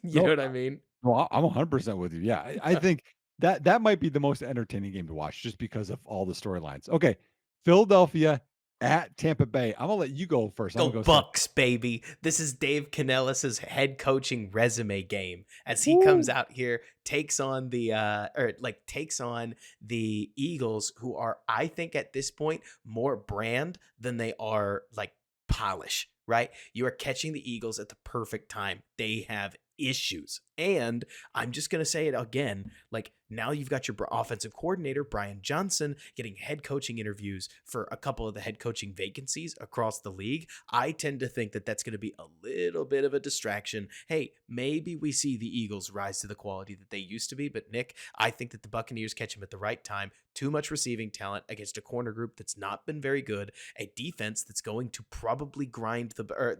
You know No, what I mean? no, I'm 100% with you. Yeah, I think that might be the most entertaining game to watch just because of all the storylines. Okay, Philadelphia at Tampa Bay. I'm gonna let you go first. I'm Go gonna go second. Bucks, baby. This is Dave Canellis's head coaching resume game as he comes Woo! out here, takes on takes on the Eagles, who are, I think at this point, more brand than they are like polish, right? You are catching the Eagles at the perfect time. They have issues. And I'm just going to say it again, like, now you've got your offensive coordinator, Brian Johnson, getting head coaching interviews for a couple of the head coaching vacancies across the league. I tend to think that that's going to be a little bit of a distraction. Hey, maybe we see the Eagles rise to the quality that they used to be, but Nick, I think that the Buccaneers catch them at the right time. Too much receiving talent against a corner group that's not been very good, a defense that's going to probably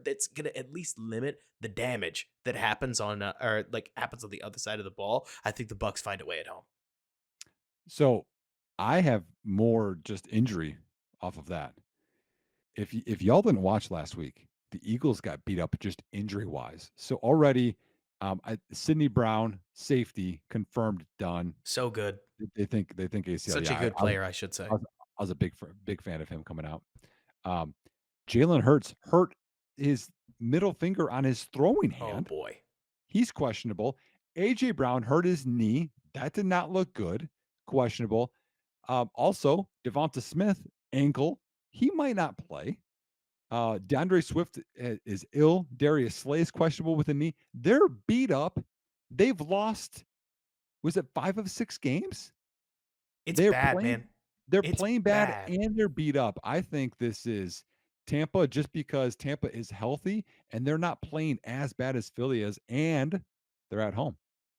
that's going to at least limit the damage that happens on happens on the other side of the ball. I think the Bucks find a way at home. So I have more just injury off of that. If y'all didn't watch last week, the Eagles got beat up just injury wise. So already, Sidney Brown safety confirmed done. So good. They think ACL. Such Yeah, a good player, I should say. I was a big fan of him coming out. Jalen Hurts hurt his middle finger on his throwing Oh hand. boy. He's questionable. AJ Brown hurt his knee. That did not look good. Questionable. Also, Devonta Smith ankle. He might not play. DeAndre Swift is ill. Darius Slay is questionable with a knee. They're beat up. They've lost. Was it 5 of 6 games? It's They're bad, playing. man. they're It's playing bad bad. and they're beat up. I think this is Tampa just because Tampa is healthy and they're not playing as bad as Philly is, and they're at home.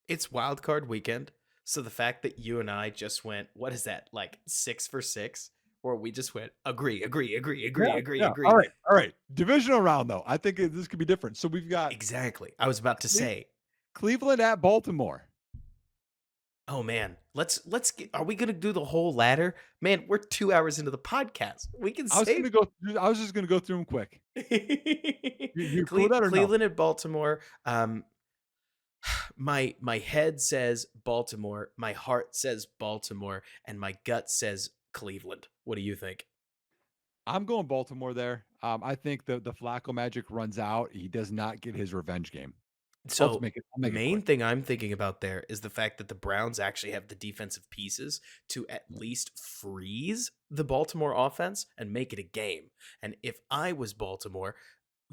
It's wild card weekend. So the fact that you and I just went, what is that, like 6 for 6? Or we just went, agree, agree, agree, Yeah, agree, agree, yeah. agree. All right. Divisional round though. I think this could be different. So we've got Exactly. I was about to Cle- say, Cleveland at Baltimore. oh man, let's get, are we gonna do the whole ladder? Man, we're 2 hours into the podcast. We can save I was just gonna go through them quick. You cool with that or no? Cleveland and Baltimore. My head says Baltimore, my heart says Baltimore, and my gut says Cleveland. What do you think? I'm going Baltimore there. I think the Flacco magic runs out. He does not get his revenge game. So, I'll make it main quick. thing I'm thinking about there is the fact that the Browns actually have the defensive pieces to at least freeze the Baltimore offense and make it a game. And if I was Baltimore,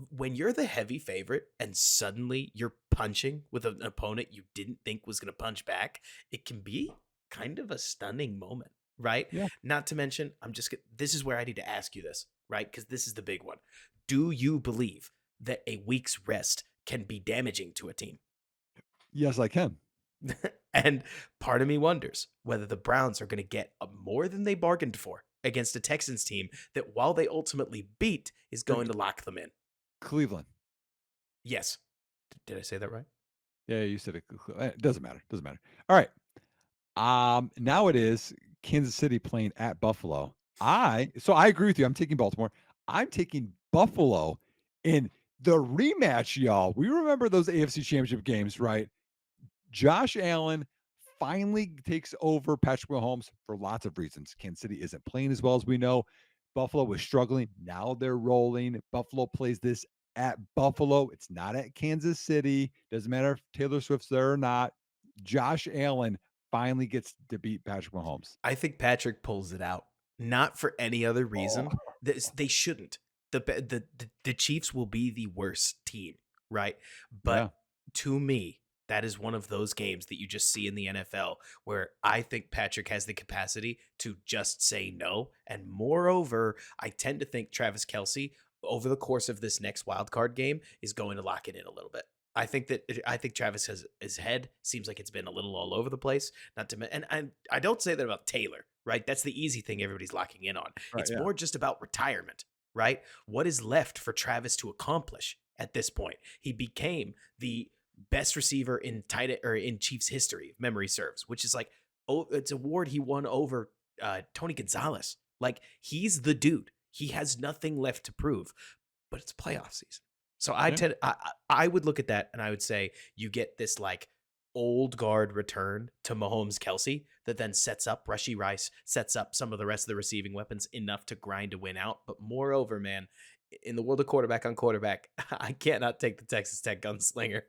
when you're the heavy favorite and suddenly you're punching with an opponent you didn't think was going to punch back, it can be kind of a stunning moment, right? Yeah. Not to mention, this is where I need to ask you this, right? Because this is the big one. Do you believe that a week's rest can be damaging to a team? Yes, I can. And part of me wonders whether the Browns are going to get more than they bargained for against a Texans team that, while they ultimately beat, is going to lock them in. Cleveland. Yes. Did I say that right? Yeah, you said it. It doesn't matter. Doesn't matter. All right. Now it is Kansas City playing at Buffalo. I agree with you. I'm taking Baltimore. I'm taking Buffalo in the rematch, y'all. We remember those AFC Championship games, right? Josh Allen finally takes over Patrick Mahomes for lots of reasons. Kansas City isn't playing as well as we know. Buffalo was struggling. Now they're rolling. Buffalo plays this at Buffalo. It's not at Kansas City. Doesn't matter if Taylor Swift's there or not. Josh Allen finally gets to beat Patrick Mahomes. I think Patrick pulls it out, not for any other Oh, reason. They shouldn't. The Chiefs will be the worst team, right? yeah. But to me, that is one of those games that you just see in the NFL where I think Patrick has the capacity to just say no. And moreover, I tend to think Travis Kelce, over the course of this next wild card game, is going to lock it in a little bit. I think Travis has his head seems like it's been a little all over the place. Not to and I don't say that about Taylor, right? That's the easy thing everybody's locking in on. Right. It's Yeah. more just about retirement, right? What is left for Travis to accomplish at this point? He became the best receiver in in Chiefs history, if memory serves, which is like, oh, it's an award he won over Tony Gonzalez. Like, he's the dude. He has nothing left to prove, but it's playoff season. So Yeah. I would look at that and I would say you get this like old guard return to Mahomes Kelce that then sets up Rushy Rice, sets up some of the rest of the receiving weapons enough to grind a win out. But moreover, man, in the world of quarterback on quarterback, I cannot take the Texas Tech gunslinger.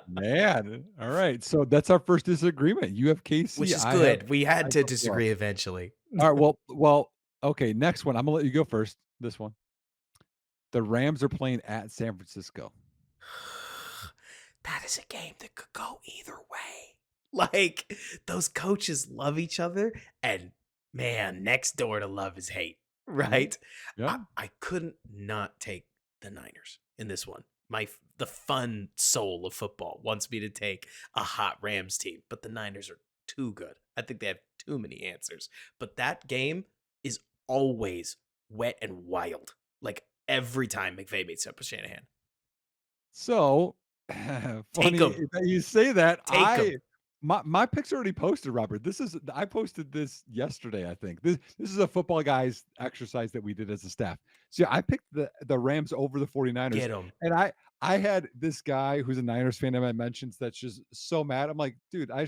Man. All right. So that's our first disagreement. You have Which KC. is I have good. We had to Buffalo. disagree eventually. All right. Okay. Next one. I'm gonna let you go first. This one. The Rams are playing at San Francisco. That is a game that could go either way. Like, those coaches love each other, and man, next door to love is hate, right? Yeah. I couldn't not take the Niners in this one. The fun soul of football wants me to take a hot Rams team, but the Niners are too good. I think they have too many answers. But that game is always wet and wild. Like, every time McVay meets up with Shanahan. So Take funny 'em. that you say that. Take 'em. My picks already posted, Robert. I posted this yesterday, I think. This is a football guys exercise that we did as a staff. So yeah, I picked the Rams over the 49ers. Get them. And I had this guy who's a Niners fan that I mentioned that's just so mad. I'm like, dude, I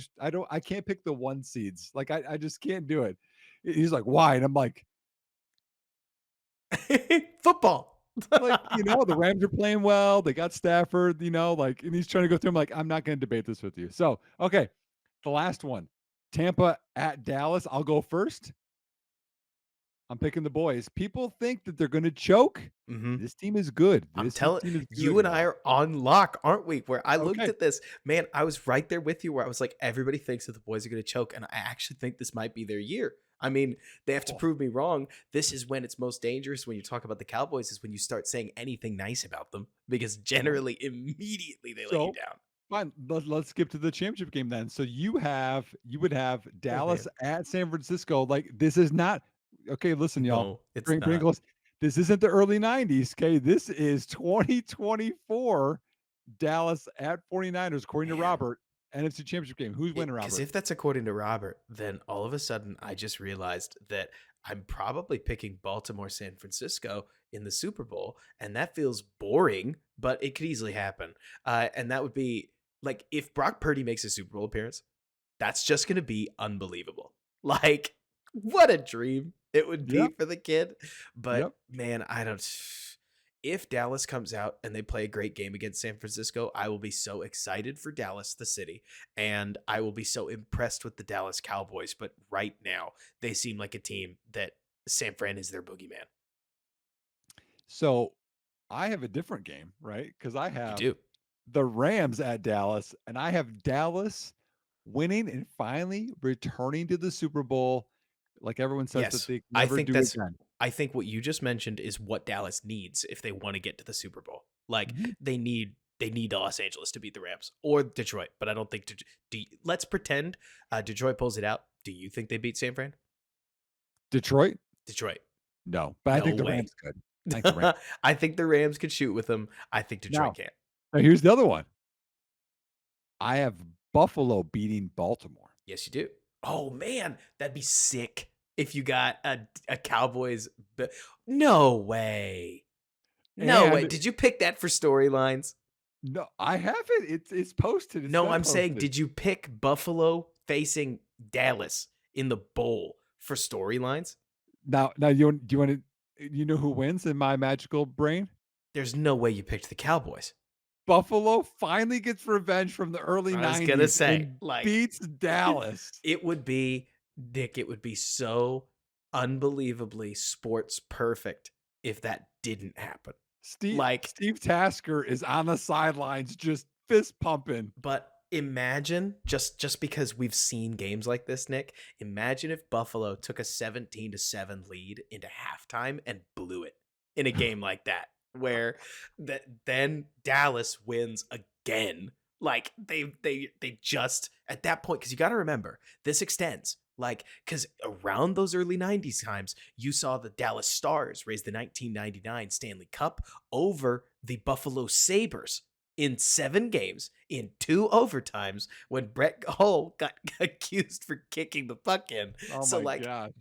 can't pick the one seeds. Like I just can't do it. He's like, why? And I'm Football. like, the Rams are playing well. They got Stafford, and he's trying to go through. I'm like, I'm not going to debate this with you. So, okay. The last one, Tampa at Dallas. I'll go first. I'm picking the boys. People think that they're going to choke. Mm-hmm. This team is good. I'm This telling team is you, good, and I are on lock, aren't we? Where I looked Okay. at this, man, I was right there with you where I was like, everybody thinks that the boys are going to choke. And I actually think this might be their year. I mean, they have to prove me wrong. This is when it's most dangerous when you talk about the Cowboys, is when you start saying anything nice about them, because Right. generally, immediately they let you So down. fine. Let's skip to the championship game then. So you would have Oh Dallas man, at San Francisco. Like this is not okay. Listen, y'all. no, it's Bring not. close. This isn't the early 90s. Okay. This is 2024 Dallas at 49ers, according to Man, Robert. NFC championship game. Who's winning, because Robert? if that's according to Robert, then all of a sudden I just realized that I'm probably picking Baltimore San Francisco in the Super Bowl, and that feels boring, but it could easily happen. And that would be like if Brock Purdy makes a Super Bowl appearance, that's just going to be unbelievable. Like, what a dream it would be Yep. for the kid. But Yep. man, I don't. If Dallas comes out and they play a great game against San Francisco, I will be so excited for Dallas, the city, and I will be so impressed with the Dallas Cowboys. But right now, they seem like a team that San Fran is their boogeyman. So I have a different game, right? Because I You have do. the Rams at Dallas, and I have Dallas winning and finally returning to the Super Bowl, like everyone says that Yes. they I never think do that's again. I think what you just mentioned is what Dallas needs if they want to get to the Super Bowl. Like Mhm. they need Los Angeles to beat the Rams or Detroit, but I don't think let's pretend Detroit pulls it out. Do you think they beat San Fran? Detroit? Detroit. No, but I No think the way. Rams could. I think the Rams. I think the Rams could shoot with them. I think Detroit Now, can't. here's the other one. I have Buffalo beating Baltimore. Yes, you do. Oh man, that'd be sick if you got a Cowboys. No way. No way. And Did you pick that for storylines? no, I have it. It's posted. It's No, been I'm saying, posted. did you pick Buffalo facing Dallas in the bowl for storylines? Now do you want to you know who wins in my magical brain? There's no way you picked the Cowboys. Buffalo finally gets revenge from the early I was gonna 90s say, and like, beats Dallas. it would be, Nick, it would be so unbelievably sports perfect if that didn't happen. Like, Steve Tasker is on the sidelines just fist pumping. but imagine just because we've seen games like this, Nick, imagine if Buffalo took a 17-7 lead into halftime and blew it in a game like that, where then Dallas wins again. Like they just at that point, because you got to remember this extends. Like, because around those early 90s times, you saw the Dallas Stars raise the 1999 Stanley Cup over the Buffalo Sabres in 7 games in 2 overtimes when Brett Hull got accused for kicking the puck in. Oh So my like god.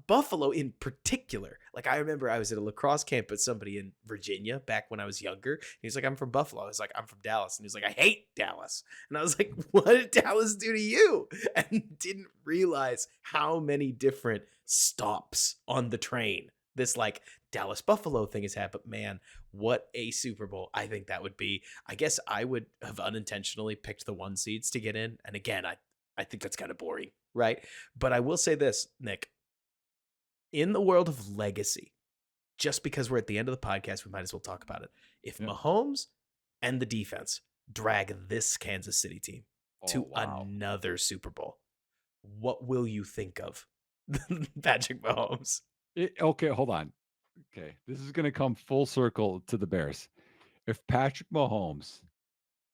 Buffalo in particular, like I remember I was at a lacrosse camp with somebody in Virginia back when I was younger. He's like, I'm from Buffalo. I was like, I'm from Dallas. And he's like, I hate Dallas. And I was like, what did Dallas do to you? And didn't realize how many different stops on the train this like Dallas Buffalo thing has had. But man, what a Super Bowl I think that would be. I guess I would have unintentionally picked the 1 seeds to get in. And again, I think that's kind of boring, right? But I will say this, Nick, in the world of legacy, just because we're at the end of the podcast, we might as well talk about it. If Yep. Mahomes and the defense drag this Kansas City team Oh to wow. another Super Bowl, what will you think of Patrick Mahomes? Okay, hold on. Okay, this is going to come full circle to the Bears. If Patrick Mahomes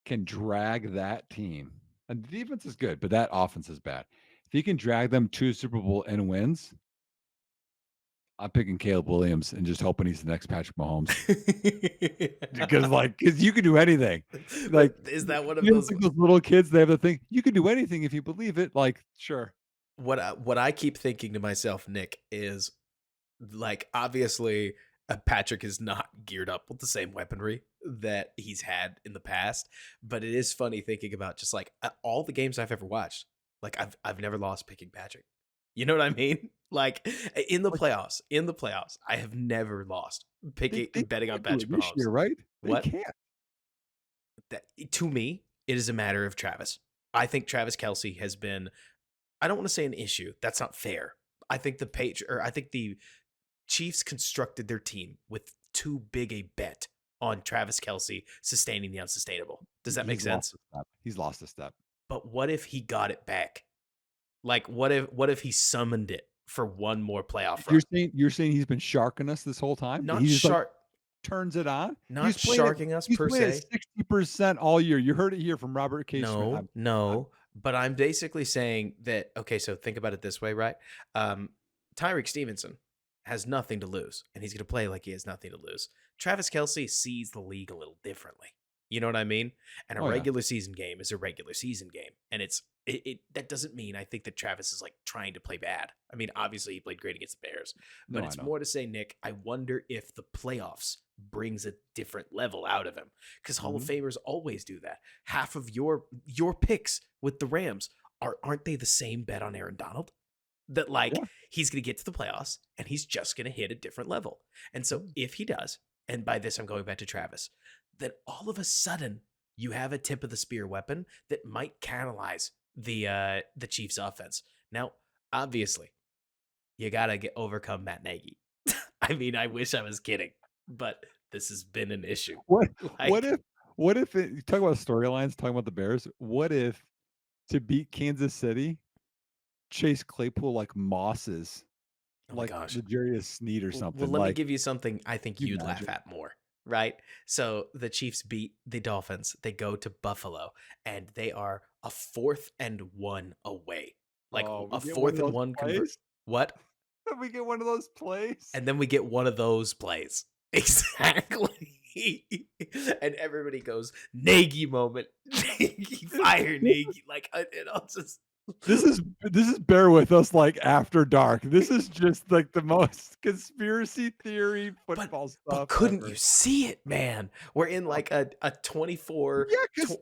can drag that team, and the defense is good, but that offense is bad. If he can drag them to a Super Bowl and wins, I'm picking Caleb Williams and just hoping he's the next Patrick Mahomes. Because you can do anything. Like, But is that one of you know, those? like those little kids, they have the thing, you can do anything if you believe it. Like, sure. What I keep thinking to myself, Nick, is like obviously Patrick is not geared up with the same weaponry that he's had in the past, but it is funny thinking about just like all the games I've ever watched. Like I've never lost picking Patrick. You know what I mean? Like Like, in the playoffs, I have never lost picking they betting on can't do it Patrick this Mahomes. year, right? They What? can't. That to me, it is a matter of Travis. I think Travis Kelsey has been, I don't want to say an issue. That's not fair. I think the Chiefs constructed their team with too big a bet on Travis Kelsey sustaining the unsustainable. Does that make He's lost sense? a step. He's lost a step. But what if he got it back? Like what if he summoned it for one more playoff You're run. saying you're saying he's been sharking us this whole time? Not He just, like, shark, turns it on? not sharking us He's per playing at se. 60% all year. You heard it here from Robert K. Schmidt. No, I'm no, but I'm basically saying that, okay, so think about it this way, right? Um, Tyreek Stevenson has nothing to lose, and he's going to play like he has nothing to lose. Travis Kelsey sees the league a little differently. You know what I mean? And a oh, yeah. regular season game is a regular season game. And that doesn't mean I think that Travis is like trying to play bad. I mean, obviously he played great against the Bears, but No, I it's know. more to say, Nick, I wonder if the playoffs brings a different level out of him, because Hall of Mhm. Famers always do that. Half of your picks with the Rams aren't they the same bet on Aaron Donald? That like Yeah. he's going to get to the playoffs and he's just going to hit a different level. And so Mhm. if he does, and by this I'm going back to Travis, then all of a sudden you have a tip of the spear weapon that might catalyze the Chiefs offense. Now, obviously, you got to get overcome Matt Nagy. I mean, I wish I was kidding, but this has been an issue. What what Like, if what if it you talk about storylines, talking about the Bears, what if to beat Kansas City, Chase Claypool, like, mosses, oh my like, gosh. L'Jarius Sneed or Well, something, let me like, give you something I think you you'd laugh imagine? at more, right? So the Chiefs beat the Dolphins. They go to Buffalo, and they are a 4th and 1 away. Like Oh, we a get one fourth of and those one convert. plays? What? We get one of those plays? And then we get one of those plays. Exactly. And everybody goes, Nagy moment. Nagy, fire Nagy. Like, I'll just. This is bear with us, like, after dark. This is just, like, the most conspiracy theory But football but stuff couldn't you ever. see it, man? We're in Oh, like a 24 yeah, 'cause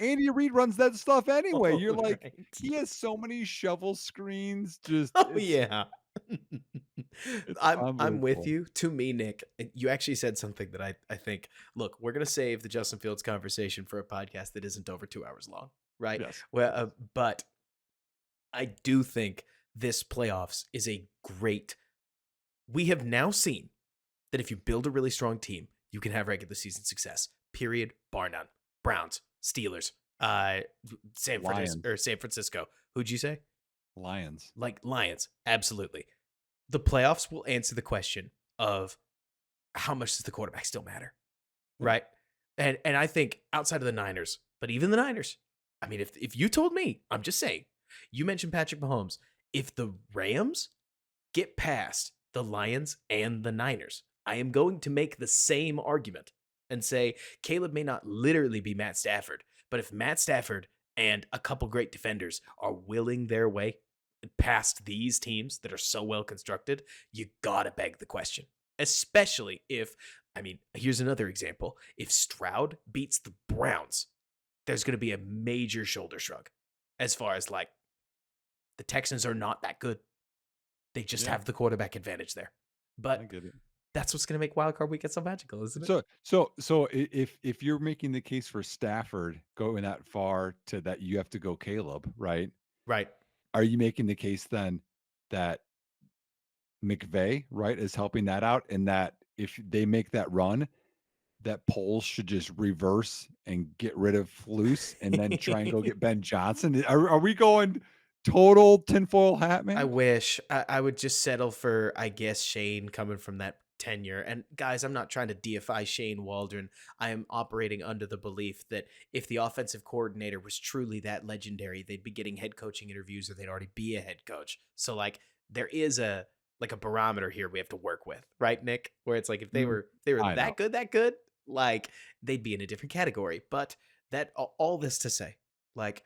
Andy Reid runs that stuff anyway. all You're like, right. he has so many shovel screens, just Oh yeah. it's I'm with unbelievable. you. To me, Nick, you actually said something that I think, look, we're gonna save the Justin Fields conversation for a podcast that isn't over 2 hours long, right? Yes, Well, yes. but I do think this playoffs is a great. We have now seen that if you build a really strong team, you can have regular season success. Period. Bar none. Browns, Steelers, uh, Lions, San Francisco. Who'd you say? Lions. Like Lions. Absolutely. The playoffs will answer the question of how much does the quarterback still matter, Yeah. right? And I think outside of the Niners, but even the Niners, I mean, if you told me, I'm just saying, you mentioned Patrick Mahomes. If the Rams get past the Lions and the Niners, I am going to make the same argument and say Caleb may not literally be Matt Stafford, but if Matt Stafford and a couple great defenders are willing their way past these teams that are so well constructed, you gotta beg the question. Especially if, I mean, here's another example. If Stroud beats the Browns, there's going to be a major shoulder shrug as far as like the Texans are not that good. They just Yeah, have the quarterback advantage there. I But get it. that's what's going to make Wild Card Weekend so magical, isn't it? If you're making the case for Stafford going that far to that you have to go Caleb, right? Right. Are you making the case then that McVay, right, is helping that out and that if they make that run, that polls should just reverse and get rid of Flus and then try and go get Ben Johnson? Are we going total tinfoil hat, I man? wish I would just settle for, I guess, Shane coming from that tenure. And guys, I'm not trying to deify Shane Waldron. I am operating under the belief that if the offensive coordinator was truly that legendary, they'd be getting head coaching interviews or they'd already be a head coach. So like there is a like a barometer here we have to work with, right, Nick? Where it's like if they Mm, were they were I know. that good, like they'd be in a different category. But that all this to say, like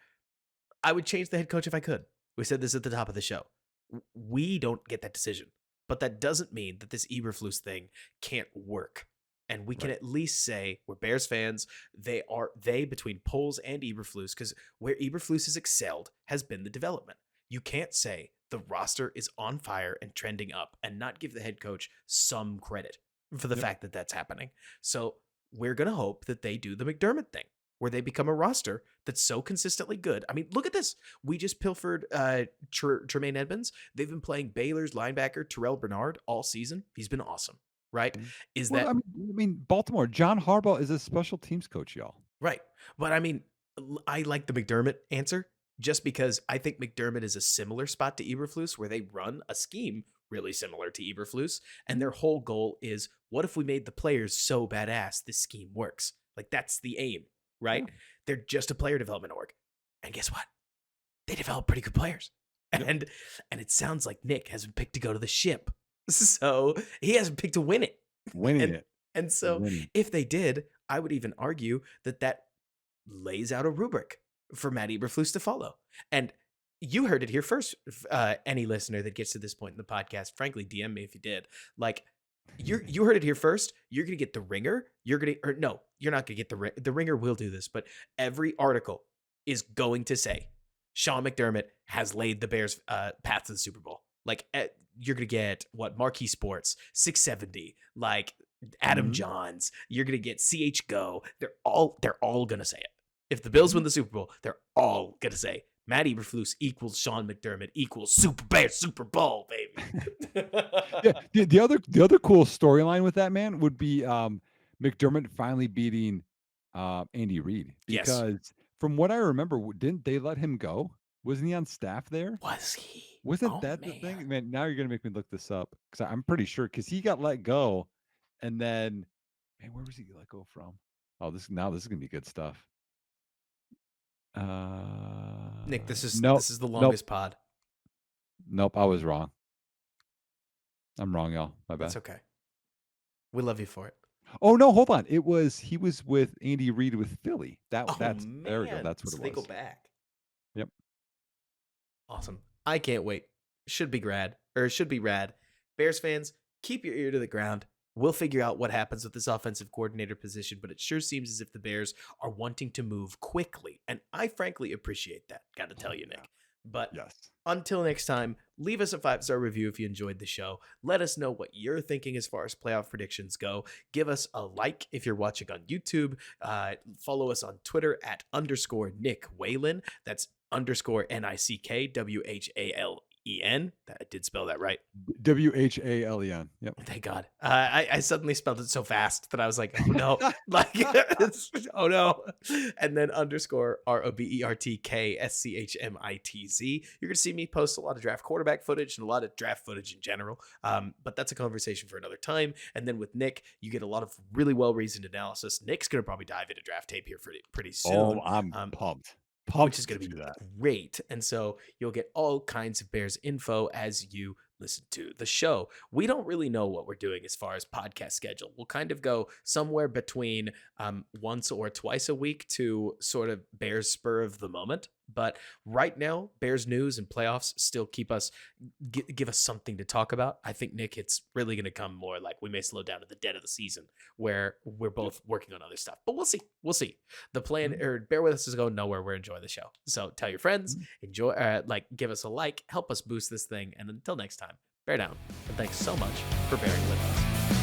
I would change the head coach if I could. We said this at the top of the show. We don't get that decision, but that doesn't mean that this Eberflus thing can't work. And we can Right. at least say we're Bears fans. They between Poles and Eberflus, because where Eberflus has excelled has been the development. You can't say the roster is on fire and trending up and not give the head coach some credit for the Yep. fact that that's happening. So we're gonna hope that they do the McDermott thing where they become a roster that's so consistently good. I mean, look at this. We just pilfered Tremaine Edmonds. They've been playing Baylor's linebacker Terrell Bernard all season. He's been awesome, right? Mm. Is Well, that I mean, Baltimore, John Harbaugh is a special teams coach, y'all. right? But I mean, I like the McDermott answer just because I think McDermott is a similar spot to Eberflus where they run a scheme really similar to Eberflus. And their whole goal is, what if we made the players so badass this scheme works? Like, that's the aim, right? Yeah. They're just a player development org. And guess what? They develop pretty good players. Yep. And it sounds like Nick hasn't picked to go to the ship. So he hasn't picked to win it. Winning it. And so Winning. if they did, I would even argue that lays out a rubric for Matt Eberflus to follow. And you heard it here first. Any listener that gets to this point in the podcast, frankly, DM me if you did. Like, you heard it here first. You're gonna get the ringer. You're not gonna get the ringer. Will do this, but every article is going to say Sean McDermott has laid the Bears' path to the Super Bowl. Like, you're gonna get what Marquee Sports 670, like Adam Johns. You're gonna get CH Go. They're all gonna say it. If the Bills win the Super Bowl, they're all gonna say Matt Eberflus equals Sean McDermott equals Super Bowl, baby. Yeah, the other cool storyline with that, man, would be McDermott finally beating Andy Reid, Yes. because from what I remember, didn't they let him go? Wasn't he on staff there? Was he? Wasn't that the thing? Man, now you're gonna make me look this up, because I'm pretty sure, because he got let go, and then, man, where was he let go from? Oh, this is gonna be good stuff. Nick, this is nope, the longest pod. Nope, I was wrong. I'm wrong, y'all. My bad. That's okay. We love you for it. Oh no, hold on. He was with Andy Reid with Philly. There we go. That's what so it was. They go back. Yep. Awesome. I can't wait. Should be rad. Bears fans, keep your ear to the ground. We'll figure out what happens with this offensive coordinator position, but it sure seems as if the Bears are wanting to move quickly. And I frankly appreciate that. Got to tell you, Nick. But yes. Until next time, leave us a 5-star review if you enjoyed the show. Let us know what you're thinking as far as playoff predictions go. Give us a like if you're watching on YouTube. Follow us on Twitter at _Nick Whalen. That's _NICK WHALEN. I did spell that right. WHALEN. Yep. Thank God. I suddenly spelled it so fast that I was like, oh no. Oh no. And then _ROBERTKSCHMITZ. You're going to see me post a lot of draft quarterback footage and a lot of draft footage in general. But that's a conversation for another time. And then with Nick, you get a lot of really well-reasoned analysis. Nick's going to probably dive into draft tape here pretty soon. Oh, I'm pumped. Which is going to be great. And so you'll get all kinds of Bears info as you listen to the show. We don't really know what we're doing as far as podcast schedule. We'll kind of go somewhere between once or twice a week to sort of Bears spur of the moment. But right now, Bears news and playoffs still keep us, give us something to talk about. I think, Nick, it's really going to come more like we may slow down at the dead of the season where we're both working on other stuff. But we'll see. The plan, or bear with us, is going nowhere. We're enjoying the show. So tell your friends, enjoy, give us a like, help us boost this thing. And until next time, bear down. And thanks so much for bearing with us.